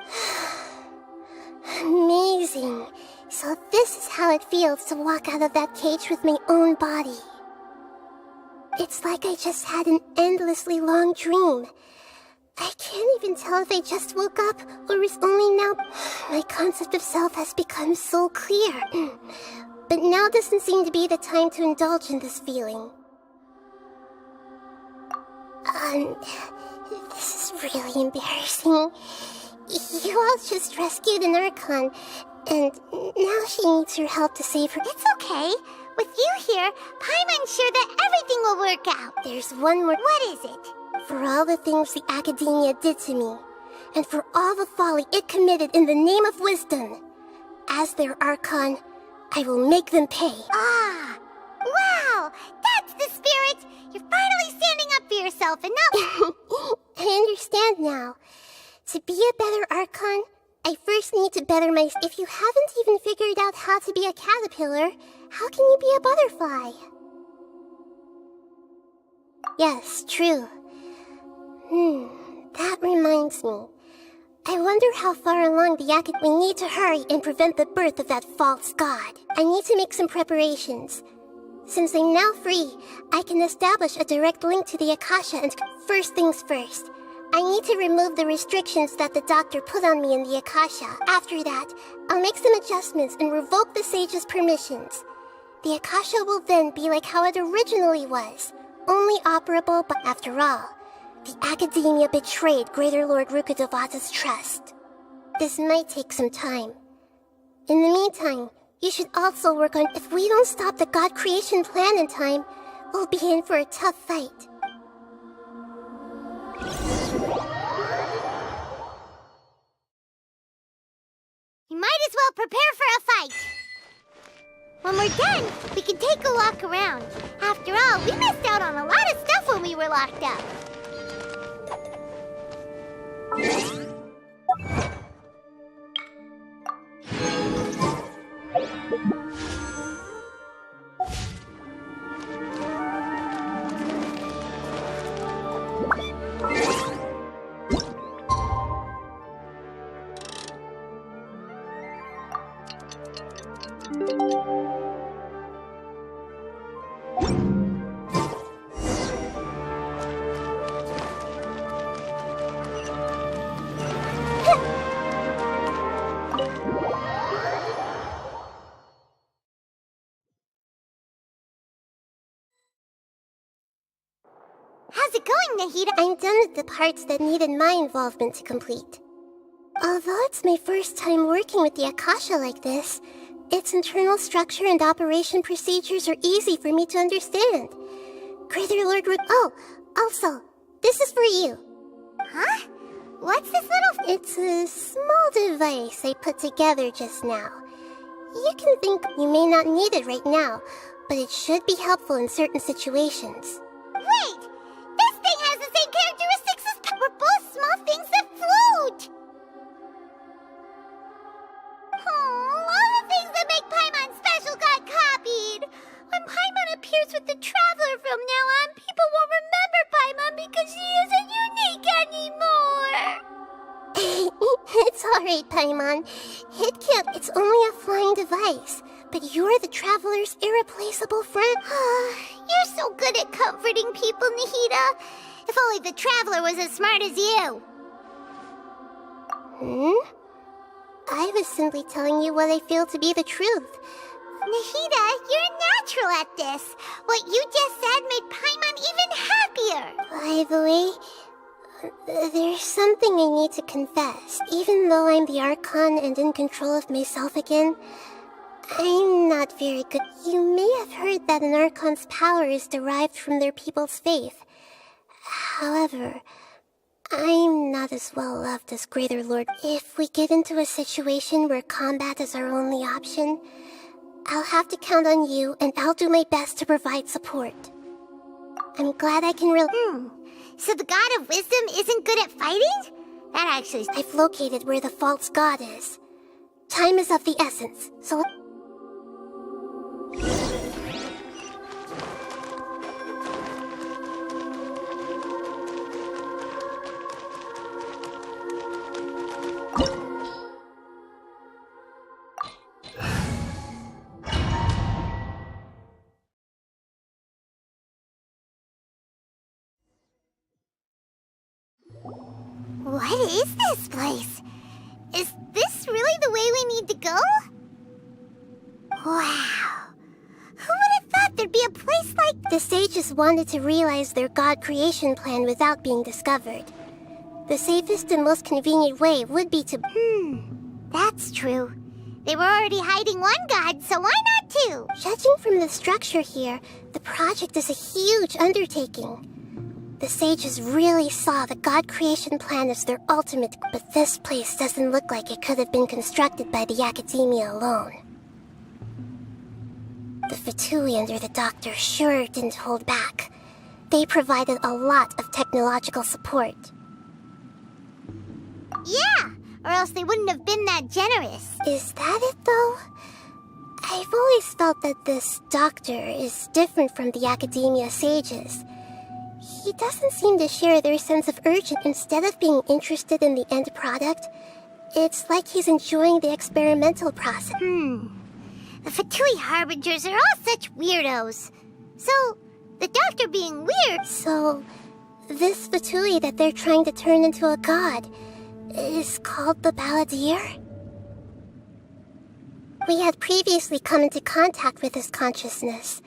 Amazing. So this is how it feels to walk out of that cage with my own body. It's like I just had an endlessly long dream. I can't even tell if I just woke up or is only now... My concept of self has become so clear. But now doesn't seem to be the time to indulge in this feeling. This is really embarrassing. You all just rescued an Archon, and now she needs your help to save her. It's okay. With you here, Paimon's sure that everything will work out. There's one more. What is it? For all the things the Academia did to me, and for all the folly it committed in the name of wisdom, as their Archon, I will make them pay. Ah! Wow! That's the spirit! You're finally standing up for yourself and not... I understand now. To be a better Archon, I first need to better myself. If you haven't even figured out how to be a caterpillar, how can you be a butterfly? Yes, true. That reminds me. I wonder how far along the Academy... We need to hurry and prevent the birth of that false god. I need to make some preparations. Since I'm now free, I can establish a direct link to the Akasha and first things first. I need to remove the restrictions that the doctor put on me in the Akasha. After that, I'll make some adjustments and revoke the sage's permissions. The Akasha will then be like how it originally was, only operable, but after all, the Academia betrayed Greater Lord Rukkhadevata's trust. This might take some time. In the meantime, you should also work on if we don't stop the God creation plan in time, we'll be in for a tough fight. You might as well prepare for a fight. When we're done, we can take a walk around. After all, we missed out on a lot of stuff when we were locked up. How's it going, Nahida? I'm done with the parts that needed my involvement to complete. Although it's my first time working with the Akasha like this, its internal structure and operation procedures are easy for me to understand. Greater Lord Oh, also, this is for you. Huh? What's this little... It's a small device I put together just now. You can think you may not need it right now, but it should be helpful in certain situations. Wait! This thing has the same characteristics as... We're both small things that float! All the things that make Paimon special got copied! When Paimon appears with the Traveler from now on, people won't remember Paimon because she isn't unique anymore! It's alright, Paimon. It's only a flying device, but you're the Traveler's irreplaceable friend. You're so good at comforting people, Nahida. If only the Traveler was as smart as you. I was simply telling you what I feel to be the truth. Nahida, you're natural at this. What you just said made Paimon even happier. By the way, there's something I need to confess. Even though I'm the Archon and in control of myself again, I'm not very good. You may have heard that an Archon's power is derived from their people's faith. However, I'm not as well loved as Greater Lord. If we get into a situation where combat is our only option, I'll have to count on you, and I'll do my best to provide support. I'm glad I can So the God of Wisdom isn't good at fighting? That actually... I've located where the false god is. Time is of the essence, so... What is this place? Is this really the way we need to go? Wow. Who would have thought there'd be a place like... The sages wanted to realize their god creation plan without being discovered. The safest and most convenient way would be to... That's true. They were already hiding one god, so why not two? Judging from the structure here, the project is a huge undertaking. The sages really saw the god creation plan as their ultimate, but this place doesn't look like it could have been constructed by the Academia alone. The Fatui under the Doctor sure didn't hold back. They provided a lot of technological support. Yeah, or else they wouldn't have been that generous. Is that it, though? I've always felt that this Doctor is different from the Academia sages. He doesn't seem to share their sense of urgency. Instead of being interested in the end product, it's like he's enjoying the experimental process. The Fatui Harbingers are all such weirdos. So, the doctor being weird... So, this Fatui that they're trying to turn into a god is called the Balladeer? We had previously come into contact with his consciousness.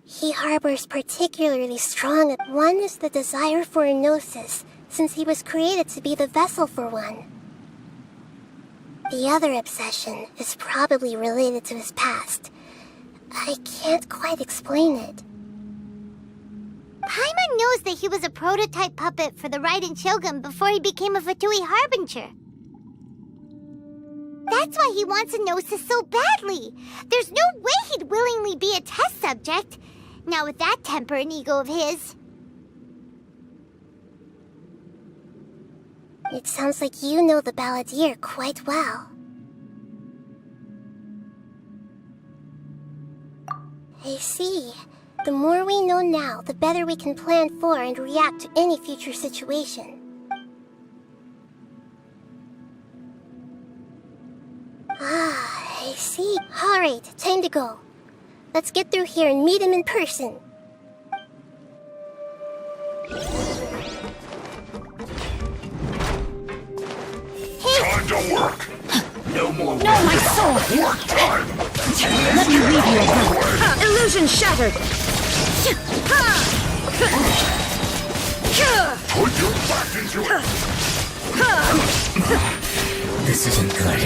He harbors particularly strong. One is the desire for a gnosis, since he was created to be the vessel for one. The other obsession is probably related to his past. I can't quite explain it. Paimon knows that he was a prototype puppet for the Raiden Shogun before he became a Fatui Harbinger. That's why he wants a gnosis so badly. There's no way he'd willingly be a test subject. Now with that temper and ego of his. It sounds like you know the Balladeer quite well. I see. The more we know now, the better we can plan for and react to any future situation. Ah, I see. Alright, time to go. Let's get through here and meet him in person. Time to work! No more No, my sword! Work time! Let me leave you alone. Illusion shattered! Put your back into it! This isn't good.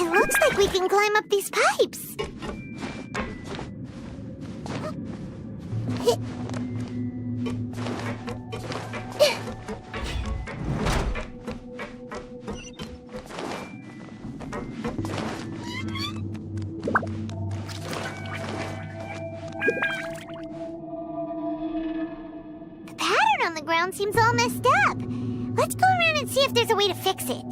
It looks like we can climb up these pipes. The pattern on the ground seems all messed up. Let's go around and see if there's a way to fix it.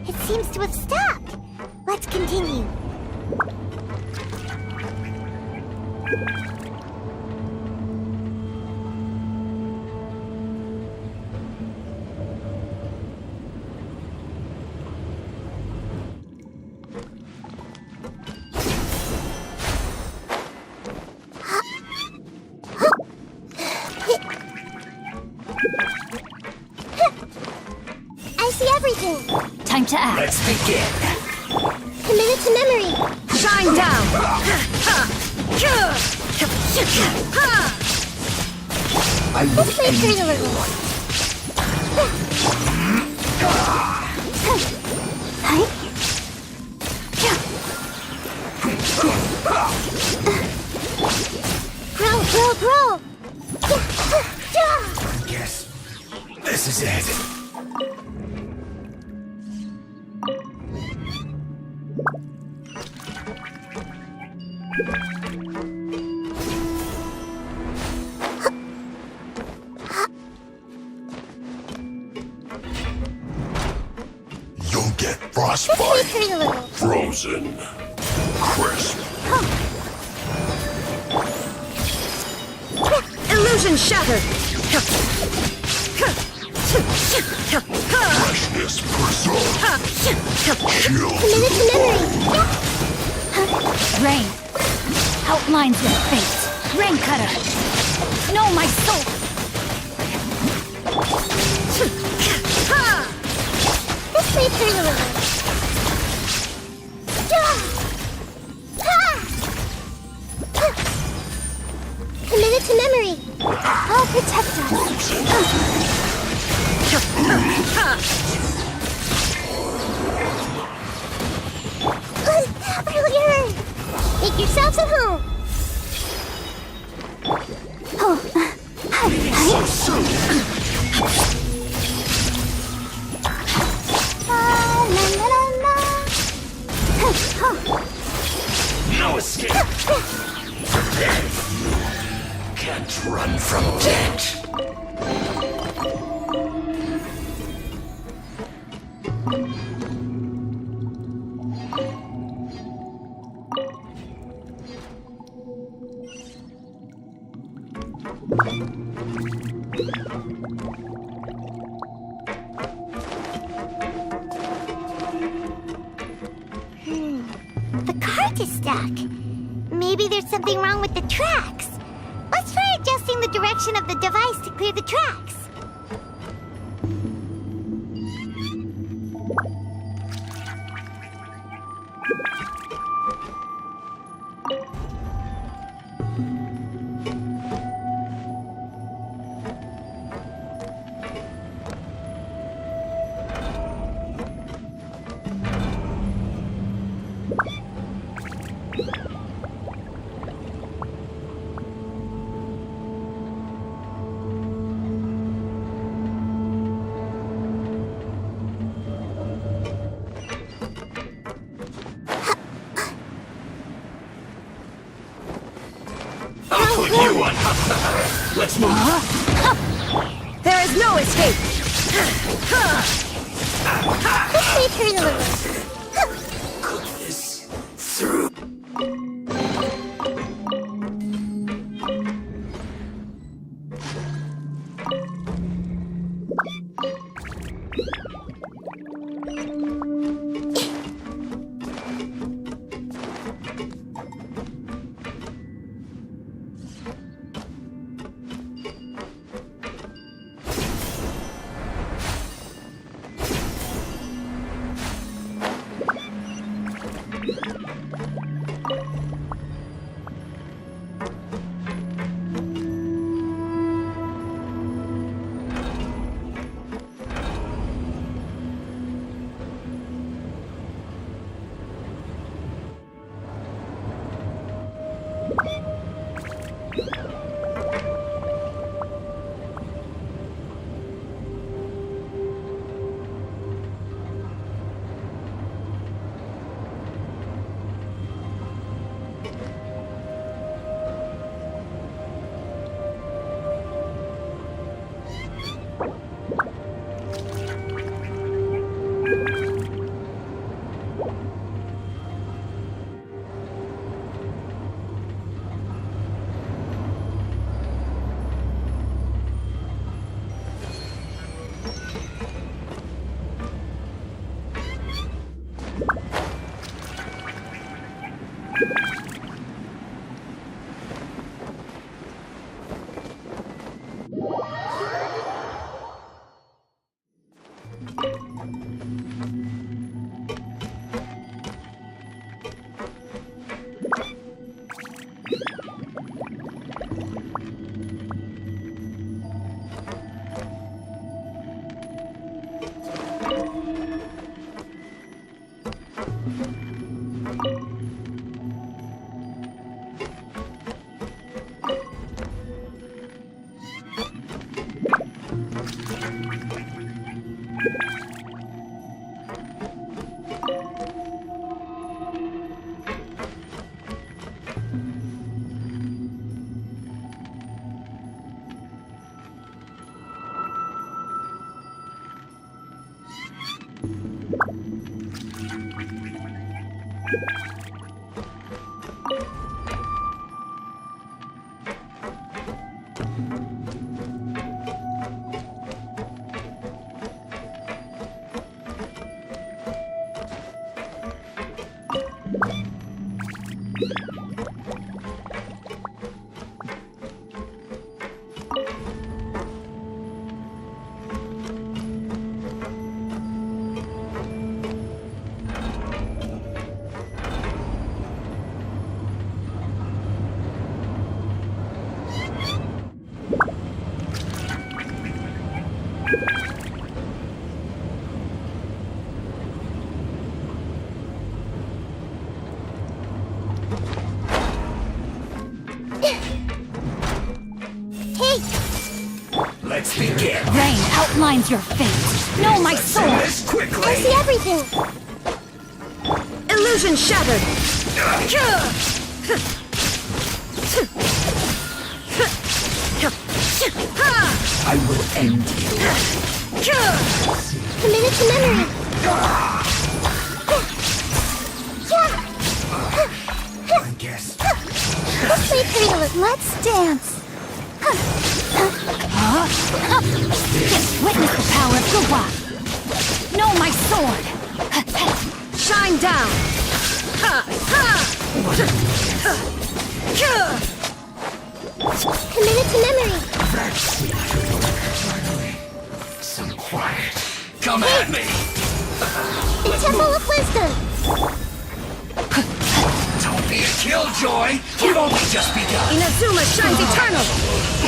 It seems to have stopped. Let's continue. I see everything. Time to act. Let's begin. Commit it to memory. Shine down! Let's play through a little. Grow! Yes. This is it. You'll get frostbite. Frozen. Crisp. Illusion shattered! Freshness preserved. Chill. Commit it to memory. Rain. Outlines your fate. Rain cutter. Know my soul. Protect us! Earlier! Make yourselves at home! So soon! No escape! Can't run from death! The cart is stuck. Maybe there's something wrong with the tracks. Let's try adjusting the direction of the device to clear the tracks. I'll put you on. Let's move. There is no escape! Push me through the little. Goodness. Through. Let's begin. Rain outlines your fate. Know my sword. I see everything. Illusion shattered. I will end you. Commit it to memory. I guess. Let's play pretty. Let's dance. Witness the power of Gugwa. Know my sword. Shine down. Commit it to memory. Some quiet. Come at me. The Temple of Wisdom. Don't be a killjoy. You've only just begun. Inazuma shines eternal.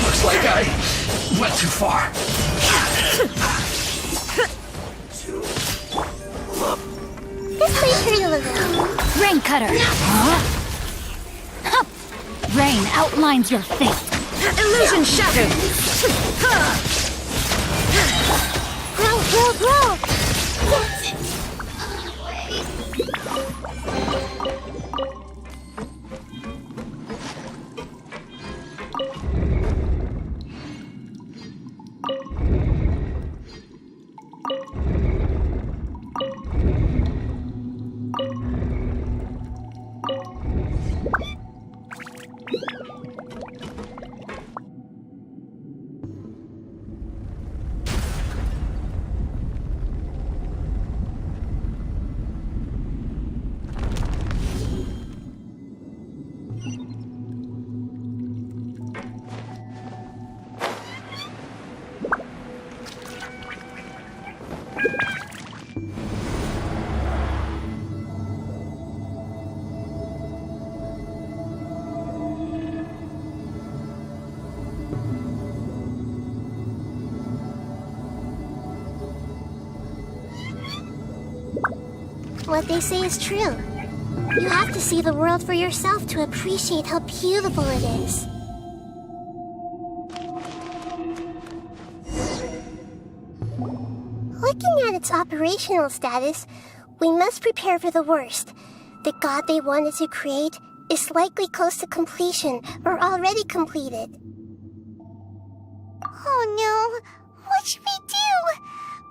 Looks like I went too far. Let's play pretty little. Rain cutter. Rain outlines your fate. Illusion shattered. Grow. What they say is true. You have to see the world for yourself to appreciate how beautiful it is. Looking at its operational status, we must prepare for the worst. The god they wanted to create is likely close to completion or already completed. Oh no! What should we do?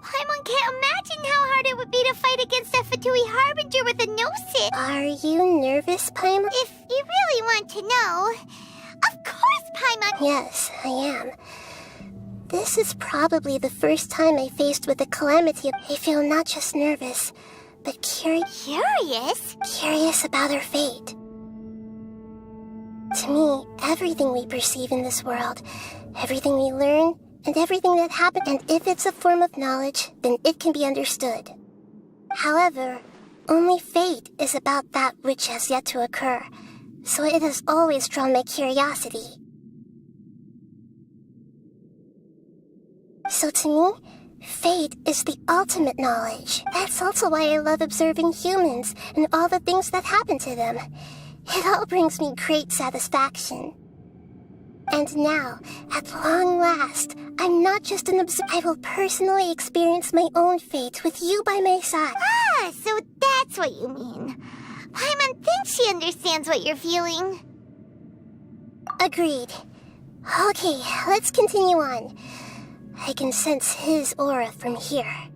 Paimon can't imagine how hard it would be to fight against a Fatui Harbinger with a Gnosis. Are you nervous, Paimon? If you really want to know. Of course, Paimon! Yes, I am. This is probably the first time I faced with a calamity. I feel not just nervous, but curious? Curious about her fate. To me, everything we perceive in this world, everything we learn, and everything that happened, and if it's a form of knowledge, then it can be understood. However, only fate is about that which has yet to occur, so it has always drawn my curiosity. So to me, fate is the ultimate knowledge. That's also why I love observing humans and all the things that happen to them. It all brings me great satisfaction. And now, at long last, I'm not just an observer. I will personally experience my own fate with you by my side. Ah, so that's what you mean. Paimon thinks she understands what you're feeling. Agreed. Okay, let's continue on. I can sense his aura from here.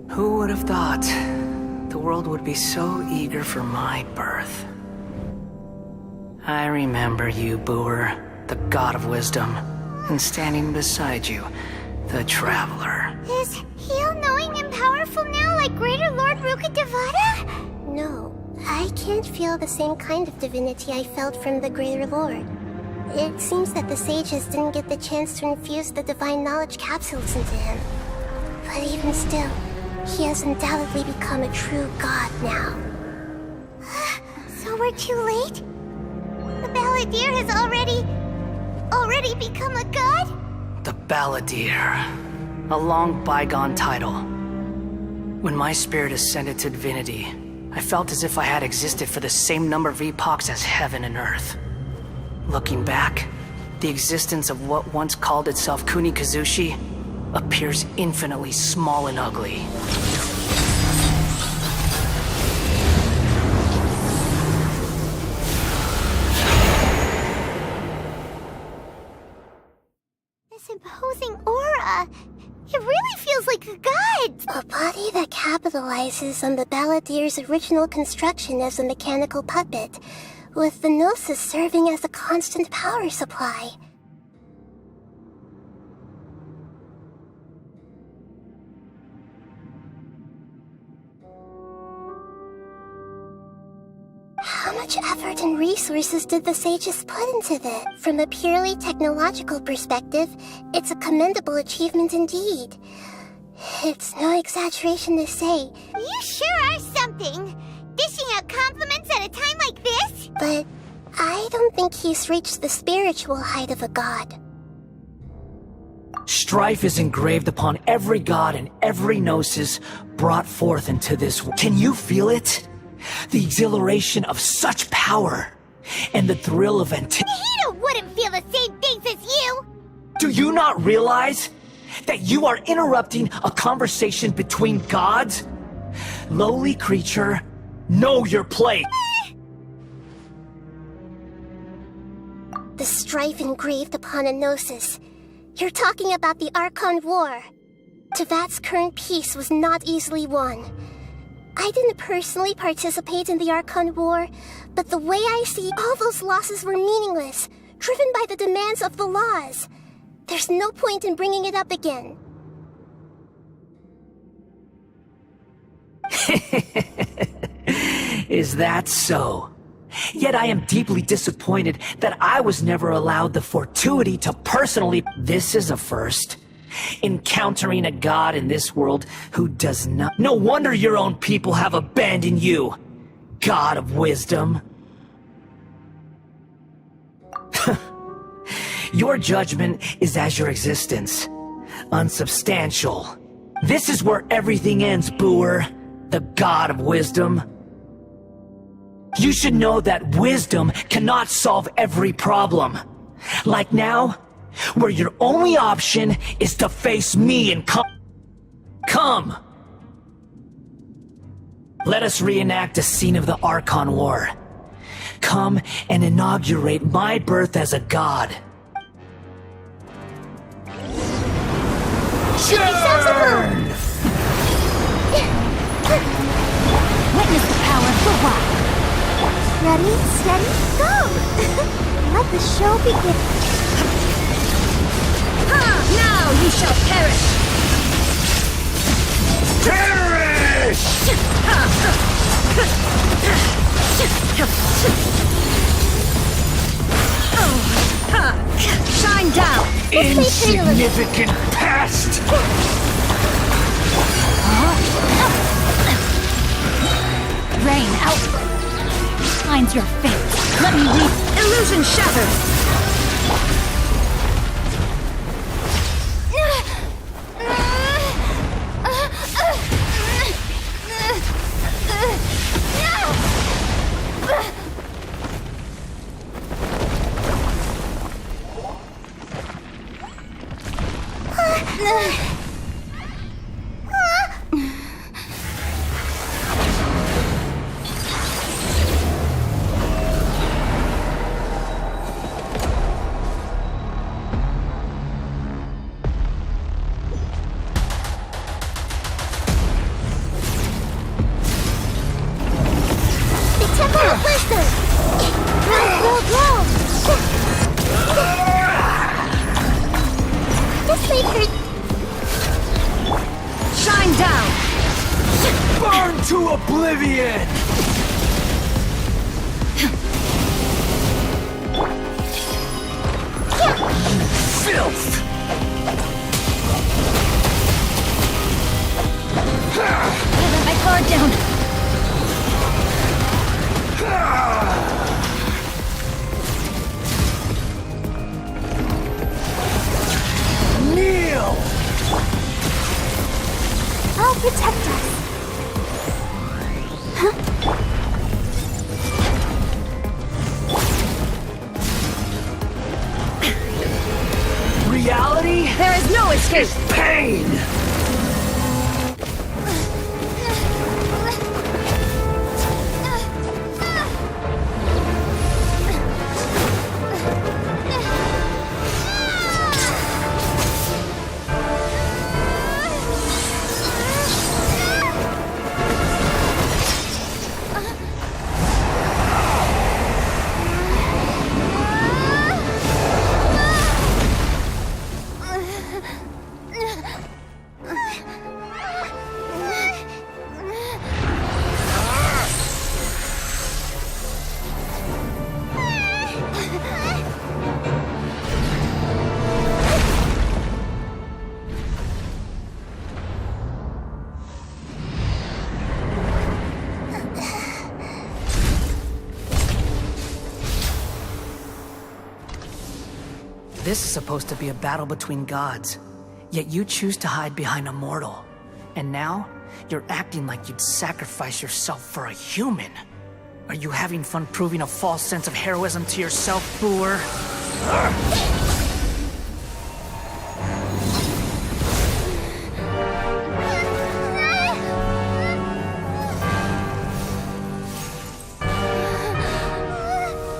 Who would have thought the world would be so eager for my birth? I remember you, Booer, the god of wisdom, and standing beside you, The Traveler. Is he all-knowing and powerful now, like Greater Lord Rukkhadevata? No, I can't feel the same kind of divinity I felt from the Greater Lord. It seems that the sages didn't get the chance to infuse the divine knowledge capsules into him. But even still, he has undoubtedly become a true god now. So we're too late? The Balladeer has already become a god? The Balladeer. A long bygone title. When my spirit ascended to divinity, I felt as if I had existed for the same number of epochs as heaven and earth. Looking back, the existence of what once called itself Kunikazushi appears infinitely small and ugly. This imposing aura, it really feels like a god! A body that capitalizes on the Balladeer's original construction as a mechanical puppet, with the Gnosis serving as a constant power supply. How much effort and resources did the sages put into this? From a purely technological perspective, it's a commendable achievement indeed. It's no exaggeration to say. You sure are something! Dishing out compliments at a time like this? But I don't think he's reached the spiritual height of a god. Strife is engraved upon every god and every gnosis brought forth into this world. Can you feel it? The exhilaration of such power, and the thrill of Nahida wouldn't feel the same things as you! Do you not realize that you are interrupting a conversation between gods? Lowly creature, know your place! The strife engraved upon a gnosis. You're talking about the Archon War. Tevat's current peace was not easily won. I didn't personally participate in the Archon War, but the way I see all those losses were meaningless, driven by the demands of the laws. There's no point in bringing it up again. Is that so? Yet I am deeply disappointed that I was never allowed the fortuity to personally... This is a first. Encountering a god in this world who does not... No wonder your own people have abandoned you, God of Wisdom. Your judgment is as your existence, unsubstantial. This is where everything ends, Booer, the God of Wisdom. You should know that wisdom cannot solve every problem. Like now, where your only option is to face me and come. Let us reenact a scene of the Archon War. Come and inaugurate my birth as a god. Turn! Witness the power of Gurwa! Ready, steady, go! Let the show begin. Now you shall perish! Perish! Shine down! Insignificant pest! Rain out! Finds your fate. Let me read. Illusion shattered! This may hurt, I'm down! Burn to oblivion! Filth! I let my guard down! Kneel! I'll protect us. Reality? There is no escape! Is pain! This is supposed to be a battle between gods, yet you choose to hide behind a mortal. And now, you're acting like you'd sacrifice yourself for a human. Are you having fun proving a false sense of heroism to yourself, Boor?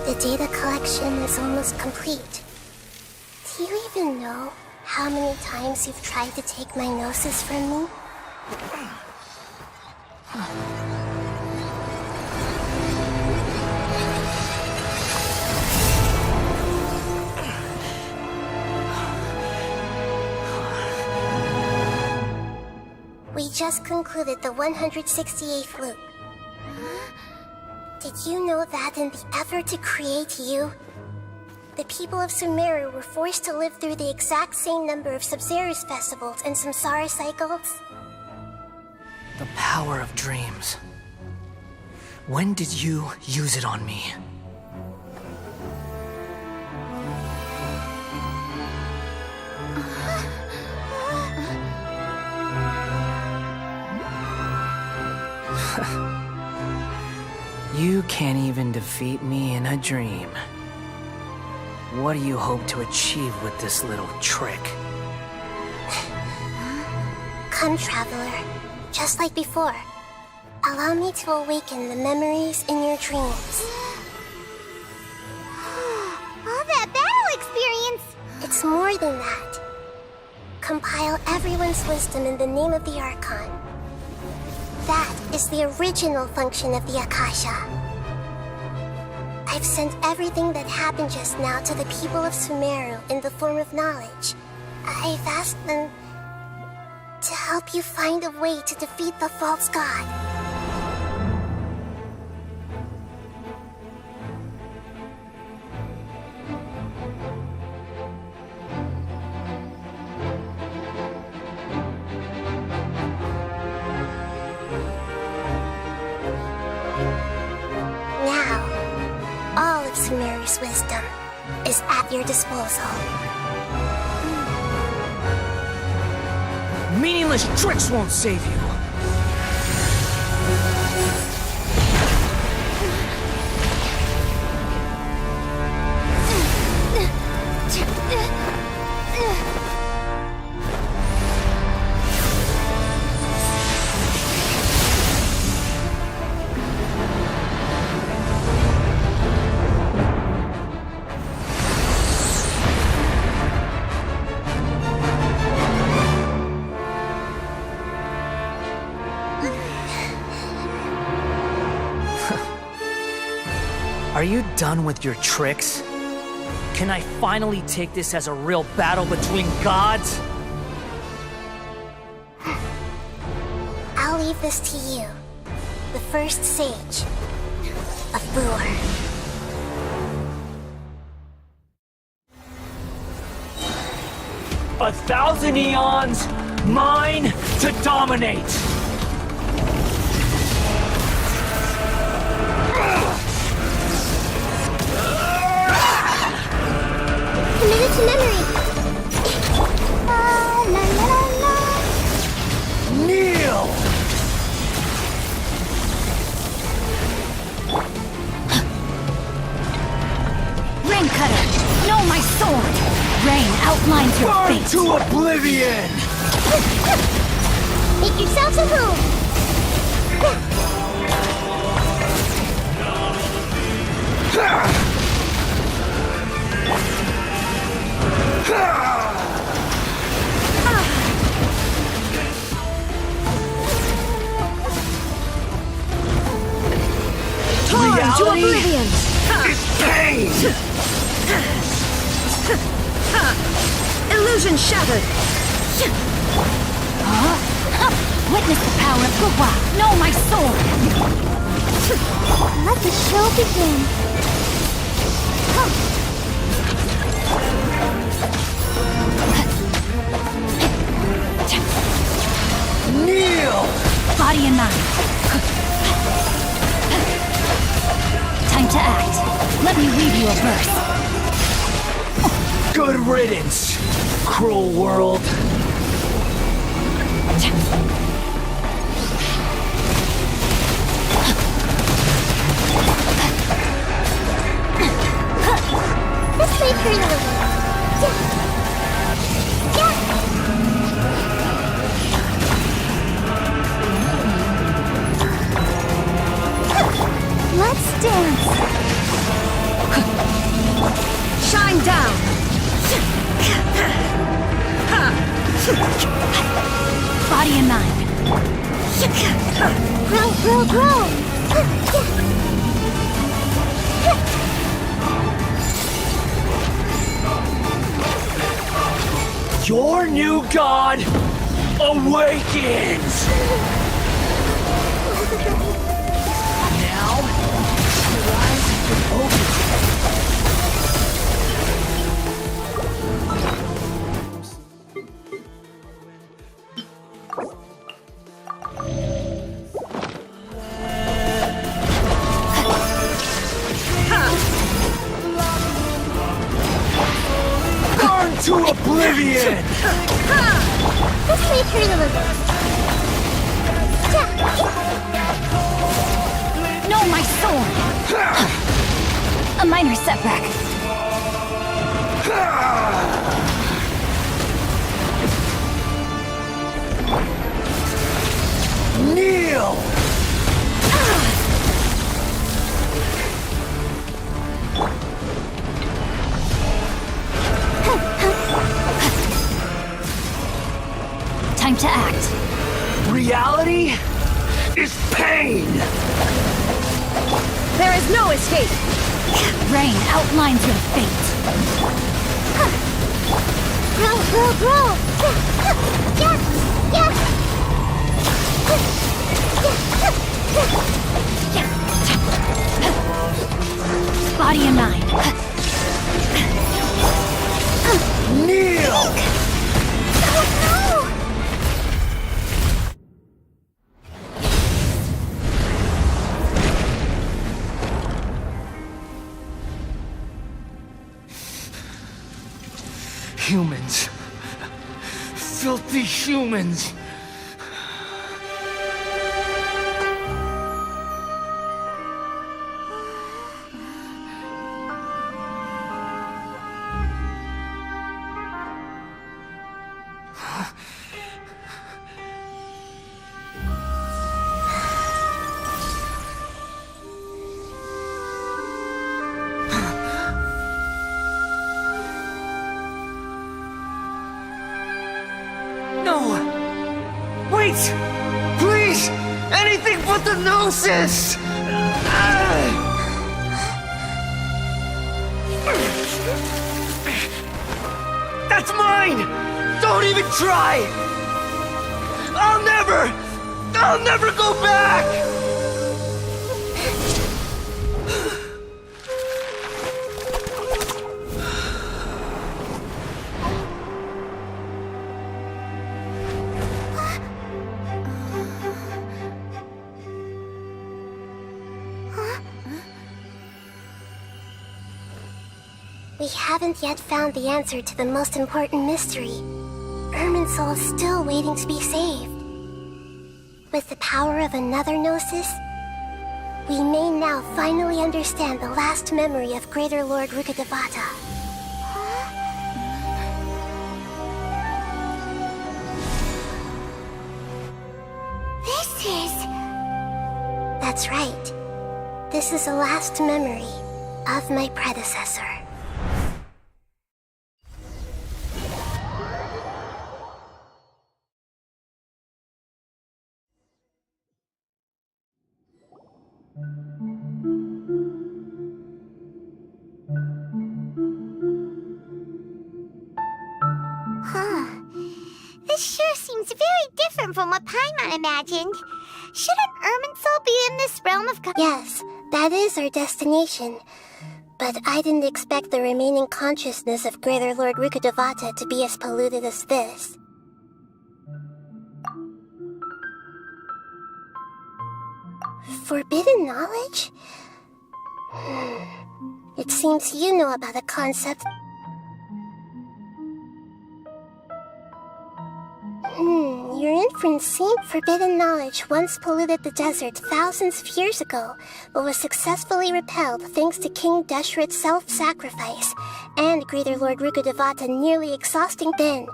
The data collection is almost complete. Do you even know how many times you've tried to take my gnosis from me? We just concluded the 168th loop. Did you know that in the effort to create you, the people of Sumeru were forced to live through the exact same number of Sub-Zerus festivals and Samsara cycles? The power of dreams. When did you use it on me? You can't even defeat me in a dream. What do you hope to achieve with this little trick? Come, Traveler. Just like before. Allow me to awaken the memories in your dreams. All that battle experience! It's more than that. Compile everyone's wisdom in the name of the Archon. That is the original function of the Akasha. I've sent everything that happened just now to the people of Sumeru in the form of knowledge. I've asked them to help you find a way to defeat the false god. All of Sumeru's wisdom is at your disposal. Meaningless tricks won't save you! Are you done with your tricks? Can I finally take this as a real battle between gods? gonna leave this to you. The first sage of Boor. 1,000 eons, mine to dominate! Committed to memory. La la la la. Kneel! Rain Cutter! No, my sword! Rain outlines your Burn fate! to oblivion! Make yourselves at home. Torn to oblivion! Is pain! Illusion shattered! Witness the power of Gugwa! No, my sword! Let the show begin. Kneel! Body and mind. Time to act. Let me read you a verse. Good riddance, cruel world. This may hurt a little. Let's dance. Shine down. Body and mind. Grow, grow, grow. Your new god awakens! Now, rise and open. Burn to oblivion! This may hurt a little. No, my sword. A minor setback. Kneel! Time to act. Reality is pain! There is no escape. Rain outlines your fate. Grow, grow, grow. Yeah, yeah. Body and mind. Kneel! Oh no! Humans. Filthy humans. Wait! Please! Anything but the Gnosis! That's mine! Don't even try! I'll never! I'll never go back! We haven't yet found the answer to the most important mystery. Irminsul is still waiting to be saved. With the power of another Gnosis, we may now finally understand the last memory of Greater Lord Rukkhadevata. This is... That's right. This is the last memory of my predecessor. This sure seems very different from what Paimon imagined. Shouldn't Irminsul be in this realm of... Yes, that is our destination. But I didn't expect the remaining consciousness of Greater Lord Rukkhadevata to be as polluted as this. Forbidden knowledge? It seems you know about the concept. Your inference seemed forbidden knowledge once polluted the desert thousands of years ago, but was successfully repelled thanks to King Deshret's self-sacrifice and Greater Lord Rukkhadevata nearly exhausting. Then,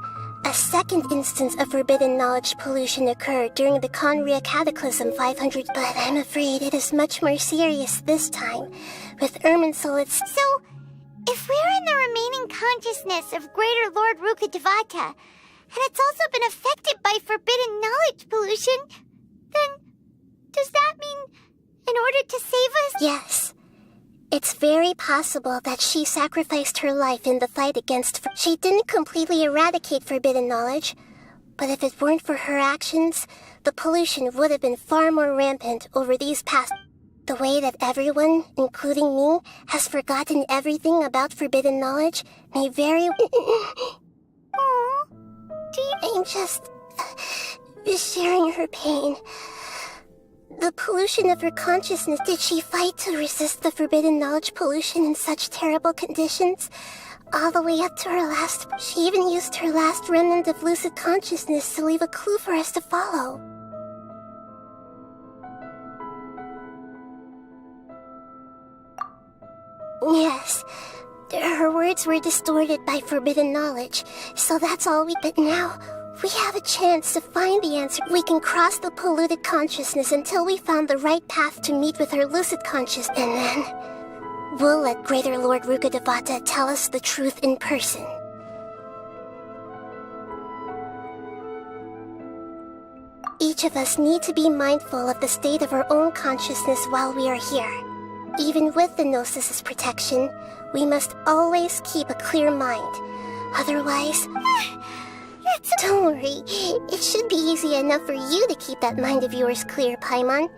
a second instance of forbidden knowledge pollution occurred during the Conria Cataclysm 500, but I'm afraid it is much more serious this time. With Irminsul, it's... So, if we're in the remaining consciousness of Greater Lord Rukkhadevata, and it's also been affected by forbidden knowledge pollution, then does that mean in order to save us? Yes. It's very possible that she sacrificed her life in the fight against... She didn't completely eradicate forbidden knowledge, but if it weren't for her actions, the pollution would have been far more rampant over these past... The way that everyone, including me, has forgotten everything about forbidden knowledge may very... I'm just sharing her pain. The pollution of her consciousness. Did she fight to resist the forbidden knowledge pollution in such terrible conditions? All the way up to her last... She even used her last remnant of lucid consciousness to leave a clue for us to follow. Yes. Her words were distorted by forbidden knowledge, so that's all we... But now, we have a chance to find the answer. We can cross the polluted consciousness until we found the right path to meet with her lucid consciousness, and then... we'll let Greater Lord Rukkhadevata tell us the truth in person. Each of us need to be mindful of the state of our own consciousness while we are here. Even with the Gnosis's protection, we must always keep a clear mind. Otherwise... Don't worry. It should be easy enough for you to keep that mind of yours clear, Paimon.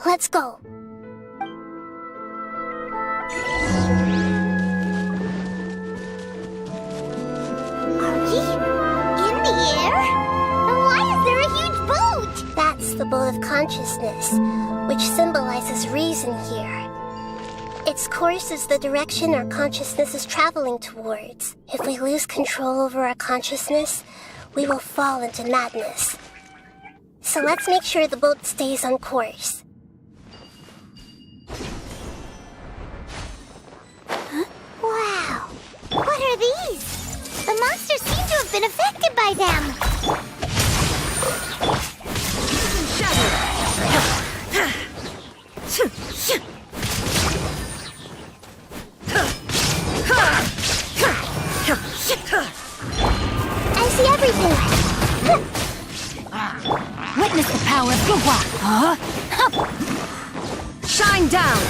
Let's go. Are we in the air? And why is there a huge boat? That's the boat of consciousness, which symbolizes reason here. Its course is the direction our consciousness is traveling towards. If we lose control over our consciousness, we will fall into madness. So let's make sure the boat stays on course. Huh? Wow! What are these? The monsters seem to have been affected by them! I see everything! Witness the power of Gugwa! Shine down!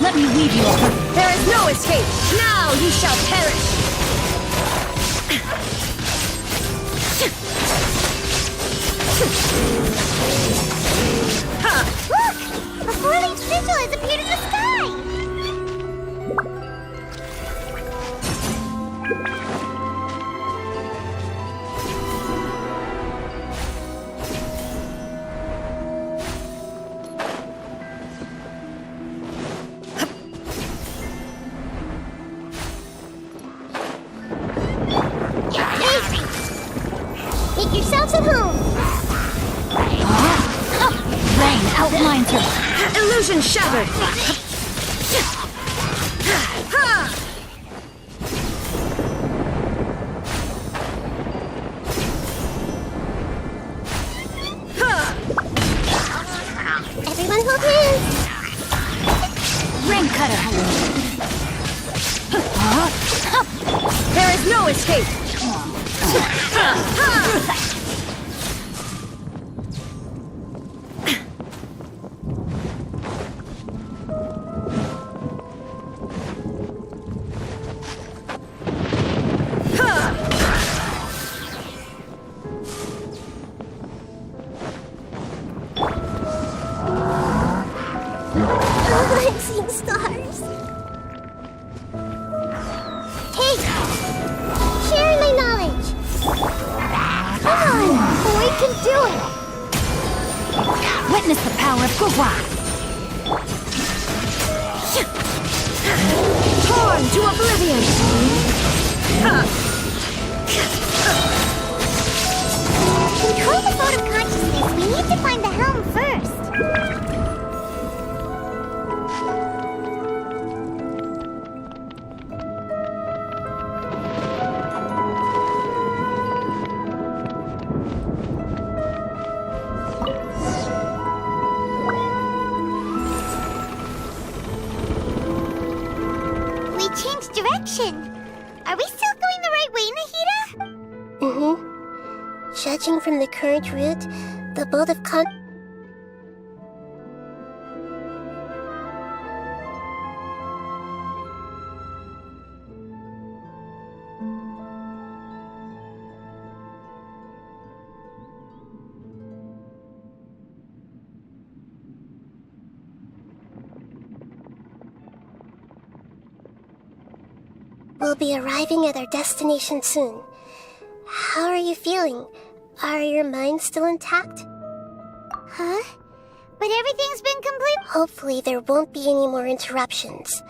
Let me leave you over. There is no escape! Now you shall perish! Look! A four-leaf sigil has appeared in the sky! Make yourselves at home! Rain outlines her. Illusion shattered! Everyone hold hands! Rain cutter. There is no escape! I'm seeing stars. Hey! Share my knowledge! Come on! We can do it! Witness the power of Gugwa. Torn to oblivion! Control the boat of consciousness. We need to find the helm first. We changed direction. Are we still going the right way, Nahida? Mm-hmm. Judging from the current route, the boat of We'll be arriving at our destination soon. How are you feeling? Are your minds still intact? Huh? But everything's been complete. Hopefully there won't be any more interruptions.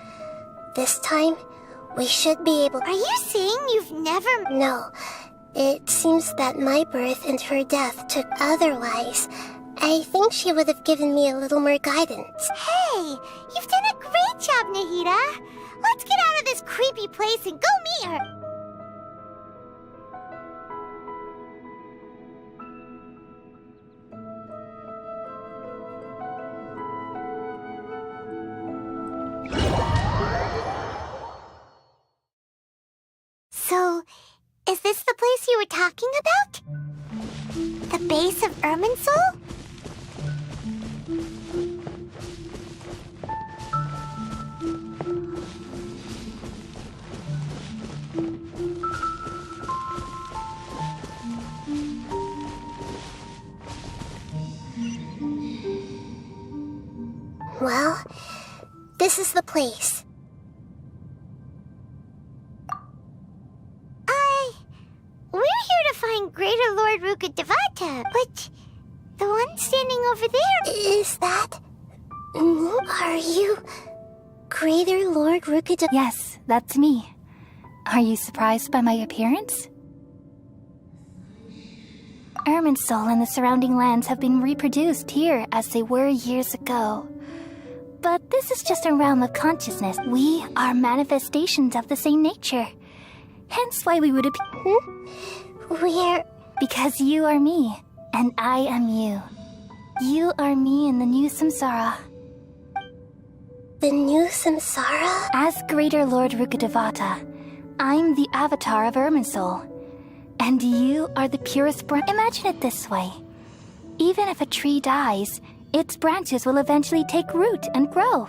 This time, we should be able... Are you saying you've never... No. It seems that my birth and her death took otherwise. I think she would have given me a little more guidance. Hey! You've done a great job, Nahida! Let's get out of this creepy place and go meet her! So, is this the place you were talking about? The base of Irminsul? Well, this is the place. We're here to find Greater Lord Rukkhadevata, but the one standing over there... Is that... Are you... Greater Lord Rukkhadevata? Yes, that's me. Are you surprised by my appearance? Irminsul and the surrounding lands have been reproduced here as they were years ago. But this is just a realm of consciousness. We are manifestations of the same nature. Hence why we would appear... We're... Because you are me, and I am you. You are me in the new samsara. The new samsara? As Greater Lord Rukkhadevata, I'm the avatar of Irminsul. And you are the purest branch. Imagine it this way. Even if a tree dies, its branches will eventually take root and grow.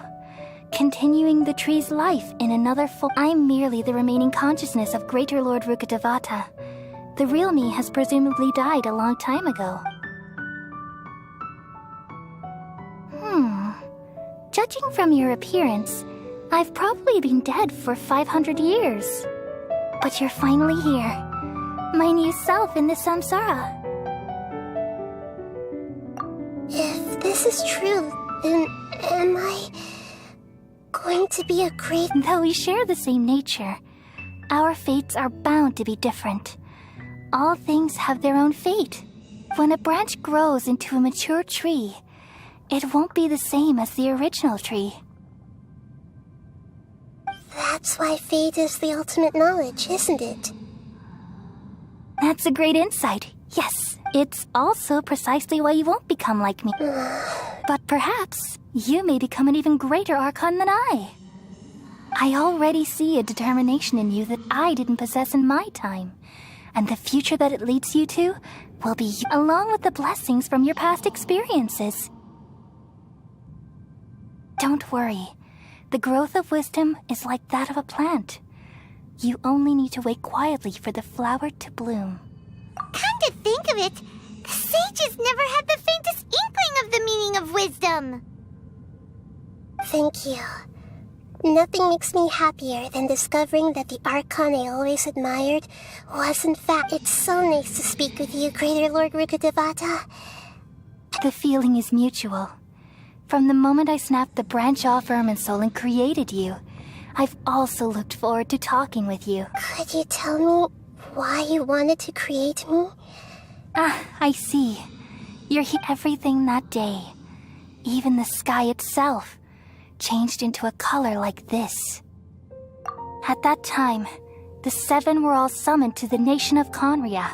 continuing the tree's life in another form. I'm merely the remaining consciousness of Greater Lord Rukkhadevata. The real me has presumably died a long time ago. Judging from your appearance, I've probably been dead for 500 years. But you're finally here. My new self in the samsara. If this is true, then am I going to be a great... Though we share the same nature, our fates are bound to be different. All things have their own fate. When a branch grows into a mature tree, it won't be the same as the original tree. That's why fate is the ultimate knowledge, isn't it? That's a great insight. Yes, it's also precisely why you won't become like me. But perhaps you may become an even greater Archon than I. I already see a determination in you that I didn't possess in my time. And the future that it leads you to will be you, along with the blessings from your past experiences. Don't worry. The growth of wisdom is like that of a plant. You only need to wait quietly for the flower to bloom. Come to think of it, the sages never had the faintest inkling of the meaning of wisdom. Thank you. Nothing makes me happier than discovering that the Archon I always admired was in fact... It's so nice to speak with you, Greater Lord Rukkhadevata. The feeling is mutual. From the moment I snapped the branch off Irminsul and created you, I've also looked forward to talking with you. Could you tell me why you wanted to create me? I see. You're here. Everything that day, even the sky itself, changed into a color like this. At that time, the seven were all summoned to the nation of Conria,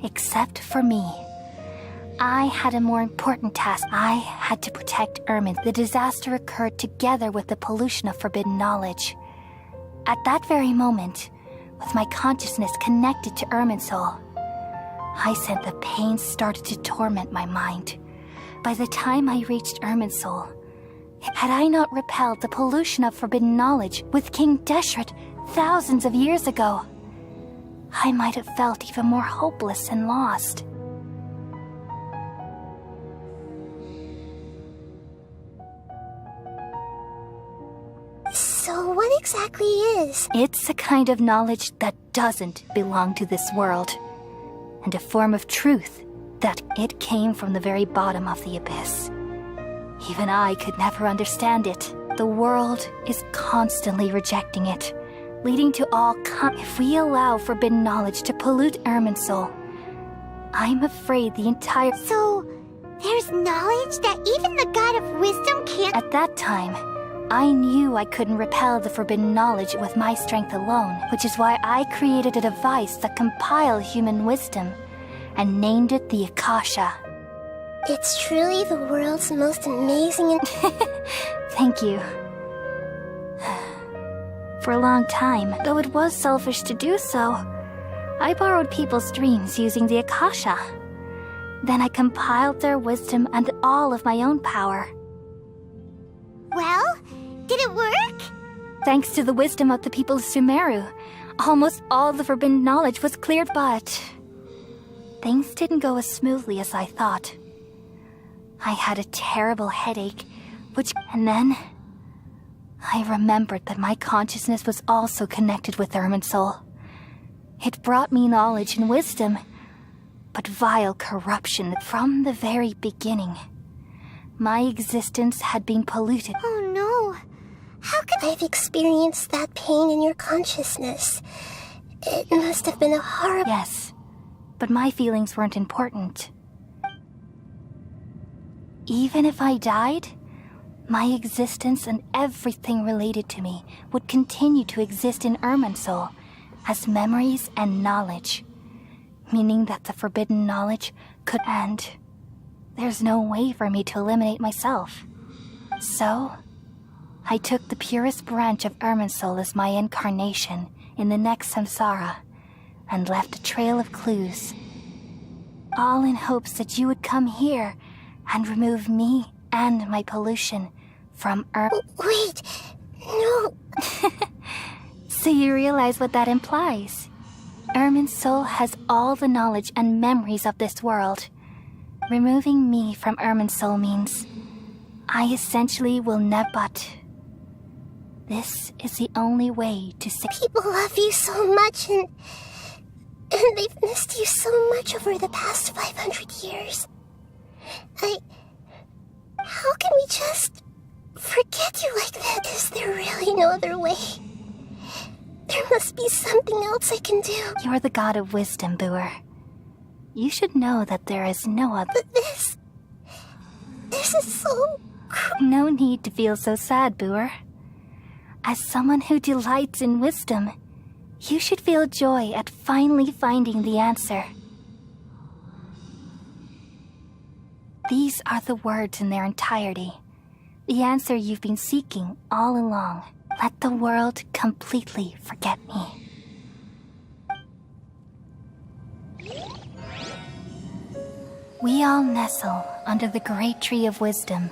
except for me. I had a more important task. I had to protect Ermin. The disaster occurred together with the pollution of forbidden knowledge. At that very moment, with my consciousness connected to Irminsul, I sensed the pain started to torment my mind. By the time I reached Irminsul, had I not repelled the pollution of forbidden knowledge with King Deshret thousands of years ago, I might have felt even more hopeless and lost. So what exactly is? It's a kind of knowledge that doesn't belong to this world, and a form of truth that it came from the very bottom of the abyss. Even I could never understand it. The world is constantly rejecting it, leading to all If we allow forbidden knowledge to pollute Irminsul, I'm afraid the entire... So, there's knowledge that even the God of Wisdom can't... At that time, I knew I couldn't repel the forbidden knowledge with my strength alone, which is why I created a device that compiled human wisdom and named it the Akasha. It's truly the world's most amazing Thank you. For a long time, though it was selfish to do so, I borrowed people's dreams using the Akasha. Then I compiled their wisdom and all of my own power. Well, did it work? Thanks to the wisdom of the people of Sumeru, almost all the forbidden knowledge was cleared, but things didn't go as smoothly as I thought. I had a terrible headache, and then I remembered that my consciousness was also connected with Irminsul. It brought me knowledge and wisdom, but vile corruption from the very beginning. My existence had been polluted. Oh no! How could... I've experienced that pain in your consciousness. It must have been a horrible... Yes, but my feelings weren't important. Even if I died, my existence and everything related to me would continue to exist in Irminsul as memories and knowledge, meaning that the forbidden knowledge could end. There's no way for me to eliminate myself. So, I took the purest branch of Irminsul as my incarnation in the next samsara and left a trail of clues, all in hopes that you would come here and remove me and my pollution from Wait, no. So you realize what that implies. Ermin's soul has all the knowledge and memories of this world. Removing me from Ermin's soul means I essentially will never. But this is the only way to People love you so much, and they've missed you so much over the past 500 years. How can we just forget you like that? Is there really no other way? There must be something else I can do. You're the god of wisdom, Boer. You should know that there is no other. But this is so... No need to feel so sad, Boer. As someone who delights in wisdom, you should feel joy at finally finding the answer. These are the words in their entirety. The answer you've been seeking all along. Let the world completely forget me. We all nestle under the great tree of wisdom,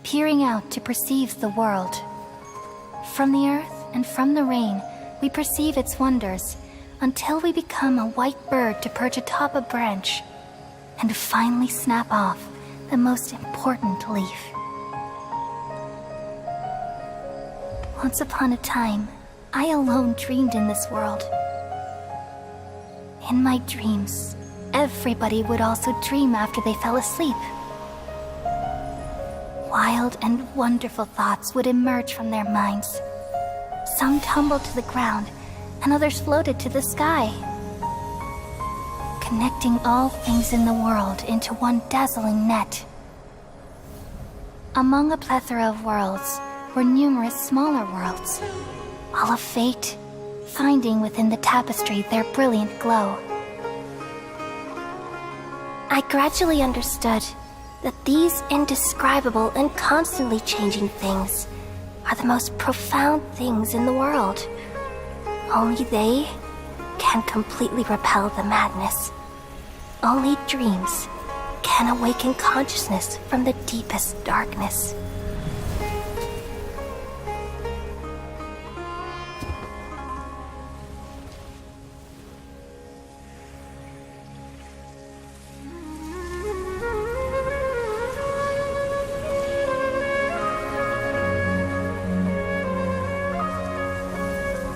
peering out to perceive the world. From the earth and from the rain, we perceive its wonders, until we become a white bird to perch atop a branch, and finally snap off the most important leaf. Once upon a time, I alone dreamed in this world. In my dreams, everybody would also dream after they fell asleep. Wild and wonderful thoughts would emerge from their minds. Some tumbled to the ground, and others floated to the sky, connecting all things in the world into one dazzling net. Among a plethora of worlds were numerous smaller worlds, all of fate, finding within the tapestry their brilliant glow. I gradually understood that these indescribable and constantly changing things are the most profound things in the world. Only they can completely repel the madness. Only dreams can awaken consciousness from the deepest darkness.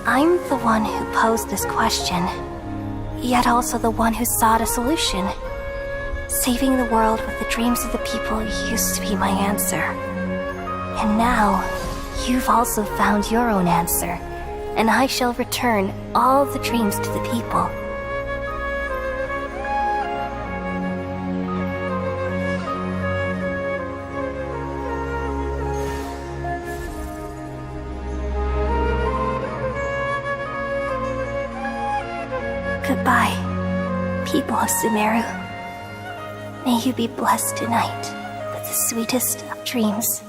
I'm the one who posed this question, yet also the one who sought a solution. Saving the world with the dreams of the people used to be my answer. And now, you've also found your own answer, and I shall return all the dreams to the people. Goodbye, people of Sumeru. May you be blessed tonight with the sweetest of dreams.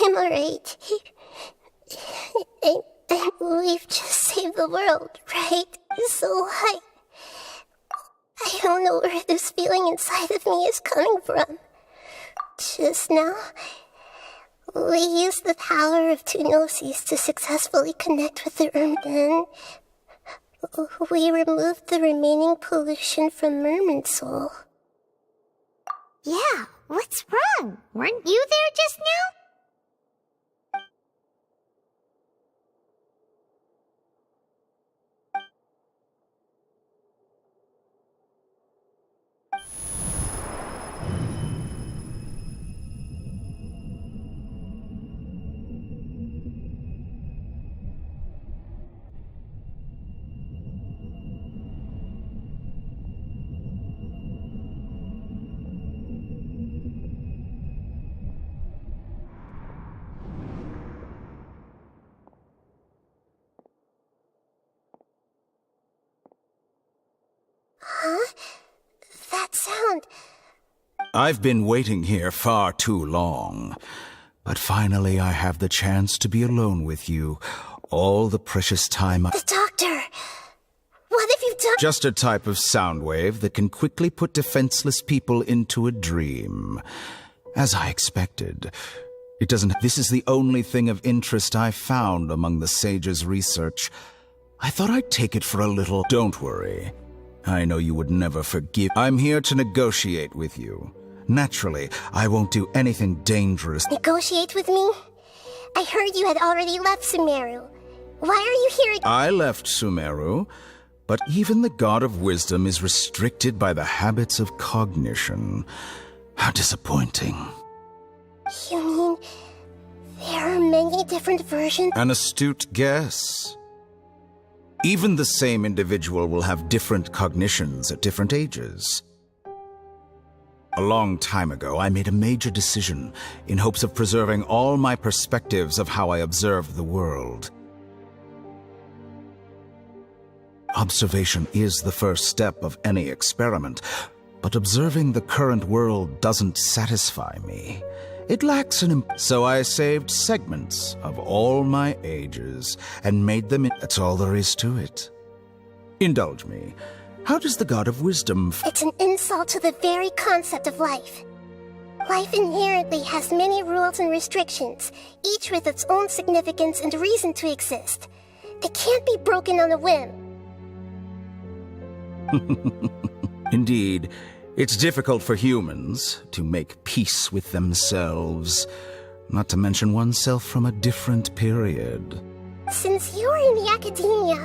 I'm alright. We've just saved the world, right? So I don't know where this feeling inside of me is coming from. Just now, we used the power of two gnosis to successfully connect with the Then we removed the remaining pollution from Merman's soul. Yeah, what's wrong? Weren't you there just now? Huh? That sound... I've been waiting here far too long. But finally I have the chance to be alone with you. All the precious time The doctor! What have you done? Just a type of sound wave that can quickly put defenseless people into a dream. As I expected. It doesn't... This is the only thing of interest I found among the sage's research. I thought I'd take it for a little... Don't worry. I know you would never forgive... I'm here to negotiate with you. Naturally, I won't do anything dangerous. Negotiate with me? I heard you had already left Sumeru. Why are you here? I left Sumeru, but even the God of Wisdom is restricted by the habits of cognition. How disappointing. You mean there are many different versions? An astute guess. Even the same individual will have different cognitions at different ages. A long time ago, I made a major decision in hopes of preserving all my perspectives of how I observed the world. Observation is the first step of any experiment, but observing the current world doesn't satisfy me. It lacks so I saved segments of all my ages and made them... That's all there is to it. Indulge me. How does the God of Wisdom... It's an insult to the very concept of life. Life inherently has many rules and restrictions, each with its own significance and reason to exist. They can't be broken on a whim. Indeed, it's difficult for humans to make peace with themselves, not to mention oneself from a different period. Since you are in the academia,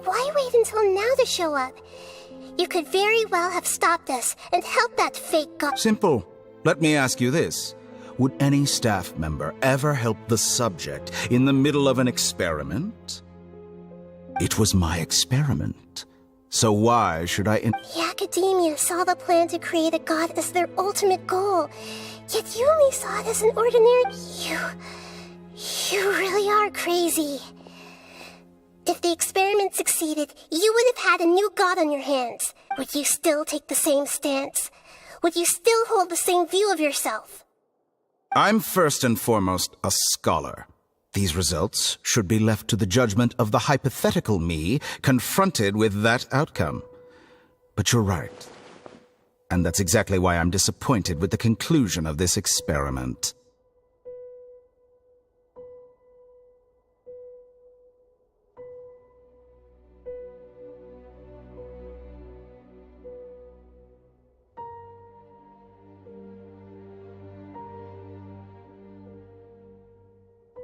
why wait until now to show up? You could very well have stopped us and helped that fake god. Simple. Let me ask you this. Would any staff member ever help the subject in the middle of an experiment? It was my experiment. So why should I... The academia saw the plan to create a god as their ultimate goal. Yet you only saw it as an ordinary... You really are crazy. If the experiment succeeded, you would have had a new god on your hands. Would you still take the same stance? Would you still hold the same view of yourself? I'm first and foremost a scholar. These results should be left to the judgment of the hypothetical me confronted with that outcome. But you're right. And that's exactly why I'm disappointed with the conclusion of this experiment.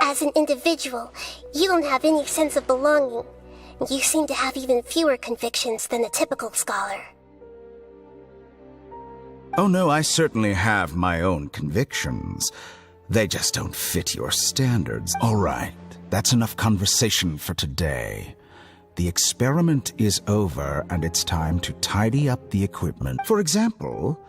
As an individual, you don't have any sense of belonging. You seem to have even fewer convictions than a typical scholar. Oh no, I certainly have my own convictions. They just don't fit your standards. All right, that's enough conversation for today. The experiment is over, and it's time to tidy up the equipment. For example...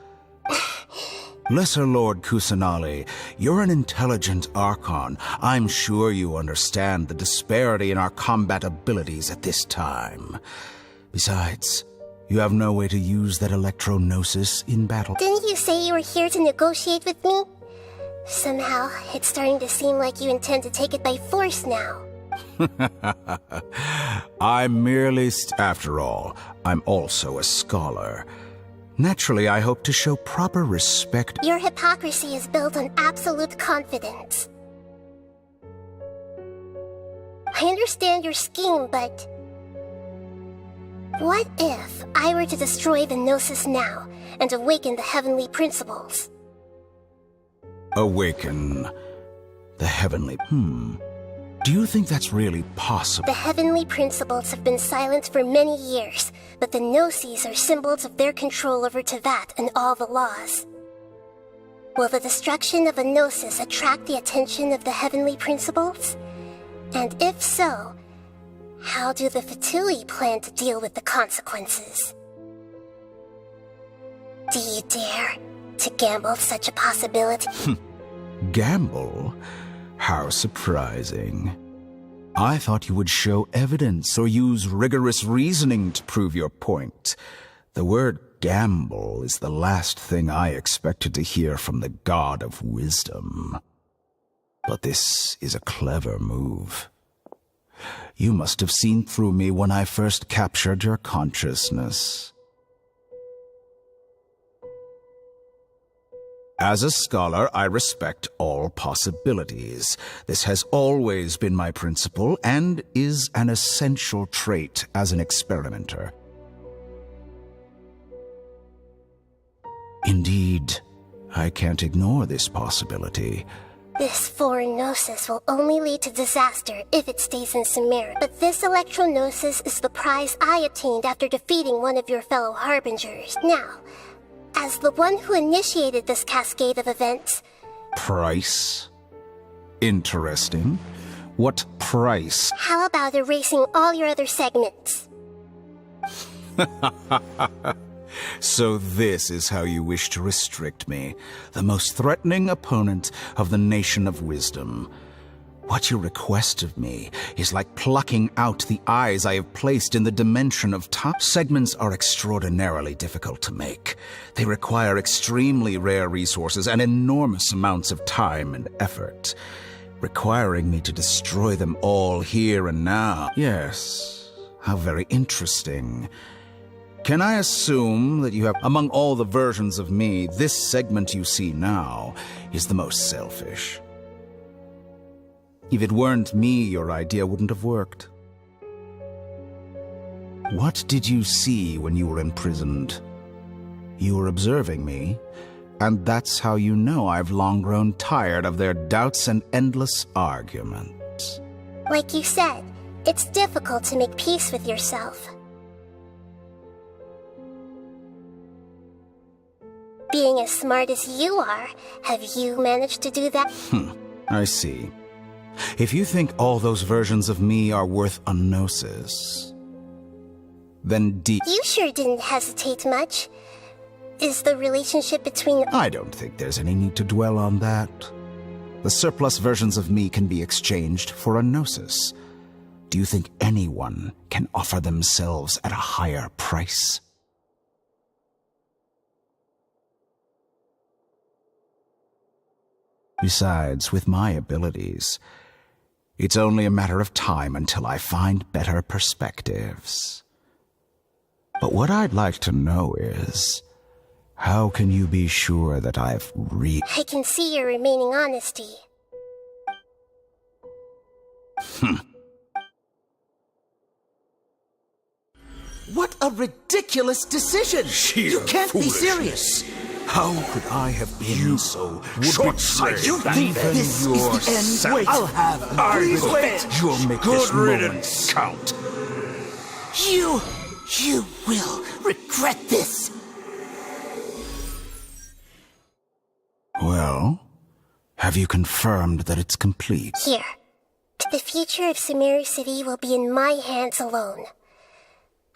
Lesser Lord Kusanali, you're an intelligent Archon. I'm sure you understand the disparity in our combat abilities at this time. Besides, you have no way to use that electro-gnosis in battle. Didn't you say you were here to negotiate with me? Somehow, it's starting to seem like you intend to take it by force now. I'm merely... After all, I'm also a scholar. Naturally, I hope to show proper respect. Your hypocrisy is built on absolute confidence. I understand your scheme, but... What if I were to destroy the Gnosis now and awaken the heavenly principles? Awaken the heavenly... Do you think that's really possible? The heavenly principles have been silent for many years, but the Gnosis are symbols of their control over Tevat and all the laws. Will the destruction of a Gnosis attract the attention of the heavenly principles? And if so, how do the Fatui plan to deal with the consequences? Do you dare to gamble such a possibility? Gamble? How surprising. I thought you would show evidence or use rigorous reasoning to prove your point. The word gamble is the last thing I expected to hear from the God of Wisdom. But this is a clever move. You must have seen through me when I first captured your consciousness. As a scholar, I respect all possibilities. This has always been my principle and is an essential trait as an experimenter. Indeed, I can't ignore this possibility. This foreign gnosis will only lead to disaster if it stays in Sumeria. But this electro-gnosis is the prize I attained after defeating one of your fellow harbingers. Now, as the one who initiated this cascade of events... Price? Interesting. What price? How about erasing all your other segments? So this is how you wish to restrict me, the most threatening opponent of the Nation of Wisdom. What you request of me is like plucking out the eyes I have placed in the dimension of time. Segments are extraordinarily difficult to make. They require extremely rare resources and enormous amounts of time and effort, requiring me to destroy them all here and now. Yes, how very interesting. Can I assume that you have, among all the versions of me, this segment you see now is the most selfish? If it weren't me, your idea wouldn't have worked. What did you see when you were imprisoned? You were observing me, and that's how you know I've long grown tired of their doubts and endless arguments. Like you said, it's difficult to make peace with yourself. Being as smart as you are, have you managed to do that? I see. If you think all those versions of me are worth a gnosis, then You sure didn't hesitate much. Is the relationship between... I don't think there's any need to dwell on that. The surplus versions of me can be exchanged for a gnosis. Do you think anyone can offer themselves at a higher price? Besides, with my abilities, it's only a matter of time until I find better perspectives. But what I'd like to know is, how can you be sure that I've I can see your remaining honesty. What a ridiculous decision! You can't be serious! How could I have been so short-sighted? You think this is the end? Wait, I'll have... Please wait! You'll make Good this riddance. moment count. You will regret this! Well, have you confirmed that it's complete? Here. The future of Sumeru City will be in my hands alone.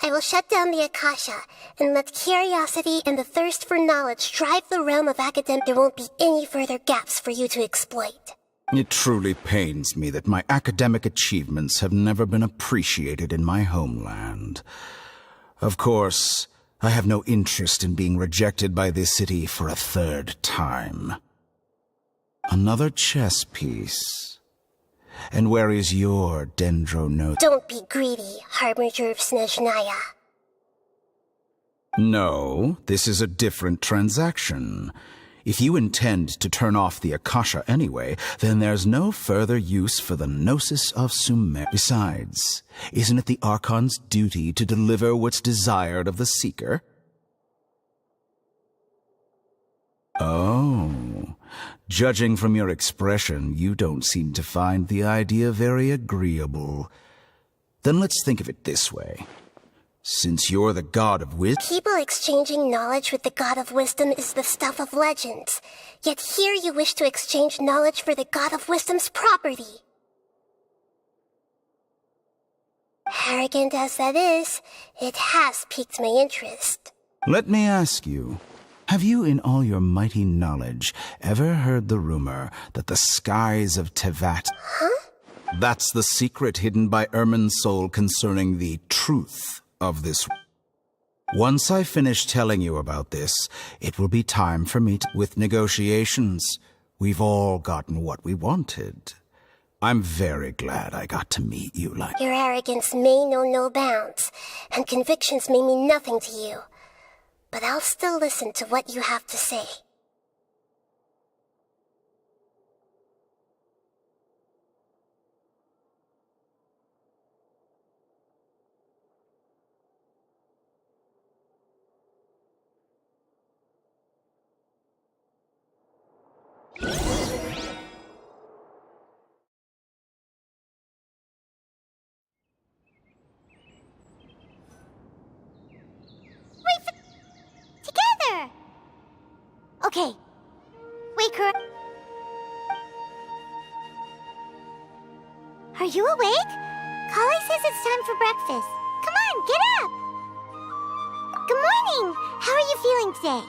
I will shut down the Akasha and let curiosity and the thirst for knowledge drive the realm of academia. There won't be any further gaps for you to exploit. It truly pains me that my academic achievements have never been appreciated in my homeland. Of course, I have no interest in being rejected by this city for a third time. Another chess piece. And where is your dendronote? Don't be greedy, Harbinger of Snezhnaya. No, this is a different transaction. If you intend to turn off the Akasha anyway, then there's no further use for the Gnosis of Sumer. Besides, isn't it the Archon's duty to deliver what's desired of the Seeker? Oh, judging from your expression, you don't seem to find the idea very agreeable. Then let's think of it this way. Since you're the god of wisdom... People exchanging knowledge with the god of wisdom is the stuff of legends. Yet here you wish to exchange knowledge for the god of wisdom's property. Arrogant as that is, it has piqued my interest. Let me ask you, have you in all your mighty knowledge ever heard the rumor that the skies of Tevat... Huh? That's the secret hidden by Ermin's soul concerning the truth of this. Once I finish telling you about this, it will be time for me with negotiations. We've all gotten what we wanted. I'm very glad I got to meet you like... Your arrogance may know no bounds, and convictions may mean nothing to you. But I'll still listen to what you have to say. Together! Okay. Wake her up. Are you awake? Kali says it's time for breakfast. Come on, get up! Good morning! How are you feeling today?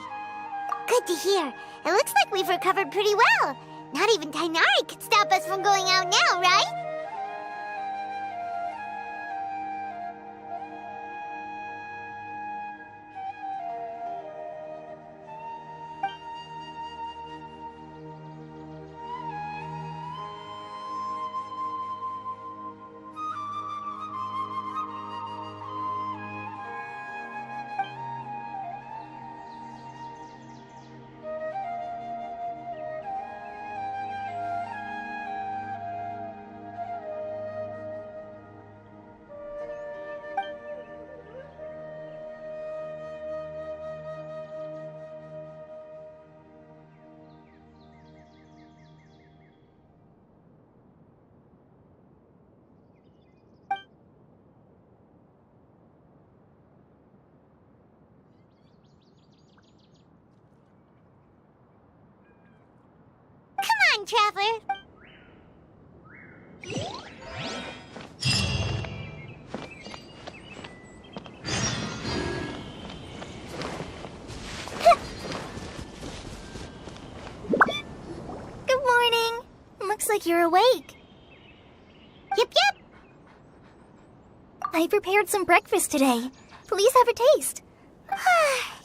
Good to hear. It looks like we've recovered pretty well. Not even Tainari could stop us from going out now, right? Traveler. Good morning. Looks like you're awake. Yep. I prepared some breakfast today. Please have a taste.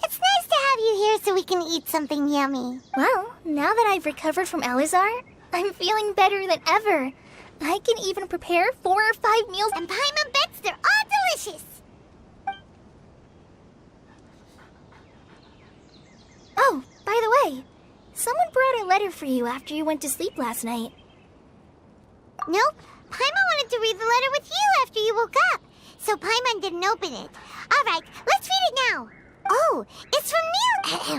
It's nice to have you here so we can eat something yummy. Well, now that I've recovered from Elazar, I'm feeling better than ever. I can even prepare 4 or 5 meals. And Paimon bets they're all delicious. Oh, by the way, someone brought a letter for you after you went to sleep last night. Nope. Paimon wanted to read the letter with you after you woke up, so Paimon didn't open it. All right, let's read it now. Oh, it's from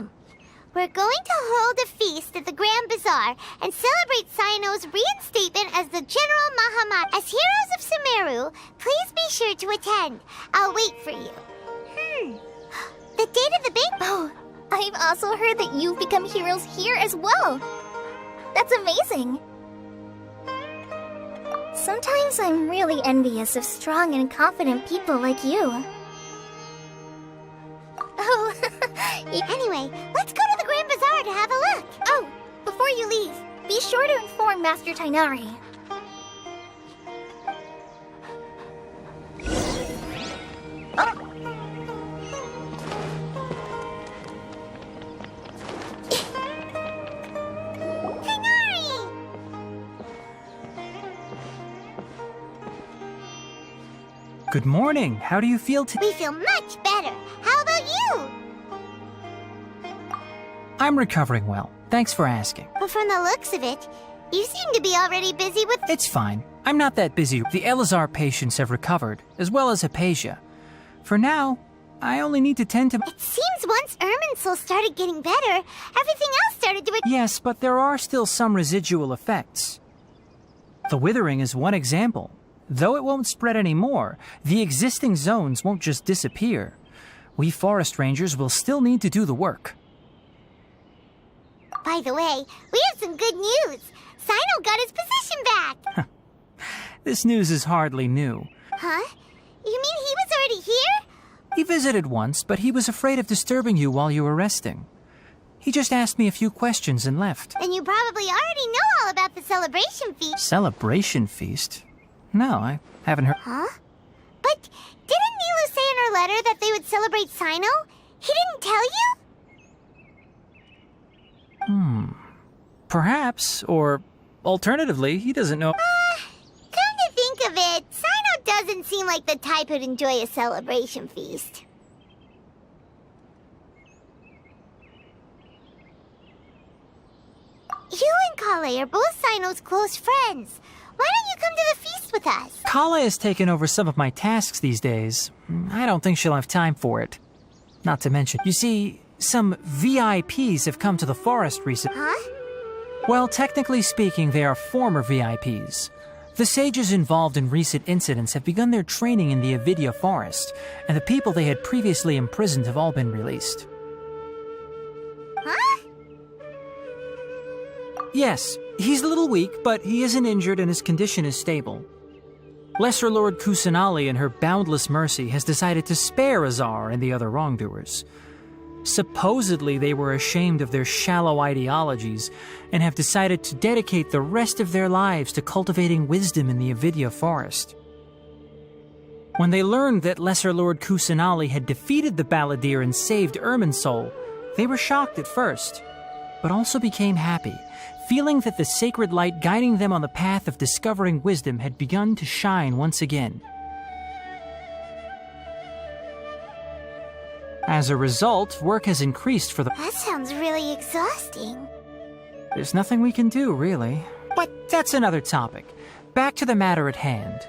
Neil. We're going to hold a feast at the Grand Bazaar and celebrate Sino's reinstatement as the General Mahamat. As heroes of Sumeru, please be sure to attend. I'll wait for you. The date of the big... Oh, I've also heard that you've become heroes here as well. That's amazing. Sometimes I'm really envious of strong and confident people like you. Oh, anyway, let's go to the Grand Bazaar to have a look. Oh, before you leave, be sure to inform Master Tainari. Good morning. How do you feel today? We feel much better. How about you? I'm recovering well. Thanks for asking. But from the looks of it, you seem to be already busy with... It's fine. I'm not that busy. The Elazar patients have recovered, as well as Hypatia. For now, I only need to tend to... It seems once Irminsul started getting better, everything else started to... Yes, but there are still some residual effects. The withering is one example. Though it won't spread anymore, the existing zones won't just disappear. We forest rangers will still need to do the work. By the way, we have some good news. Sino got his position back. This news is hardly new. Huh? You mean he was already here? He visited once, but he was afraid of disturbing you while you were resting. He just asked me a few questions and left. Then you probably already know all about the celebration feast. Celebration feast? No, I haven't heard. Huh? But didn't Nilu say in her letter that they would celebrate Sino? He didn't tell you? Perhaps, or alternatively, he doesn't know. Come to think of it, Sino doesn't seem like the type who'd enjoy a celebration feast. You and Kale are both Sino's close friends. Why don't you come to the feast with us? Kala has taken over some of my tasks these days. I don't think she'll have time for it. Not to mention, you see, some VIPs have come to the forest recently. Huh? Well, technically speaking, they are former VIPs. The sages involved in recent incidents have begun their training in the Avidya forest, and the people they had previously imprisoned have all been released. Huh? Yes, he's a little weak, but he isn't injured and his condition is stable. Lesser Lord Kusanali, in her boundless mercy, has decided to spare Azar and the other wrongdoers. Supposedly, they were ashamed of their shallow ideologies and have decided to dedicate the rest of their lives to cultivating wisdom in the Avidya forest. When they learned that Lesser Lord Kusanali had defeated the Balladeer and saved Irminsul, they were shocked at first, but also became happy, feeling that the sacred light guiding them on the path of discovering wisdom had begun to shine once again. As a result, work has increased for the... That sounds really exhausting. There's nothing we can do, really. But that's another topic. Back to the matter at hand.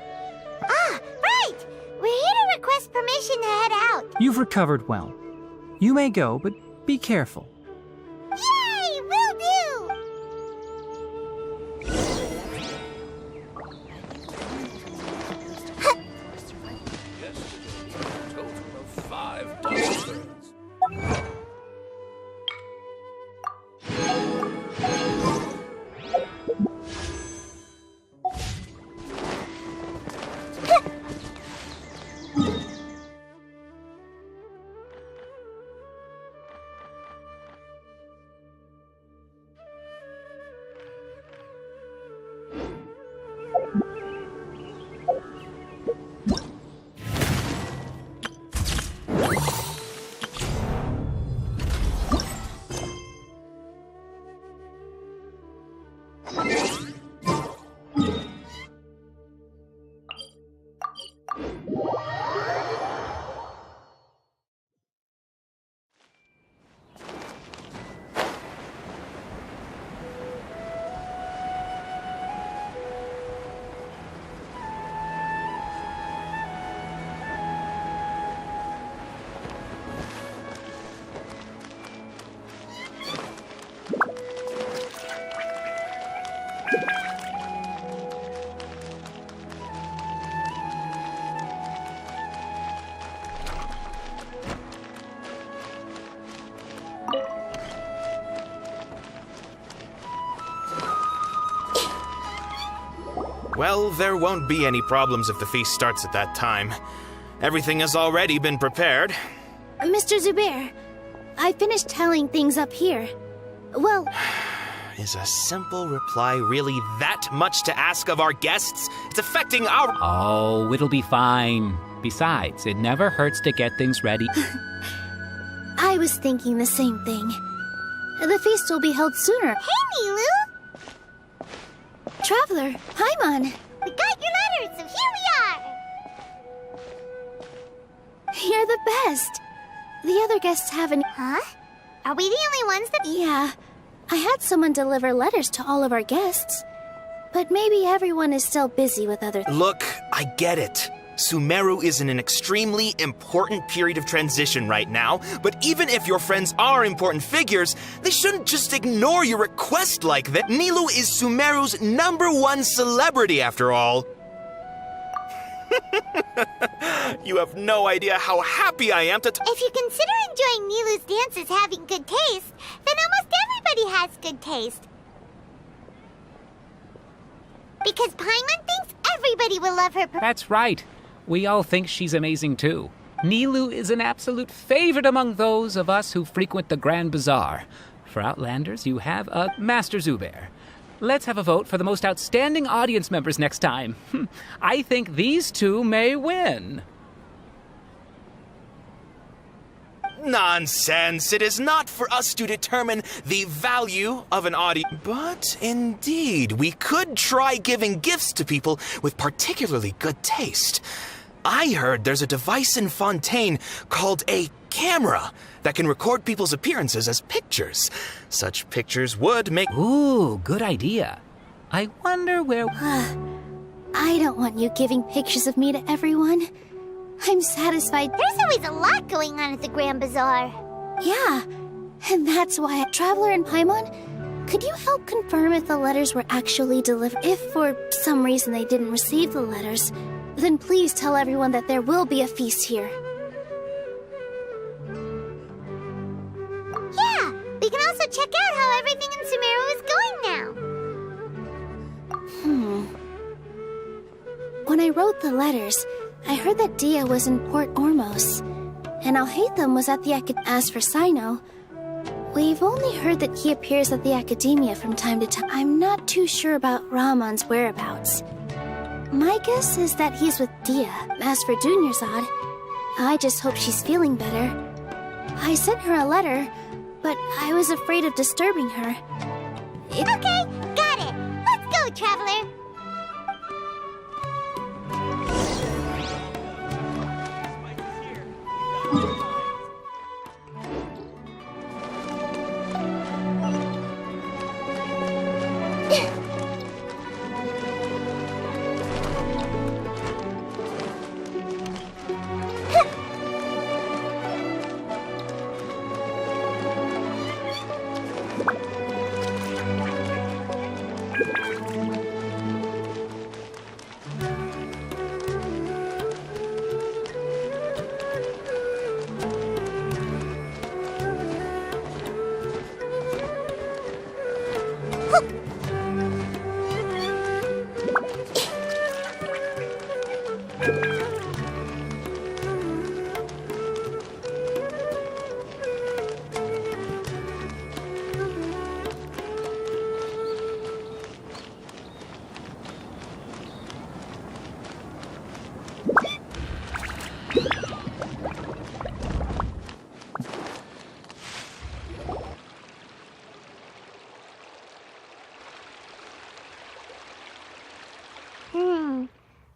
Ah, right! We're here to request permission to head out. You've recovered well. You may go, but be careful. Yay! Will do! Well, there won't be any problems if the feast starts at that time. Everything has already been prepared. Mr. Zubair, I finished tallying things up here. Well... Is a simple reply really that much to ask of our guests? It's affecting our... Oh, it'll be fine. Besides, it never hurts to get things ready. I was thinking the same thing. The feast will be held sooner. Hey, Nilu! Traveler, Paimon! We got your letters, so here we are! You're the best! The other guests haven't... Huh? Are we the only ones that... Yeah. I had someone deliver letters to all of our guests. But maybe everyone is still busy with other things. Look, I get it. Sumeru is in an extremely important period of transition right now, but even if your friends are important figures, they shouldn't just ignore your request like that. Nilu is Sumeru's #1 celebrity, after all. You have no idea how happy I am to... If you consider enjoying Nilu's dance as having good taste, then almost everybody has good taste. Because Paimon thinks everybody will love her... That's right. We all think she's amazing, too. Nilu is an absolute favorite among those of us who frequent the Grand Bazaar. For Outlanders, you have a Master Zubair. Let's have a vote for the most outstanding audience members next time. I think these two may win. Nonsense. It is not for us to determine the value of an audience. But indeed, we could try giving gifts to people with particularly good taste. I heard there's a device in Fontaine called a camera that can record people's appearances as pictures. Such pictures would make... Ooh, good idea. I wonder where... I don't want you giving pictures of me to everyone. I'm satisfied. There's always a lot going on at the Grand Bazaar. Yeah, and that's why Traveler and Paimon, could you help confirm if the letters were actually delivered? If for some reason they didn't receive the letters, then please tell everyone that there will be a feast here. Yeah, we can also check out how everything in Sumeru is going now. When I wrote the letters, I heard that Dia was in Port Ormos, and Alhaitham was at the As for Sino, we've only heard that he appears at the Academia from time to time. I'm not too sure about Ramon's whereabouts. My guess is that he's with Dia. As for Dunyarzad, I just hope she's feeling better. I sent her a letter, but I was afraid of disturbing her. Okay, got it. Let's go, Traveler.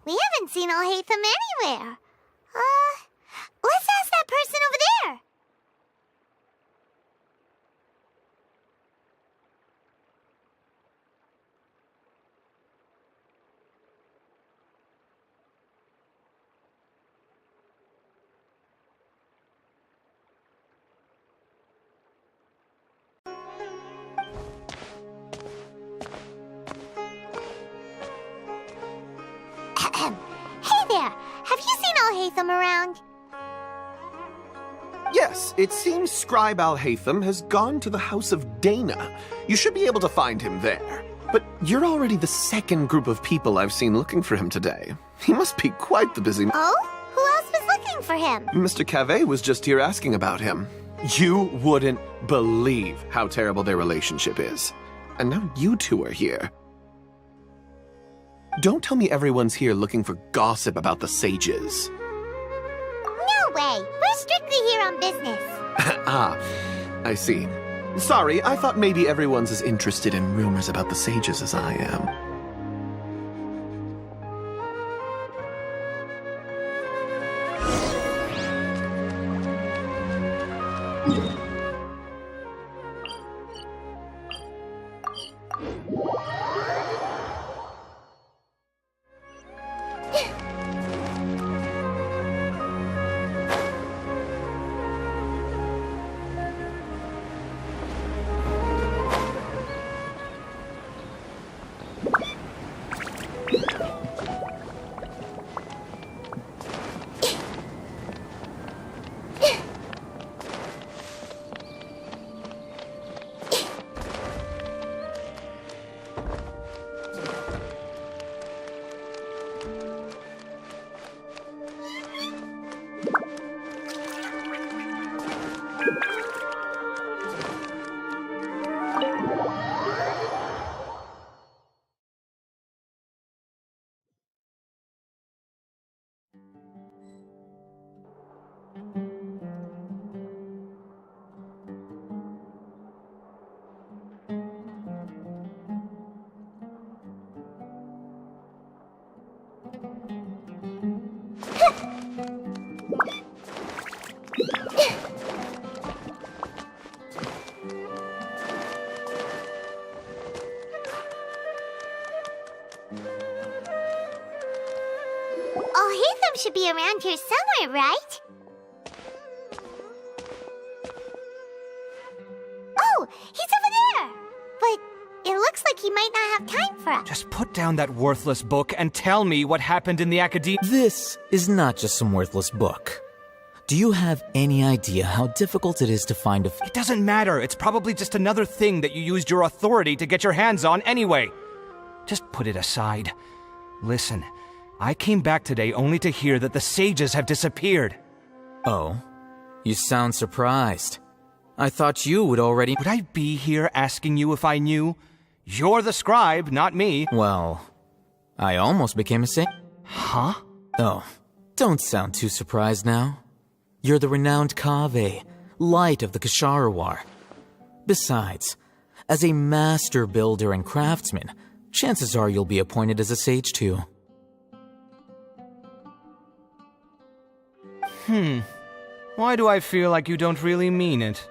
We haven't seen Alhaitham anywhere. Let's ask that person over there. Hey there, have you seen Alhaitham around? Yes, it seems Scribe Alhaitham has gone to the House of Dana. You should be able to find him there. But you're already the second group of people I've seen looking for him today. He must be quite the busy man. Oh? Who else was looking for him? Mr. Cave was just here asking about him. You wouldn't believe how terrible their relationship is. And now you two are here. Don't tell me everyone's here looking for gossip about the sages. No way. We're strictly here on business. Ah, I see. Sorry, I thought maybe everyone's as interested in rumors about the sages as I am. Alhaitham should be around here somewhere, right? Oh, he's over there! But it looks like he might not have time for us. Just put down that worthless book and tell me what happened in the academia. This is not just some worthless book. Do you have any idea how difficult it is to find a... It doesn't matter. It's probably just another thing that you used your authority to get your hands on anyway. Just put it aside. Listen, I came back today only to hear that the sages have disappeared. Oh? You sound surprised. I thought you would already... Would I be here asking you if I knew? You're the scribe, not me. Well, I almost became a sage. Huh? Oh, don't sound too surprised now. You're the renowned Kaveh, light of the Ksharawar. Besides, as a master builder and craftsman, chances are you'll be appointed as a sage too. Why do I feel like you don't really mean it?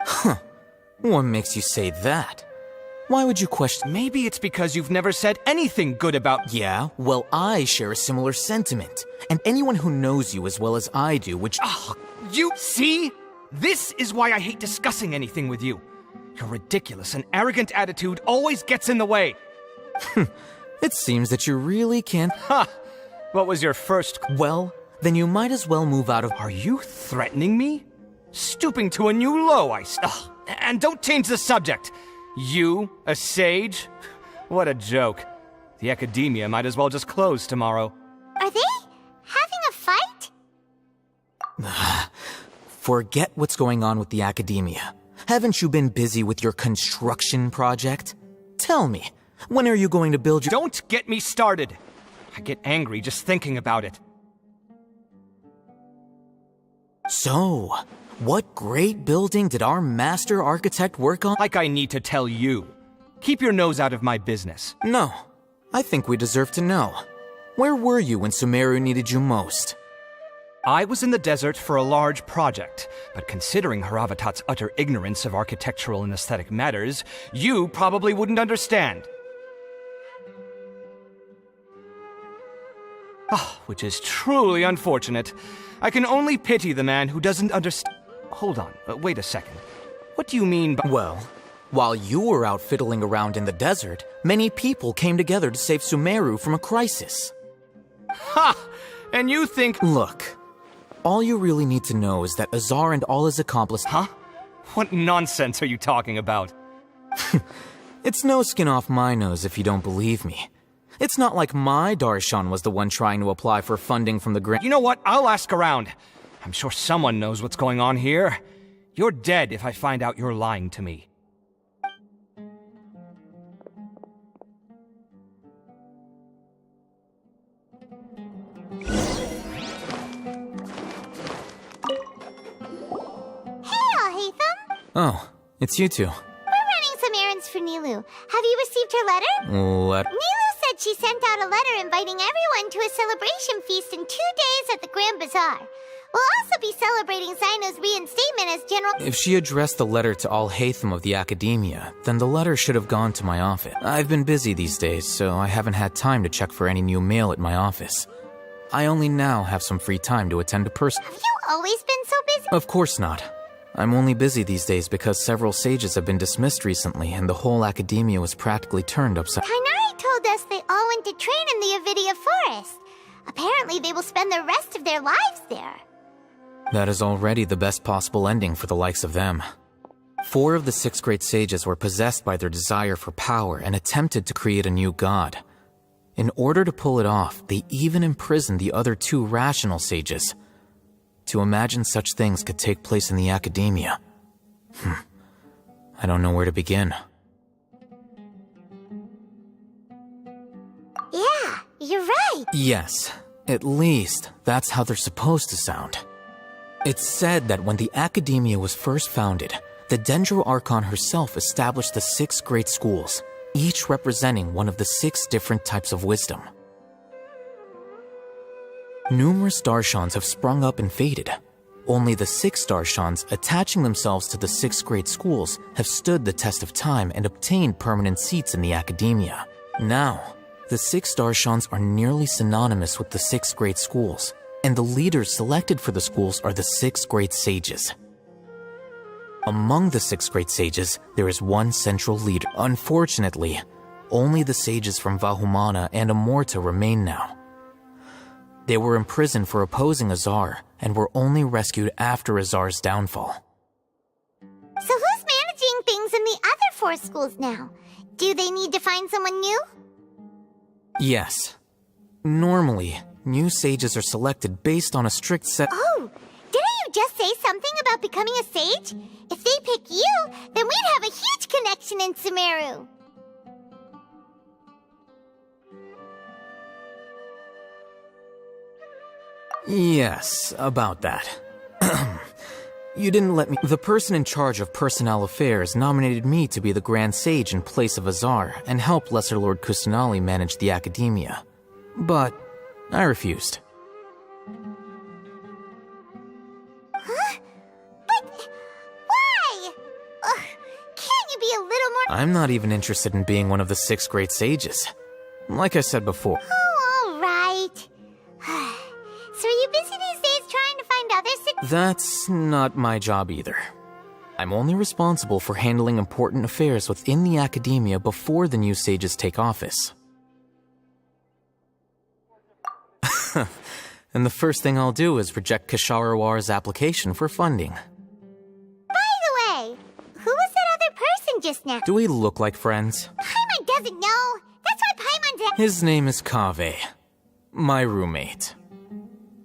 Huh. What makes you say that? Why would you question? Maybe it's because you've never said anything good about... Yeah, well, I share a similar sentiment. And anyone who knows you as well as I do, which... You see? This is why I hate discussing anything with you. Your ridiculous and arrogant attitude always gets in the way. It seems that you really can't... Ha! What was your first... Well, then you might as well move out of... Are you threatening me? Stooping to a new low, and don't change the subject. You, a sage? What a joke. The academia might as well just close tomorrow. Are they having a fight? Forget what's going on with the academia. Haven't you been busy with your construction project? Tell me, when are you going to build your... Don't get me started. I get angry just thinking about it. So, what great building did our master architect work on? Like I need to tell you. Keep your nose out of my business. No, I think we deserve to know. Where were you when Sumeru needed you most? I was in the desert for a large project, but considering Haravatat's utter ignorance of architectural and aesthetic matters, you probably wouldn't understand. Which is truly unfortunate. I can only pity the man who doesn't understand. Hold on, wait a second. What do you mean by... Well, while you were out fiddling around in the desert, many people came together to save Sumeru from a crisis. Ha! And you think... Look, all you really need to know is that Azar and all his accomplices... Huh? What nonsense are you talking about? It's no skin off my nose if you don't believe me. It's not like my Darshan was the one trying to apply for funding from the grant. You know what? I'll ask around. I'm sure someone knows what's going on here. You're dead if I find out you're lying to me. Hey, Alhaitham! Oh, it's you two. We're running some errands for Nilu. Have you received her letter? What? Nilu said she sent out a letter inviting everyone to a celebration feast in 2 days at the Grand Bazaar. We'll also be celebrating Zaino's reinstatement as General... If she addressed the letter to Alhaitham of the Academia, then the letter should have gone to my office. I've been busy these days, so I haven't had time to check for any new mail at my office. I only now have some free time to attend a person. Have you always been so busy? Of course not. I'm only busy these days because several sages have been dismissed recently and the whole Academia was practically turned upside... Kainari told us they all went to train in the Avidia Forest. Apparently they will spend the rest of their lives there. That is already the best possible ending for the likes of them. 4 of the 6 great sages were possessed by their desire for power and attempted to create a new god. In order to pull it off, they even imprisoned the other 2 rational sages. To imagine such things could take place in the Academia. I don't know where to begin. Yeah, you're right. Yes, at least that's how they're supposed to sound. It's said that when the Academia was first founded, the Dendro Archon herself established the 6 great schools, each representing one of the 6 different types of wisdom. Numerous Darshans have sprung up and faded. Only the 6 Darshans attaching themselves to the 6 great schools have stood the test of time and obtained permanent seats in the Academia. Now, The 6 Darshans are nearly synonymous with the 6 great schools, and the leaders selected for the schools are the 6 great sages. Among the 6 great sages, there is one central leader. Unfortunately, only the sages from Vahumana and Amorta remain now. They were imprisoned for opposing Azar, and were only rescued after Azar's downfall. So who's managing things in the other 4 schools now? Do they need to find someone new? Yes. Normally, new sages are selected based on a strict set— Oh, didn't you just say something about becoming a sage? If they pick you, then we'd have a huge connection in Sumeru. Yes, about that. You didn't let me— The person in charge of personnel affairs nominated me to be the Grand Sage in place of Azar and help Lesser Lord Kusanali manage the academia. But I refused. Huh? But why? Ugh, can't you be a little more— I'm not even interested in being one of the 6 great sages. Like I said before. Oh, all right. So are you busy these days trying to find other 6— That's not my job either. I'm only responsible for handling important affairs within the academia before the new sages take office. And the first thing I'll do is reject Kasharawar's application for funding. By the way, who was that other person just now? Do we look like friends? Paimon doesn't know. That's why Paimon's— His name is Kaveh, my roommate.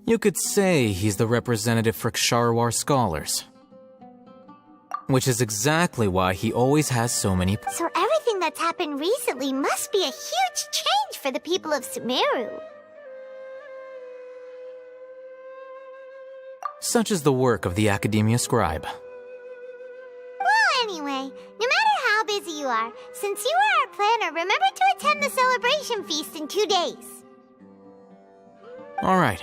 You could say he's the representative for Ksharawar scholars. Which is exactly why he always has so many— So everything that's happened recently must be a huge change for the people of Sumeru. Such is the work of the Academia Scribe. Well, anyway, no matter how busy you are, since you are our planner, remember to attend the celebration feast in 2 days. All right.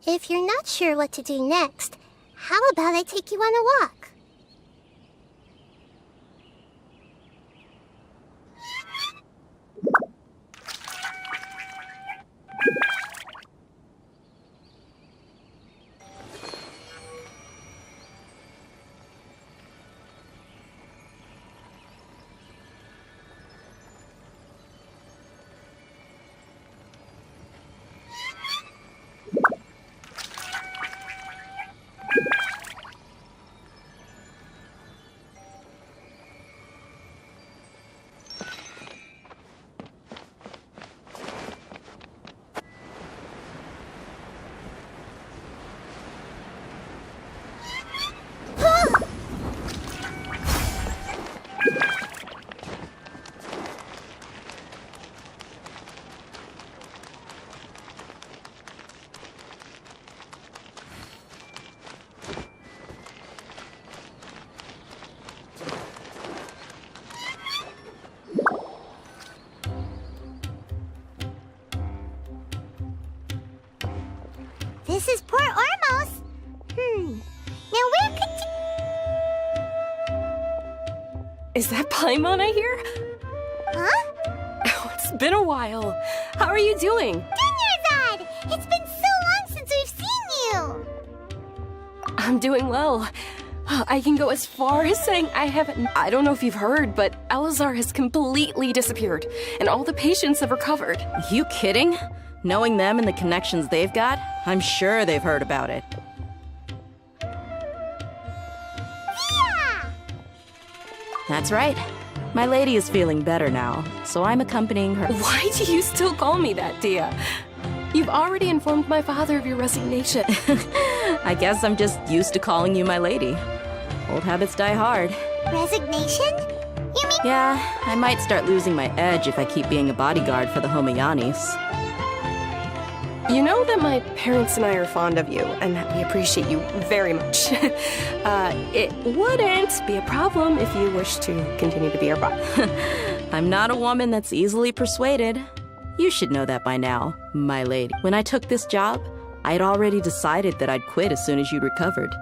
If you're not sure what to do next, how about I take you on a walk? This is Port Ormos. Now where could Is that Paimon I hear? Huh? Oh, it's been a while. How are you doing? Dunyarzad! It's been so long since we've seen you! I'm doing well. I can go as far as saying I don't know if you've heard, but Elazar has completely disappeared, and all the patients have recovered. You kidding? Knowing them and the connections they've got, I'm sure they've heard about it. That's right. My lady is feeling better now, so I'm accompanying her. Why do you still call me that, Dia? You've already informed my father of your resignation. I guess I'm just used to calling you my lady. Old habits die hard. Resignation? You mean— Yeah, I might start losing my edge if I keep being a bodyguard for the Homayanis. You know that my parents and I are fond of you, and that we appreciate you very much. It wouldn't be a problem if you wish to continue to be our boss. I'm not a woman that's easily persuaded. You should know that by now, my lady. When I took this job, I'd already decided that I'd quit as soon as you'd recovered.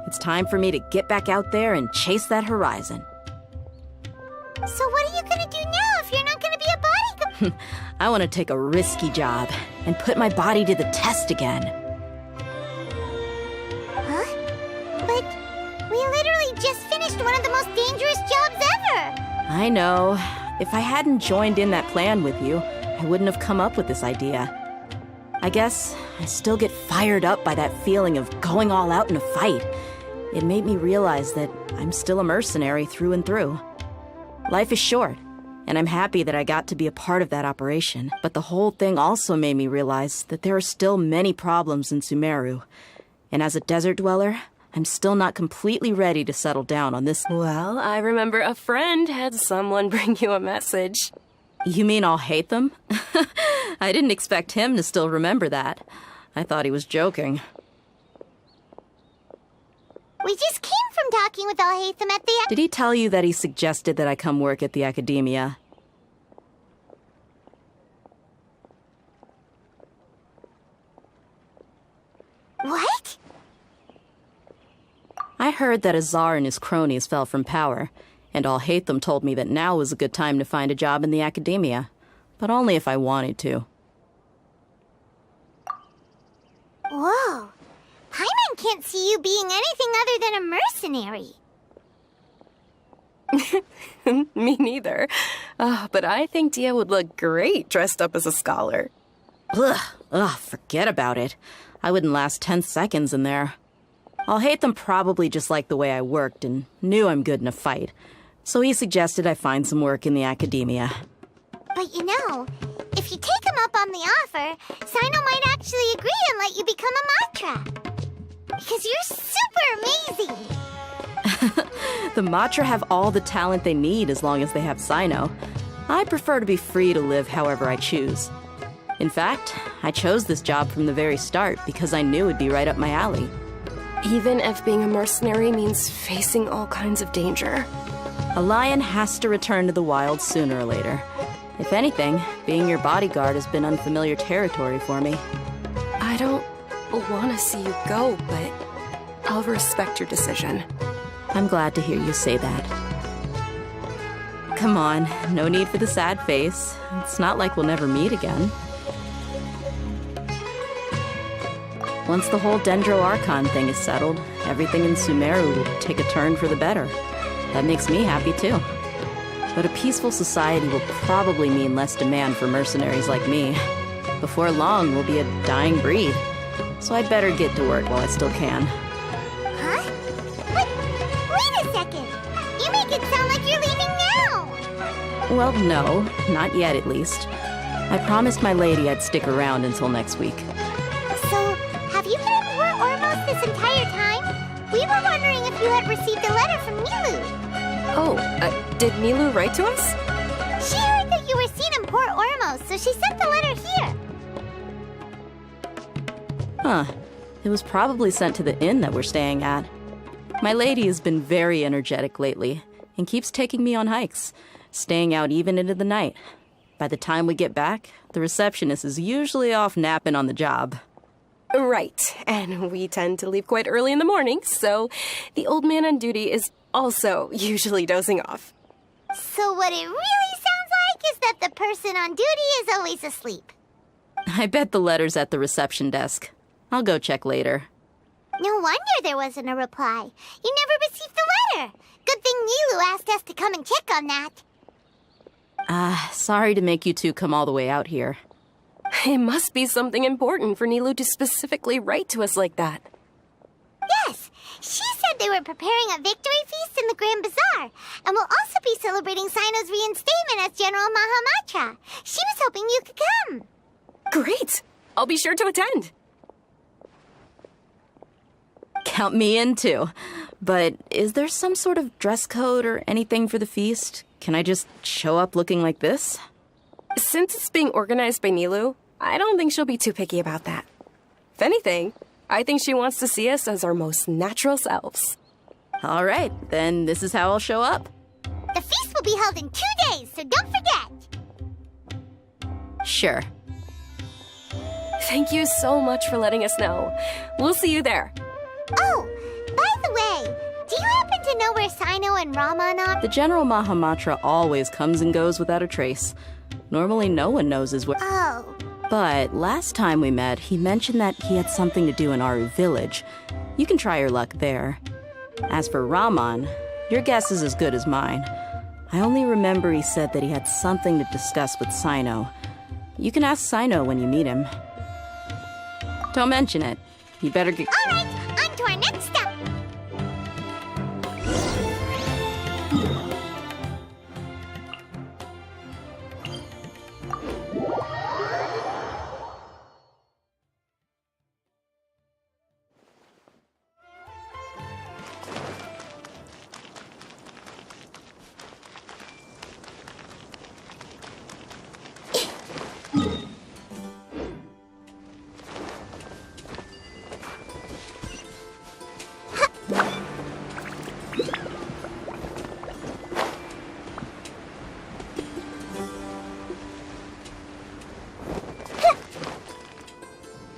It's time for me to get back out there and chase that horizon. So what are you gonna do now if you're not gonna be a bodyguard? I want to take a risky job and put my body to the test again. Huh? But we literally just finished one of the most dangerous jobs ever! I know. If I hadn't joined in that plan with you, I wouldn't have come up with this idea. I guess I still get fired up by that feeling of going all out in a fight. It made me realize that I'm still a mercenary through and through. Life is short, and I'm happy that I got to be a part of that operation. But the whole thing also made me realize that there are still many problems in Sumeru. And as a desert dweller, I'm still not completely ready to settle down on this. Well, I remember a friend had someone bring you a message. You mean I'll hate them? I didn't expect him to still remember that. I thought he was joking. We just came from talking with Alhaitham at the— Did he tell you that he suggested that I come work at the academia? What? I heard that Azar and his cronies fell from power, and Alhaitham told me that now was a good time to find a job in the academia, but only if I wanted to. Whoa. Paimon can't see you being anything other than a mercenary. Me neither. But I think Dia would look great dressed up as a scholar. Ugh, forget about it. I wouldn't last 10 seconds in there. Alhaitham probably just liked the way I worked and knew I'm good in a fight, so he suggested I find some work in the academia. But you know, if you take him up on the offer, Sino might actually agree and let you become a Matra. Because you're super amazing! The Matra have all the talent they need as long as they have Sino. I prefer to be free to live however I choose. In fact, I chose this job from the very start because I knew it'd be right up my alley. Even if being a mercenary means facing all kinds of danger. A lion has to return to the wild sooner or later. If anything, being your bodyguard has been unfamiliar territory for me. I don't want to see you go, but I'll respect your decision. I'm glad to hear you say that. Come on, no need for the sad face. It's not like we'll never meet again. Once the whole Dendro Archon thing is settled, everything in Sumeru will take a turn for the better. That makes me happy too. But a peaceful society will probably mean less demand for mercenaries like me. Before long, we'll be a dying breed. So I'd better get to work while I still can. Huh? But wait a second! You make it sound like you're leaving now! Well, no, not yet at least. I promised my lady I'd stick around until next week. So, have you been in Port Ormos this entire time? We were wondering if you had received a letter from Nilu. Oh, did Nilu write to us? She heard that you were seen in Port Ormos, so she sent the letter here. Huh. It was probably sent to the inn that we're staying at. My lady has been very energetic lately and keeps taking me on hikes, staying out even into the night. By the time we get back, the receptionist is usually off napping on the job. Right, and we tend to leave quite early in the morning, so the old man on duty is also usually dozing off. So what it really sounds like is that the person on duty is always asleep. I bet the letter's at the reception desk. I'll go check later. No wonder there wasn't a reply. You never received the letter. Good thing Nilu asked us to come and check on that. Sorry to make you two come all the way out here. It must be something important for Nilu to specifically write to us like that. Yes, she said they were preparing a victory feast in the Grand Bazaar, and will also be celebrating Sino's reinstatement as General Mahamatra. She was hoping you could come. Great! I'll be sure to attend. Count me in too. But is there some sort of dress code or anything for the feast? Can I just show up looking like this? Since it's being organized by Nilu, I don't think she'll be too picky about that. If anything, I think she wants to see us as our most natural selves. All right, then this is how I'll show up. The feast will be held in 2 days, so don't forget. Sure. Thank you so much for letting us know. We'll see you there. Oh, by the way, do you happen to know where Sino and Raman are? The General Mahamatra always comes and goes without a trace. Normally no one knows his where. Oh. But last time we met, he mentioned that he had something to do in Aru village. You can try your luck there. As for Raman, your guess is as good as mine. I only remember he said that he had something to discuss with Sino. You can ask Sino when you meet him. Don't mention it. You better get... All right, on to our next step.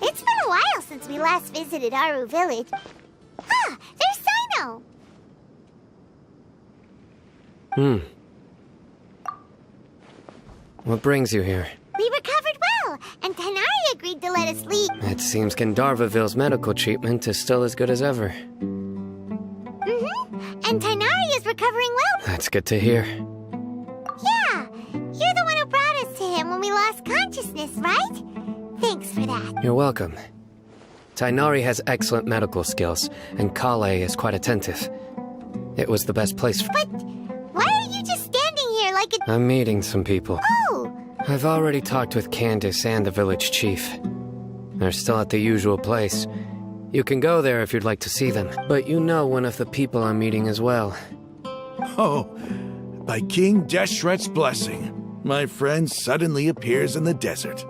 It's been a while since we last visited Aru village. Ah, there's Sino! What brings you here? We recovered well, and Tanari agreed to let us leave. It seems Gandharvaville's medical treatment is still as good as ever. And Tanari is recovering well. That's good to hear. Yeah, you're the one who brought us to him when we lost consciousness, right? Thanks for that. You're welcome. Tainari has excellent medical skills, and Kale is quite attentive. It was the best place for— But why are you just standing here like a— I'm meeting some people. Oh! I've already talked with Candace and the village chief. They're still at the usual place. You can go there if you'd like to see them, but you know one of the people I'm meeting as well. Oh, by King Deshret's blessing, my friend suddenly appears in the desert.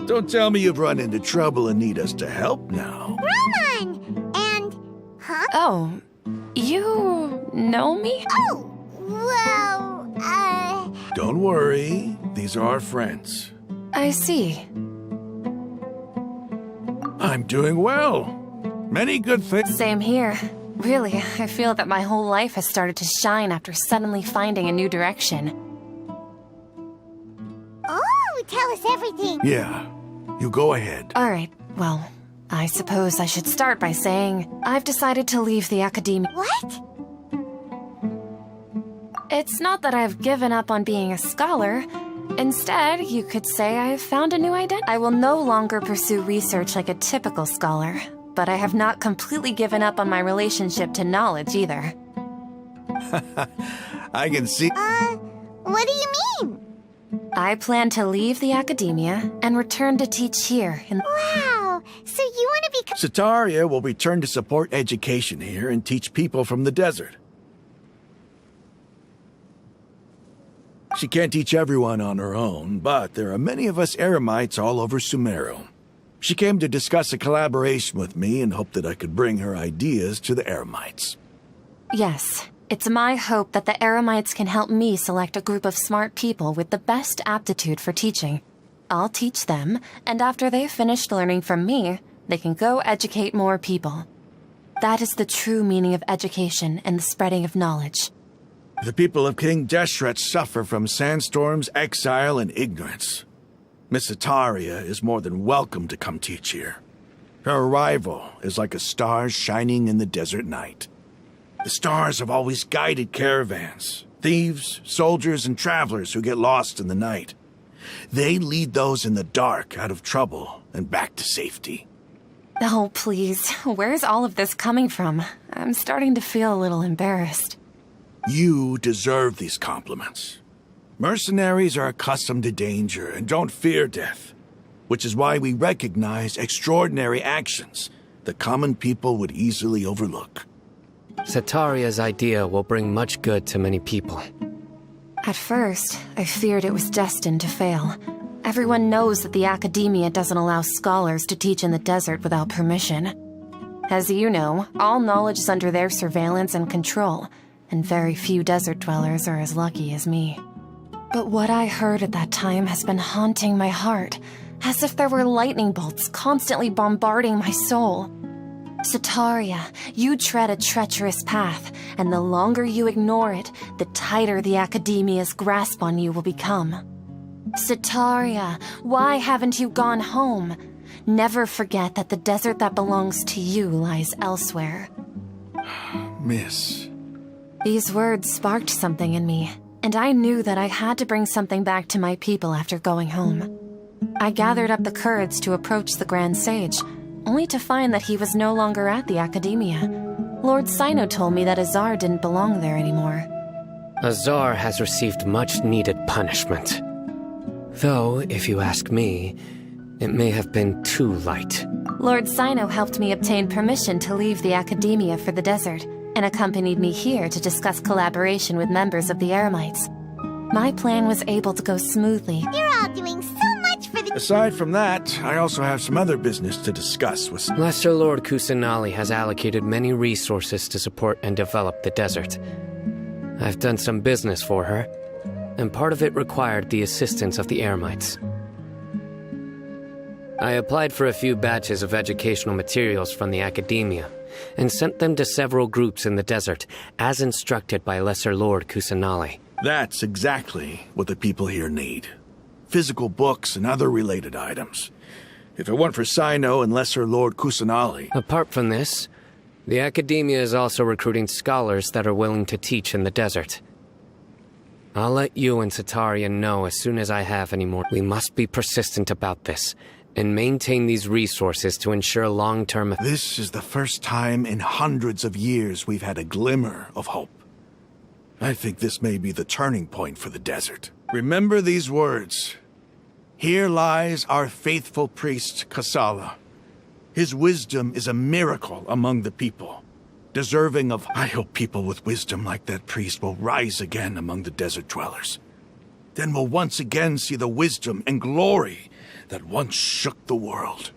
Don't tell me you've run into trouble and need us to help now. Raman! And... Huh? Oh, you know me? Oh, well, Don't worry, these are our friends. I see. I'm doing well. Many good things. Same here. Really, I feel that my whole life has started to shine after suddenly finding a new direction. Oh, tell us everything. Yeah, you go ahead. Alright, well, I suppose I should start by saying I've decided to leave the academia. What? It's not that I've given up on being a scholar. Instead, you could say I've found a new identity. I will no longer pursue research like a typical scholar, but I have not completely given up on my relationship to knowledge either. I can see. What do you mean? I plan to leave the academia and return to teach here in— Wow, so you want to become— Sataria will return to support education here and teach people from the desert. She can't teach everyone on her own, but there are many of us Eremites all over Sumeru. She came to discuss a collaboration with me and hoped that I could bring her ideas to the Eremites. Yes, it's my hope that the Eremites can help me select a group of smart people with the best aptitude for teaching. I'll teach them, and after they've finished learning from me, they can go educate more people. That is the true meaning of education and the spreading of knowledge. The people of King Deshret suffer from sandstorms, exile, and ignorance. Miss Itaria is more than welcome to come teach here. Her arrival is like a star shining in the desert night. The stars have always guided caravans, thieves, soldiers, and travelers who get lost in the night. They lead those in the dark out of trouble and back to safety. Oh, please. Where's all of this coming from? I'm starting to feel a little embarrassed. You deserve these compliments. Mercenaries are accustomed to danger and don't fear death, which is why we recognize extraordinary actions that common people would easily overlook. Setaria's idea will bring much good to many people. At first, I feared it was destined to fail. Everyone knows that the Academia doesn't allow scholars to teach in the desert without permission. As you know, all knowledge is under their surveillance and control, and very few desert dwellers are as lucky as me. But what I heard at that time has been haunting my heart, as if there were lightning bolts constantly bombarding my soul. Setaria, you tread a treacherous path, and the longer you ignore it, the tighter the Academia's grasp on you will become. Setaria, why haven't you gone home? Never forget that the desert that belongs to you lies elsewhere. Miss. These words sparked something in me, and I knew that I had to bring something back to my people after going home. I gathered up the courage to approach the Grand Sage, only to find that he was no longer at the Academia. Lord Sino told me that Azar didn't belong there anymore. Azar has received much-needed punishment. Though, if you ask me, it may have been too light. Lord Sino helped me obtain permission to leave the Academia for the desert, and accompanied me here to discuss collaboration with members of the Eremites. My plan was able to go smoothly. You're all doing so much for the— Aside from that, I also have some other business to discuss with— Lesser Lord Kusanali has allocated many resources to support and develop the desert. I've done some business for her, and part of it required the assistance of the Eremites. I applied for a few batches of educational materials from the Academia, and sent them to several groups in the desert, as instructed by Lesser Lord Kusanali. That's exactly what the people here need. Physical books and other related items. If it weren't for Sino and Lesser Lord Kusanali— Apart from this, the Academia is also recruiting scholars that are willing to teach in the desert. I'll let you and Setaria know as soon as I have any more. We must be persistent about this, and maintain these resources to ensure long-term— This is the first time in hundreds of years we've had a glimmer of hope. I think this may be the turning point for the desert. Remember these words. Here lies our faithful priest, Kasala. His wisdom is a miracle among the people, deserving of— I hope people with wisdom like that priest will rise again among the desert dwellers. Then we'll once again see the wisdom and glory that once shook the world.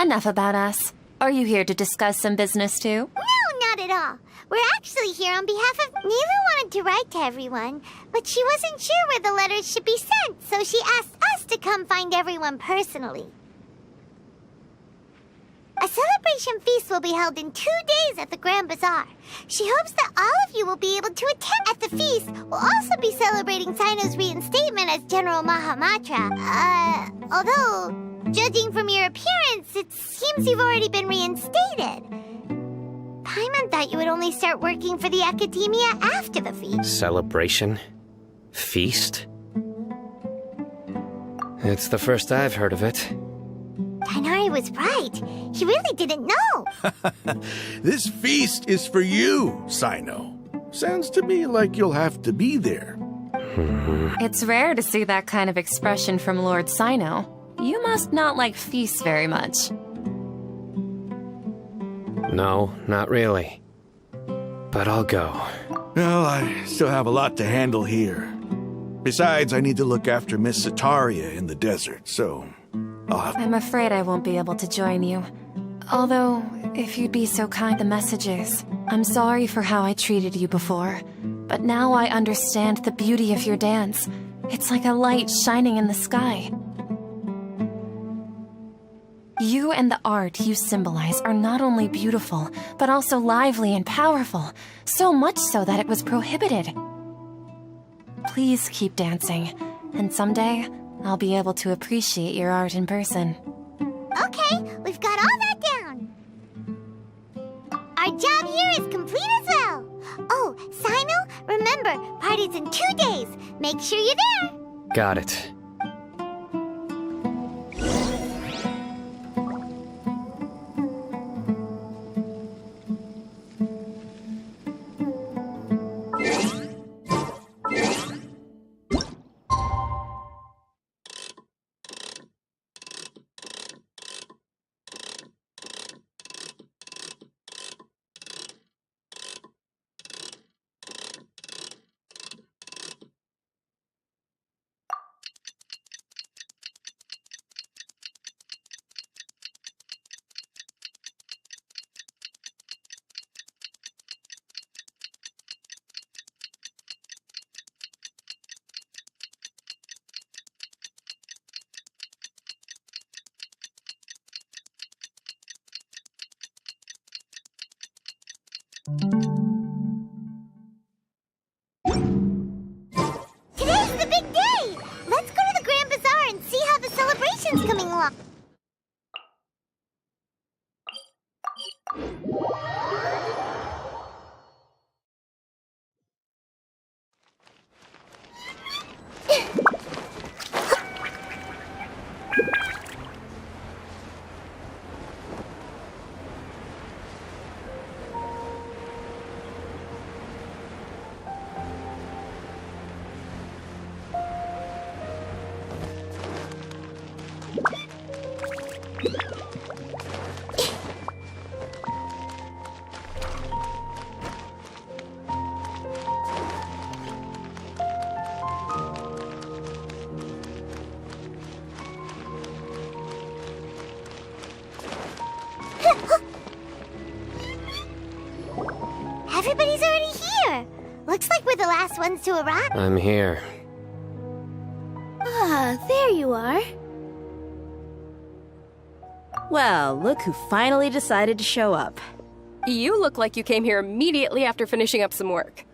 Enough about us. Are you here to discuss some business too? No, not at all. We're actually here on behalf of— Nilu wanted to write to everyone, but she wasn't sure where the letters should be sent, so she asked us to come find everyone personally. A celebration feast will be held in 2 days at the Grand Bazaar. She hopes that all of you will be able to attend. At the feast, we'll also be celebrating Sino's reinstatement as General Mahamatra. Although, judging from your appearance, it seems you've already been reinstated. Paimon thought you would only start working for the Academia after the feast. Celebration? Feast? It's the first I've heard of it. Tainari was right. He really didn't know. This feast is for you, Sino. Sounds to me like you'll have to be there. It's rare to see that kind of expression from Lord Sino. You must not like feasts very much. No, not really. But I'll go. Well, I still have a lot to handle here. Besides, I need to look after Miss Setaria in the desert, so I'll have— I'm afraid I won't be able to join you. Although, if you'd be so kind, the messages. I'm sorry for how I treated you before, but now I understand the beauty of your dance. It's like a light shining in the sky. You and the art you symbolize are not only beautiful, but also lively and powerful, so much so that it was prohibited. Please keep dancing, and someday I'll be able to appreciate your art in person. Okay, we've got all that down. Our job here is complete as well. Oh, Sino, remember, party's in 2 days. Make sure you're there. Got it. Today's the big day! Let's go to the Grand Bazaar and see how the celebration's coming along. Everybody's already here. Looks like we're the last ones to arrive. I'm here. Ah, there you are. Well, look who finally decided to show up. You look like you came here immediately after finishing up some work.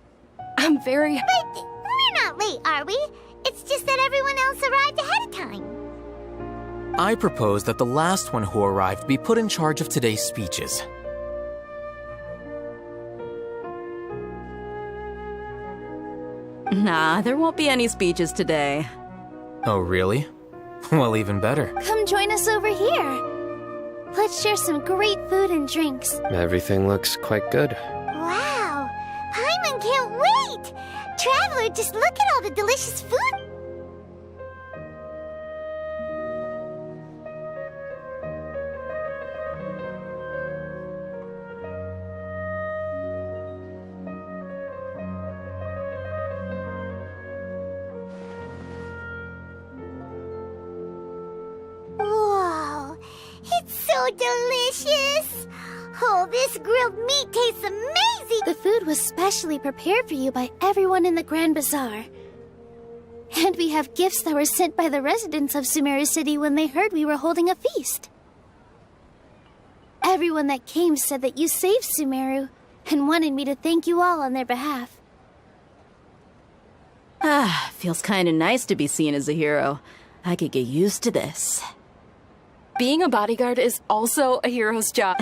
I'm very... But we're not late, are we? It's just that everyone else arrived ahead of time. I propose that the last one who arrived be put in charge of today's speeches. Nah, there won't be any speeches today. Oh, really? Well, even better. Come join us over here. Let's share some great food and drinks. Everything looks quite good. Wow! Paimon can't wait! Traveler, just look at all the delicious food. Whoa! It's so delicious! Oh, this grilled meat tastes amazing! The food was specially prepared for you by everyone in the Grand Bazaar. And we have gifts that were sent by the residents of Sumeru City when they heard we were holding a feast. Everyone that came said that you saved Sumeru and wanted me to thank you all on their behalf. Ah, feels kinda nice to be seen as a hero. I could get used to this. Being a bodyguard is also a hero's job.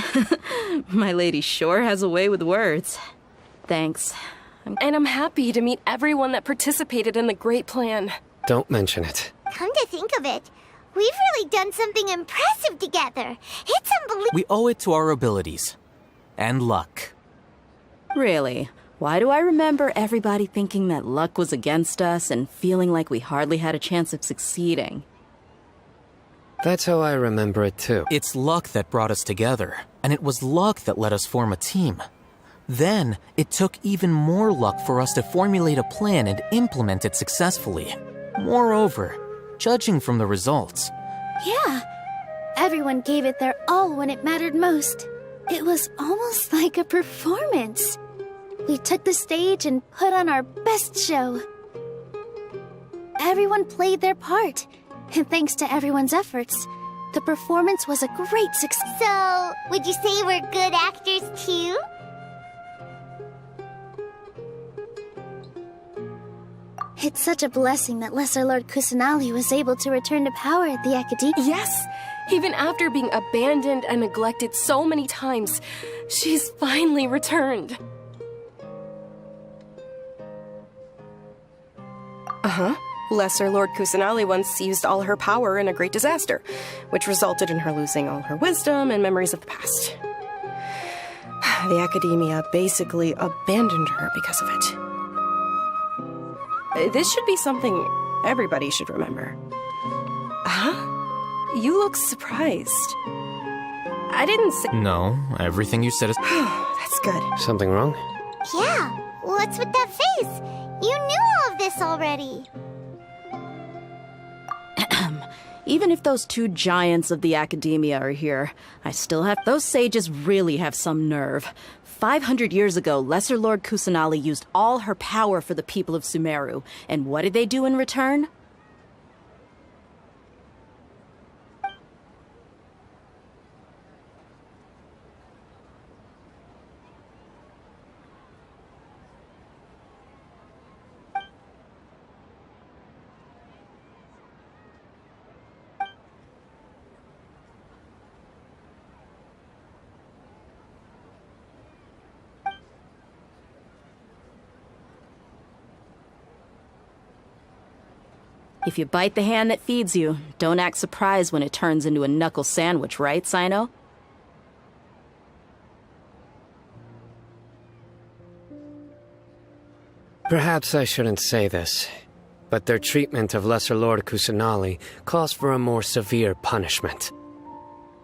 My lady sure has a way with words. Thanks. And I'm happy to meet everyone that participated in the great plan. Don't mention it. Come to think of it, we've really done something impressive together. It's unbelievable. We owe it to our abilities. And luck. Really? Why do I remember everybody thinking that luck was against us and feeling like we hardly had a chance of succeeding? That's how I remember it too. It's luck that brought us together, and it was luck that let us form a team. Then, it took even more luck for us to formulate a plan and implement it successfully. Moreover, judging from the results... Yeah, everyone gave it their all when it mattered most. It was almost like a performance. We took the stage and put on our best show. Everyone played their part. And thanks to everyone's efforts, the performance was a great success. So, would you say we're good actors too? It's such a blessing that Lesser Lord Kusanali was able to return to power at the Academia. Yes! Even after being abandoned and neglected so many times, she's finally returned. Uh-huh. Lesser Lord Kusanali once used all her power in a great disaster, which resulted in her losing all her wisdom and memories of the past. The Academia basically abandoned her because of it. This should be something everybody should remember. Huh? You look surprised. I didn't say— No, everything you said is— That's good. Something wrong? Yeah, what's with that face? You knew all of this already. Even if those two giants of the Academia are here, I still have— Those sages really have some nerve. 500 years ago, Lesser Lord Kusanali used all her power for the people of Sumeru. And what did they do in return? If you bite the hand that feeds you, don't act surprised when it turns into a knuckle sandwich, right, Sino? Perhaps I shouldn't say this, but their treatment of Lesser Lord Kusanali calls for a more severe punishment.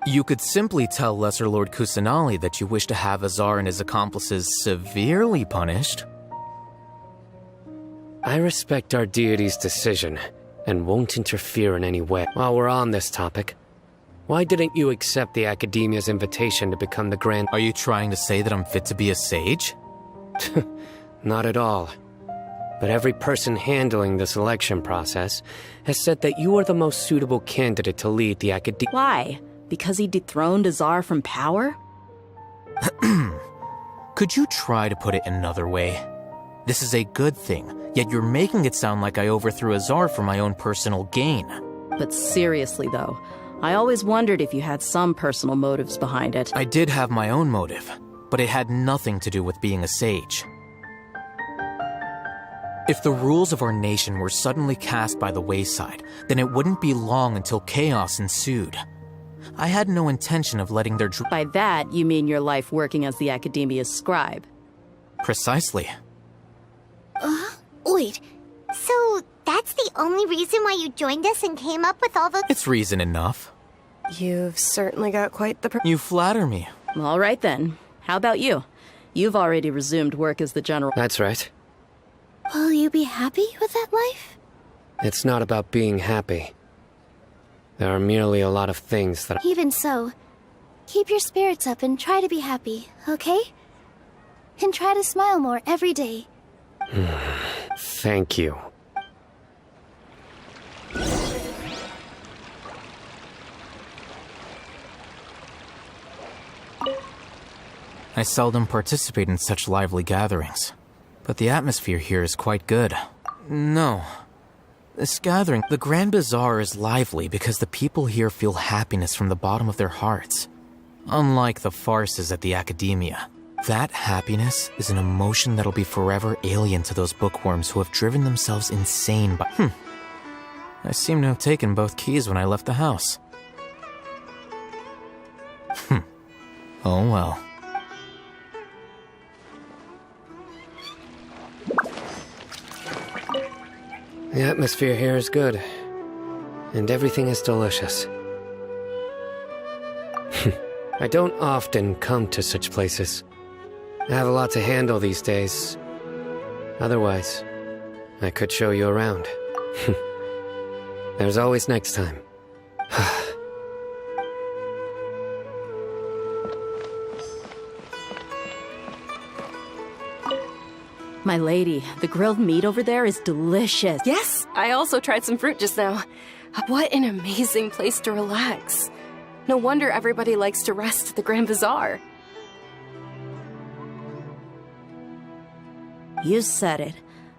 You could simply tell Lesser Lord Kusanali that you wish to have Azar and his accomplices severely punished. I respect our deity's decision, and won't interfere in any way. While we're on this topic, why didn't you accept the Academia's invitation to become the Grand— Are you trying to say that I'm fit to be a sage? Not at all. But every person handling the selection process has said that you are the most suitable candidate to lead the Academia. Why? Because he dethroned Azar from power? Could you try to put it another way? This is a good thing, yet you're making it sound like I overthrew Azar for my own personal gain. But seriously, though, I always wondered if you had some personal motives behind it. I did have my own motive, but it had nothing to do with being a sage. If the rules of our nation were suddenly cast by the wayside, then it wouldn't be long until chaos ensued. I had no intention of letting their— By that, you mean your life working as the Academia's scribe? Precisely. Wait, so that's the only reason why you joined us and came up with all the— It's reason enough. You've certainly got quite the— You flatter me. All right then. How about you? You've already resumed work as the general— That's right. Will you be happy with that life? It's not about being happy. There are merely a lot of things that— Even so, keep your spirits up and try to be happy, okay? And try to smile more every day. Thank you. I seldom participate in such lively gatherings, but the atmosphere here is quite good. No. This gathering, the Grand Bazaar, is lively because the people here feel happiness from the bottom of their hearts. Unlike the farces at the Academia. That happiness is an emotion that'll be forever alien to those bookworms who have driven themselves insane by— I seem to have taken both keys when I left the house. Oh well. The atmosphere here is good, and everything is delicious. I don't often come to such places. I have a lot to handle these days. Otherwise, I could show you around. There's always next time. My lady, the grilled meat over there is delicious. Yes, I also tried some fruit just now. What an amazing place to relax. No wonder everybody likes to rest at the Grand Bazaar. You said it.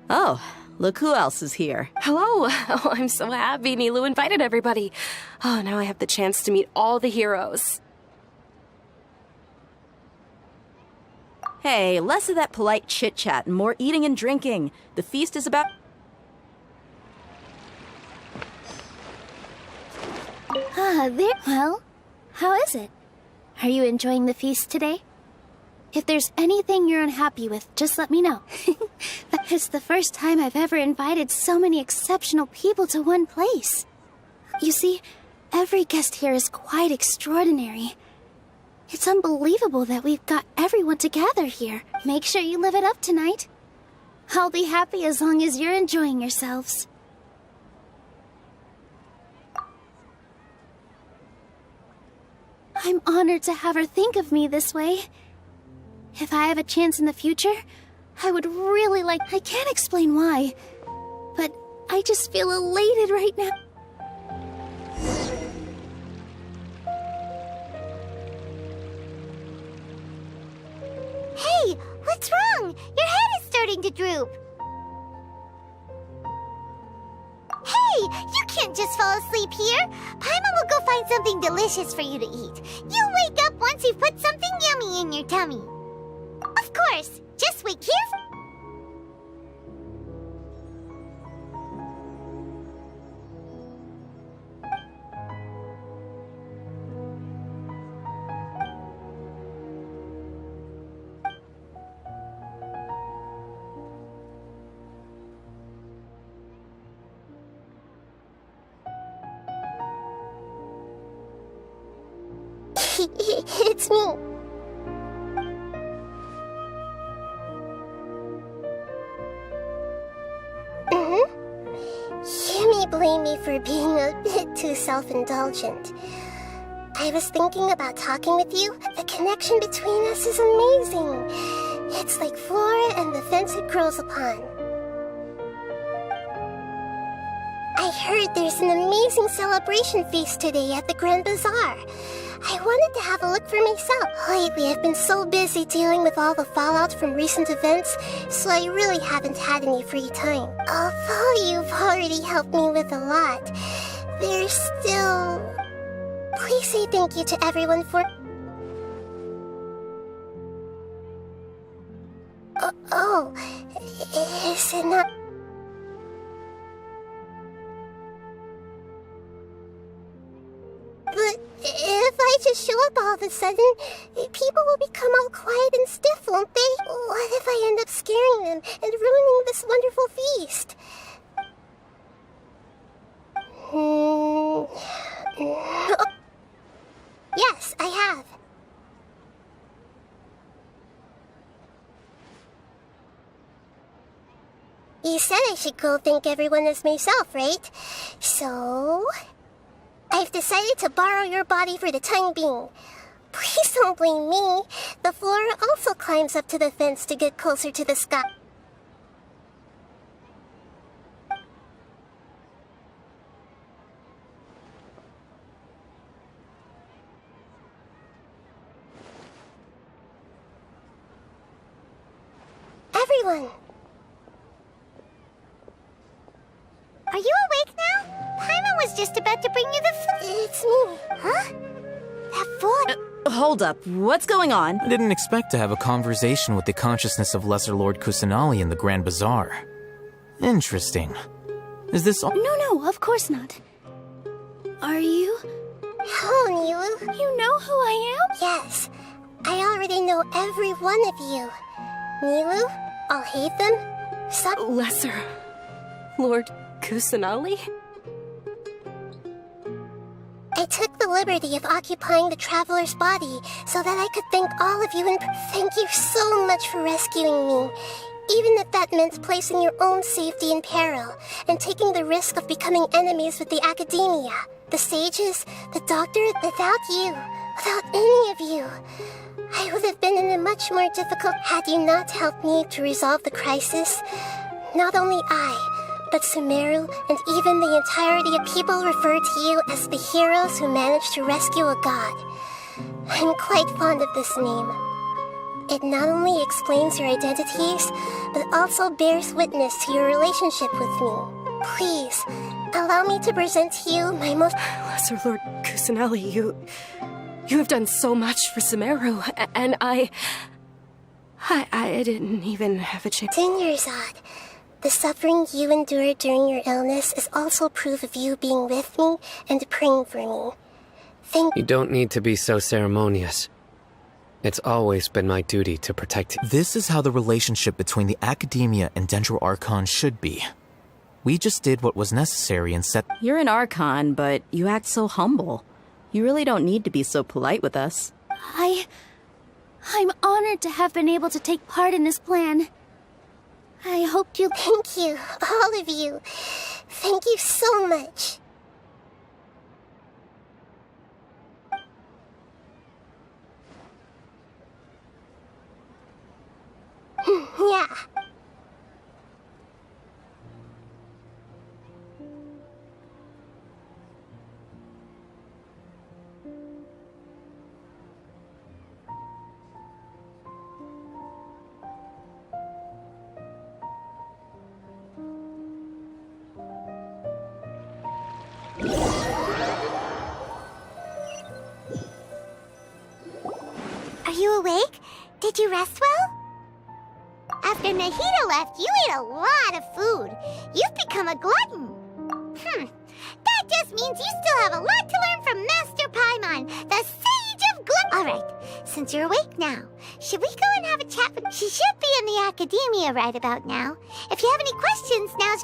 Oh, look who else is here. Hello. Oh, I'm so happy Nilou invited everybody. Oh, now I have the chance to meet all the heroes. Hey, less of that polite chit-chat and more eating and drinking. The feast is about... There. Well, how is it? Are you enjoying the feast today? If there's anything you're unhappy with, just let me know. It's the first time I've ever invited so many exceptional people to one place. You see, every guest here is quite extraordinary. It's unbelievable that we've got everyone together here. Make sure you live it up tonight. I'll be happy as long as you're enjoying yourselves. I'm honored to have her think of me this way. If I have a chance in the future, I would really like... I can't explain why, but I just feel elated right now. Hey, what's wrong? Your head is starting to droop. Hey, you can't just fall asleep here. Paimon will go find something delicious for you to eat. You'll wake up once you've put something yummy in your tummy. Of course, just wait here. It's me. You may blame me for being a bit too self-indulgent. I was thinking about talking with you. The connection between us is amazing. It's like flora and the fence it grows upon. I heard there's an amazing celebration feast today at the Grand Bazaar. I wanted to have a look for myself. Lately, I've been so busy dealing with all the fallout from recent events, so I really haven't had any free time. Although you've already helped me with a lot, there's still... Please say thank you to everyone for... Oh, is it not... But if I just show up all of a sudden, people will become all quiet and stiff, won't they? What if I end up scaring them and ruining this wonderful feast? Yes, I have. You said I should go thank everyone as myself, right? So... I've decided to borrow your body for the time being. Please don't blame me. The flora also climbs up to the fence to get closer to the sky. Everyone! Are you awake now? Paimon was just about to bring you the It's me. Huh? That boy... Hold up, what's going on? I didn't expect to have a conversation with the consciousness of Lesser Lord Kusanali in the Grand Bazaar. Interesting. Is this all? No, of course not. Are you? Hello, Nilou. You know who I am? Yes. I already know every one of you. Nilou, Alhaitham, Lesser Lord Kusanali? I took the liberty of occupying the traveler's body so that I could thank all of you and thank you so much for rescuing me. Even if that meant placing your own safety in peril and taking the risk of becoming enemies with the academia, the sages, the doctor, without you, without any of you, I would have been in a much more difficult had you not helped me to resolve the crisis. Not only I, but Sumeru and even the entirety of people refer to you as the heroes who managed to rescue a god. I'm quite fond of this name. It not only explains your identities, but also bears witness to your relationship with me. Please, allow me to present to you my most... Lesser Lord Kusanali, you have done so much for Sumeru, and I didn't even have a chance. Dinyarzad, the suffering you endured during your illness is also proof of you being with me and praying for me. You don't need to be so ceremonious. It's always been my duty to protect you. This is how the relationship between the Academia and Dendro Archon should be. We just did what was necessary and set... You're an Archon, but you act so humble. You really don't need to be so polite with us. I'm honored to have been able to take part in this plan. I hope you... Thank you, all of you. Thank you so much. Yeah. Are you awake? Did you rest well? After Nahida left, you ate a lot of food. You've become a glutton. That just means you still have a lot to learn from Master Paimon, the Sage of Glut. All right, since you're awake now, should we go and have a chat with... She should be in the Academia right about now. If you have any questions, now's...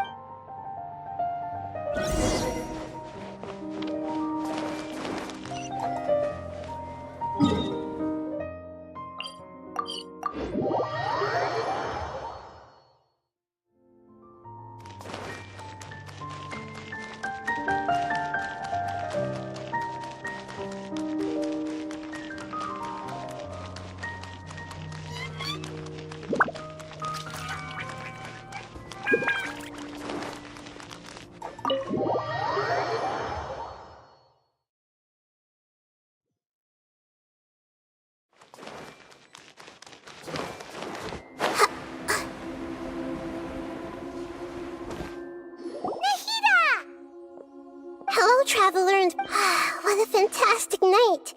Traveler, and what a fantastic night.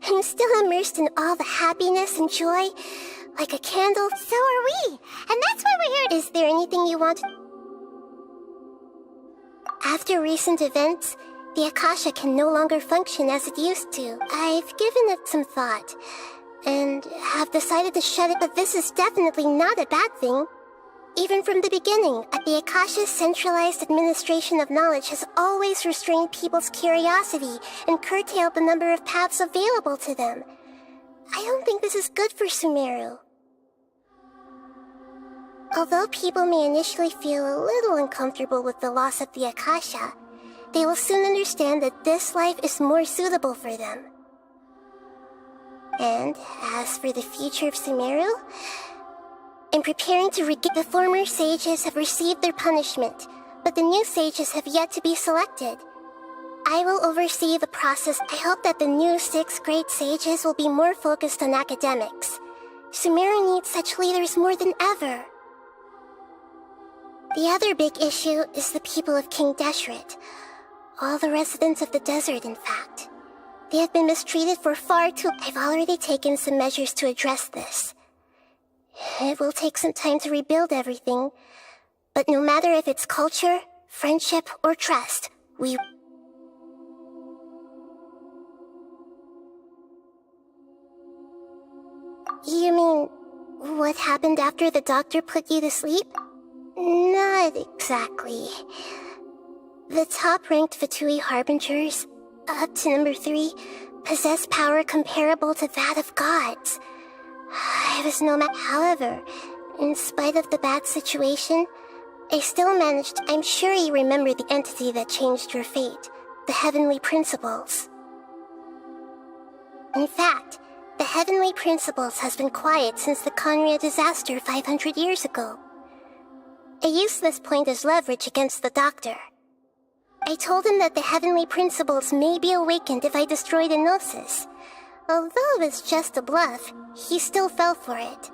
I'm still immersed in all the happiness and joy, like a candle. So are we, and that's why we're here. Is there anything you want? After recent events, the Akasha can no longer function as it used to. I've given it some thought, and have decided to shut it, but this is definitely not a bad thing. Even from the beginning, the Akasha's centralized administration of knowledge has always restrained people's curiosity and curtailed the number of paths available to them. I don't think this is good for Sumeru. Although people may initially feel a little uncomfortable with the loss of the Akasha, they will soon understand that this life is more suitable for them. And as for the future of Sumeru, in preparing to regain, the former sages have received their punishment, but the new sages have yet to be selected. I will oversee the process. I hope that the new 6 great sages will be more focused on academics. Sumeru needs such leaders more than ever. The other big issue is the people of King Deshret. All the residents of the desert, in fact. They have been mistreated for far too... I've already taken some measures to address this. It will take some time to rebuild everything, but no matter if it's culture, friendship, or trust, we... You mean, what happened after the doctor put you to sleep? Not exactly. The top-ranked Fatui Harbingers, up to number 3, possess power comparable to that of gods. I was no match. However, in spite of the bad situation, I still managed. I'm sure you remember the entity that changed your fate, the Heavenly Principles. In fact, The Heavenly Principles has been quiet since the Conria disaster 500 years ago. I used this point as leverage against the Doctor. I told him that the Heavenly Principles may be awakened if I destroy the Gnosis. Although it was just a bluff, he still fell for it.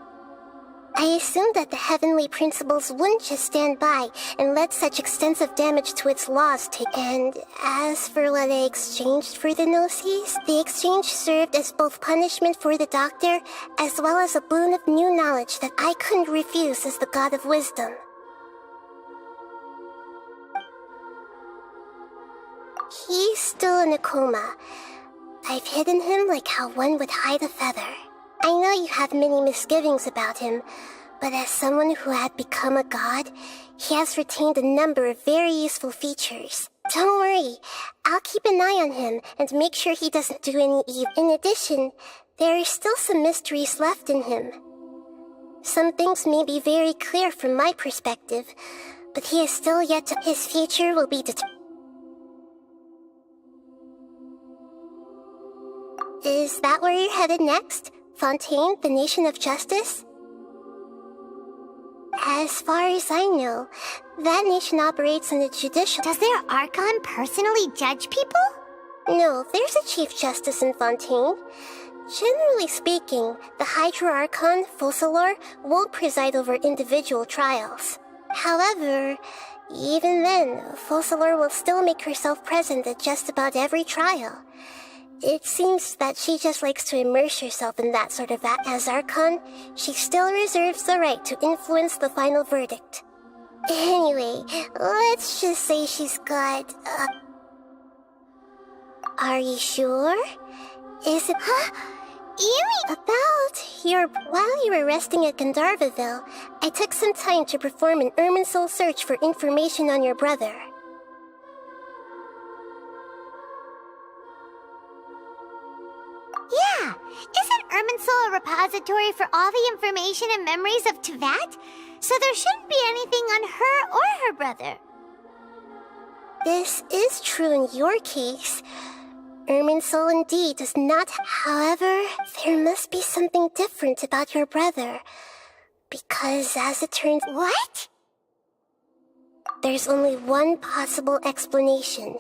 I assumed that the Heavenly Principles wouldn't just stand by and let such extensive damage to its laws take. And as for what I exchanged for the Gnosis, the exchange served as both punishment for the Doctor, as well as a boon of new knowledge that I couldn't refuse as the God of Wisdom. He's still in a coma. I've hidden him like how one would hide a feather. I know you have many misgivings about him, but as someone who had become a god, he has retained a number of very useful features. Don't worry, I'll keep an eye on him and make sure he doesn't do any evil. In addition, there are still some mysteries left in him. Some things may be very clear from my perspective, but he is still yet to... His future will be determined. Is that where you're headed next? Fontaine, the Nation of Justice? As far as I know, that nation operates on the judicial... Does their Archon personally judge people? No, there's a Chief Justice in Fontaine. Generally speaking, the Hydra Archon, Focalor, won't preside over individual trials. However, even then, Focalor will still make herself present at just about every trial. It seems that she just likes to immerse herself in that sort of act. As Archon, she still reserves the right to influence the final verdict. Anyway, let's just say she's got... Are you sure? Is it... Huh? You mean... While you were resting at Gandharvaville, I took some time to perform an Irminsul search for information on your brother. Yeah! Isn't Irminsul a repository for all the information and memories of Teyvat? So there shouldn't be anything on her or her brother. This is true in your case. Irminsul indeed does not. However, there must be something different about your brother. Because as it turns... What? There's only one possible explanation.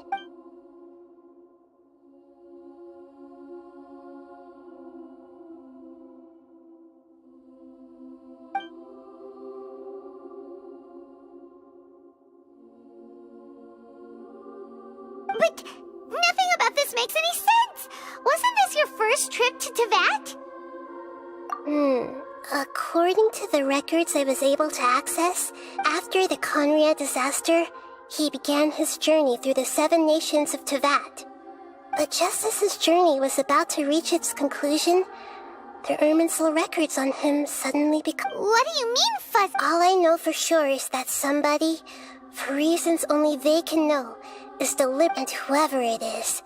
But nothing about this makes any sense! Wasn't this your first trip to Teyvat? According to the records I was able to access, after the Conria disaster, he began his journey through the 7 nations of Teyvat. But just as his journey was about to reach its conclusion, the Irminsul records on him suddenly became... What do you mean, Fuzz? All I know for sure is that somebody, for reasons only they can know, is deliberate, and whoever it is.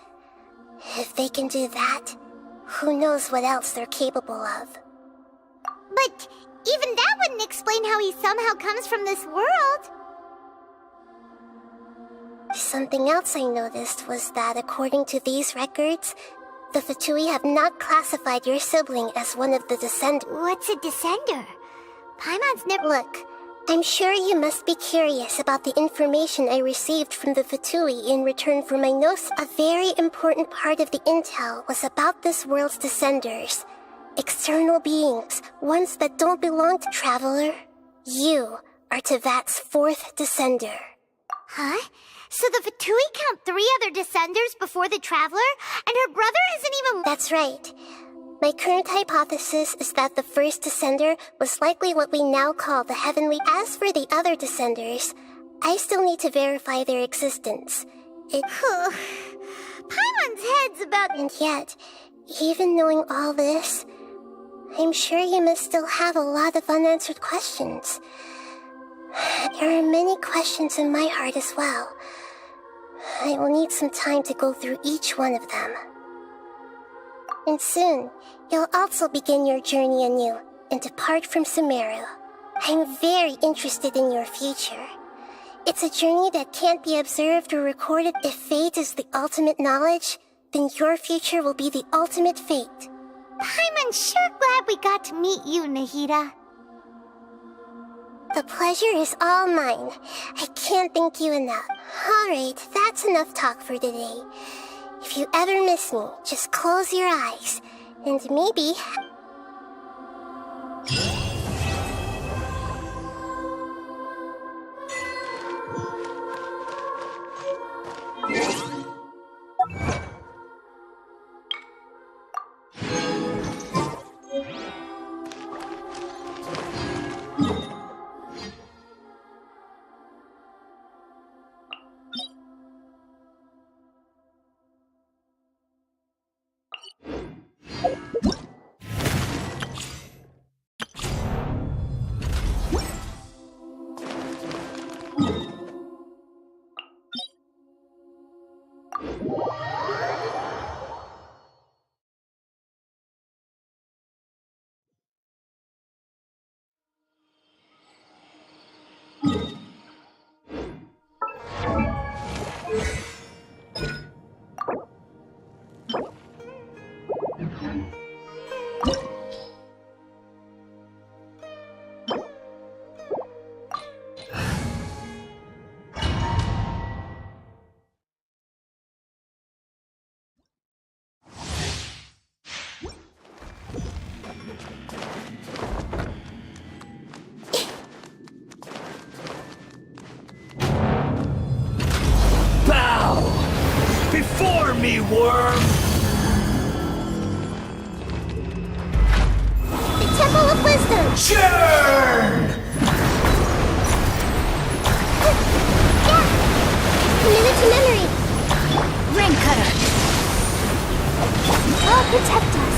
If they can do that, who knows what else they're capable of. But even that wouldn't explain how he somehow comes from this world. Something else I noticed was that according to these records, the Fatui have not classified your sibling as one of the descendants. What's a descender? Paimon's never... Look, I'm sure you must be curious about the information I received from the Fatui in return for my gnosis. A very important part of the intel was about this world's descenders. External beings, ones that don't belong to Traveler. You are Teyvat's 4th descender. Huh? So the Fatui count 3 other descenders before the Traveler, and her brother isn't even... That's right. My current hypothesis is that the first descender was likely what we now call the Heavenly. As for the other descenders, I still need to verify their existence. Paimon's head's about... And yet, even knowing all this, I'm sure you must still have a lot of unanswered questions. There are many questions in my heart as well. I will need some time to go through each one of them. And soon, you'll also begin your journey anew and depart from Sumeru. I'm very interested in your future. It's a journey that can't be observed or recorded. If fate is the ultimate knowledge, then your future will be the ultimate fate. I'm sure glad we got to meet you, Nahida. The pleasure is all mine. I can't thank you enough. Alright, that's enough talk for today. If you ever miss me, just close your eyes, and maybe... Before me, worm! The Temple of Wisdom! Churn! Committed to memory! Rain Cutter! God protect us!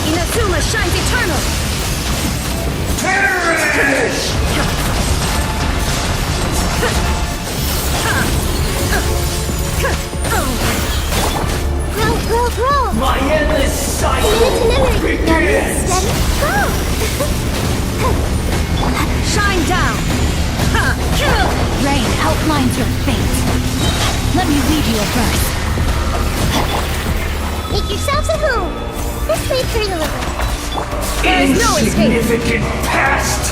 Inazuma shines eternal! Perish! Grow! My endless cycle Committed to memory! begins! Steady, go! Shine down! Rain outlines your fate. Let me lead you a verse. Make yourselves at home! This way through the river. There is no escape! Insignificant past!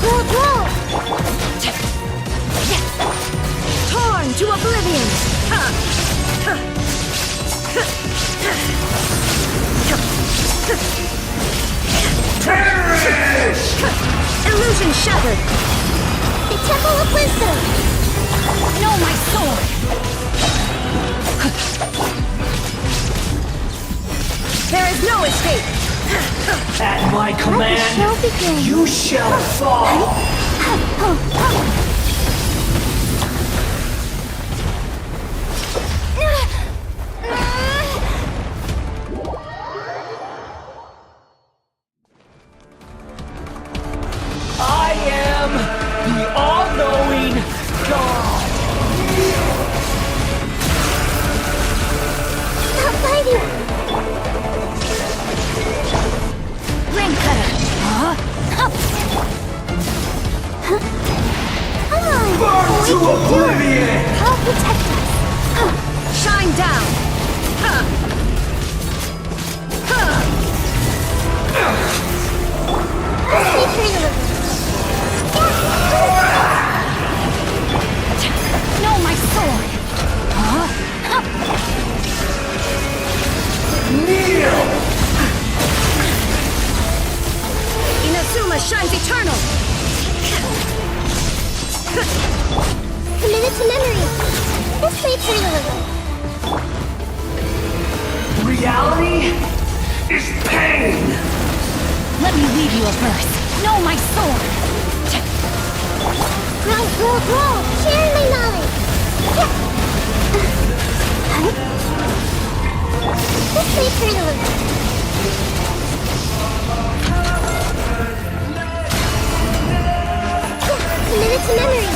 Grow! Torn to oblivion! Perish! Illusion shattered! The Temple of Wisdom! Know my sword! There is no escape! At my command, you shall fall! I am the all-knowing God! Stop fighting! Rain Cutter! Come on! Burn to oblivion! I'll protect us! Shine down! Stay through the river. Know my sword! Kneel! Inazuma shines eternal! Committed to memory. This way through the river. Reality is pain! Let me leave you a verse. Know my sword! Grow! Share my knowledge! This way through the river. Committed to memory.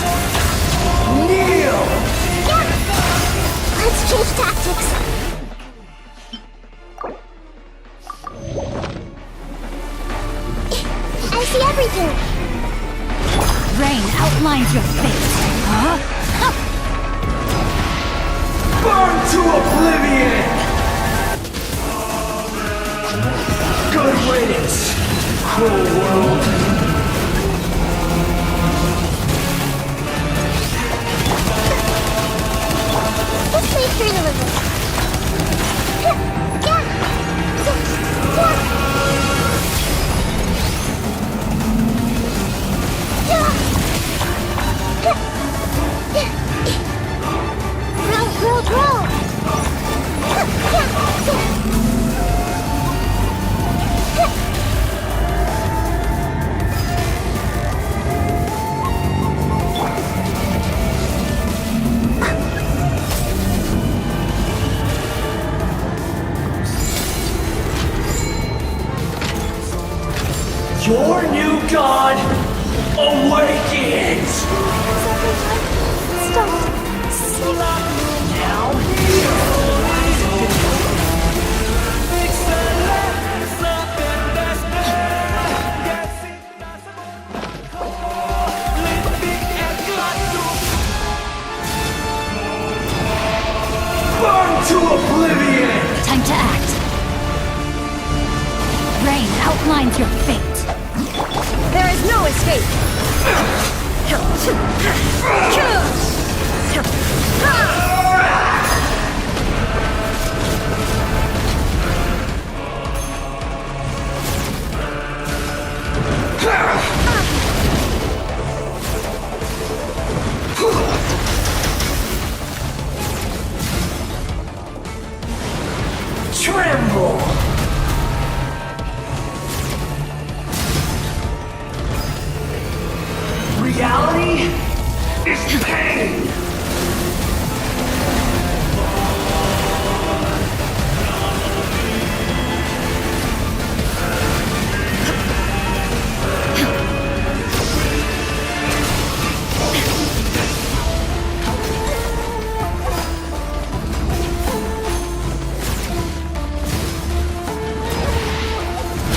Kneel! Let's change tactics. outlines your fate. Huh? Burn to oblivion! Good riddance, cruel world. Let's wait through the river. Grow! Your new god awakens! Stop. Now burn to oblivion! Time to act. Rain outlines your fate. There is no escape! Tremble! Reality is pain!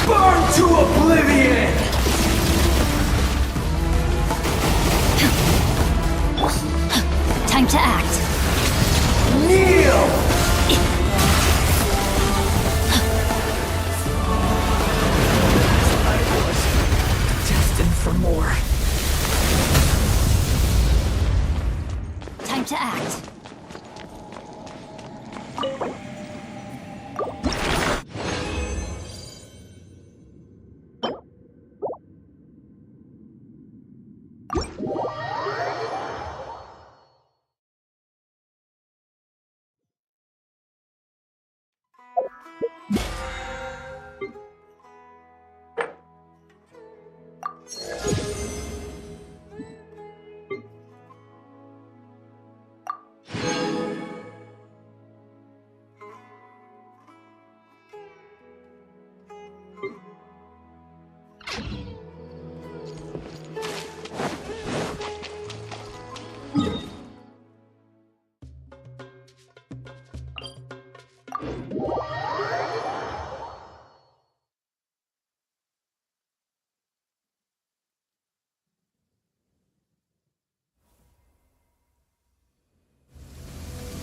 Burn to oblivion! Time to act. Kneel! I was destined for more. Time to act.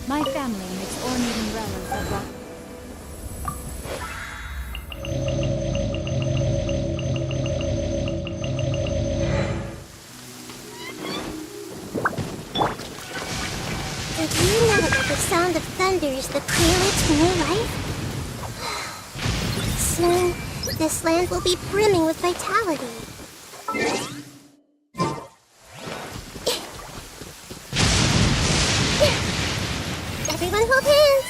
My family makes ornate umbrellas that rock. Did you know that the sound of thunder is the prelude to new life? Soon, this land will be brimming with vitality. Everyone hold hands!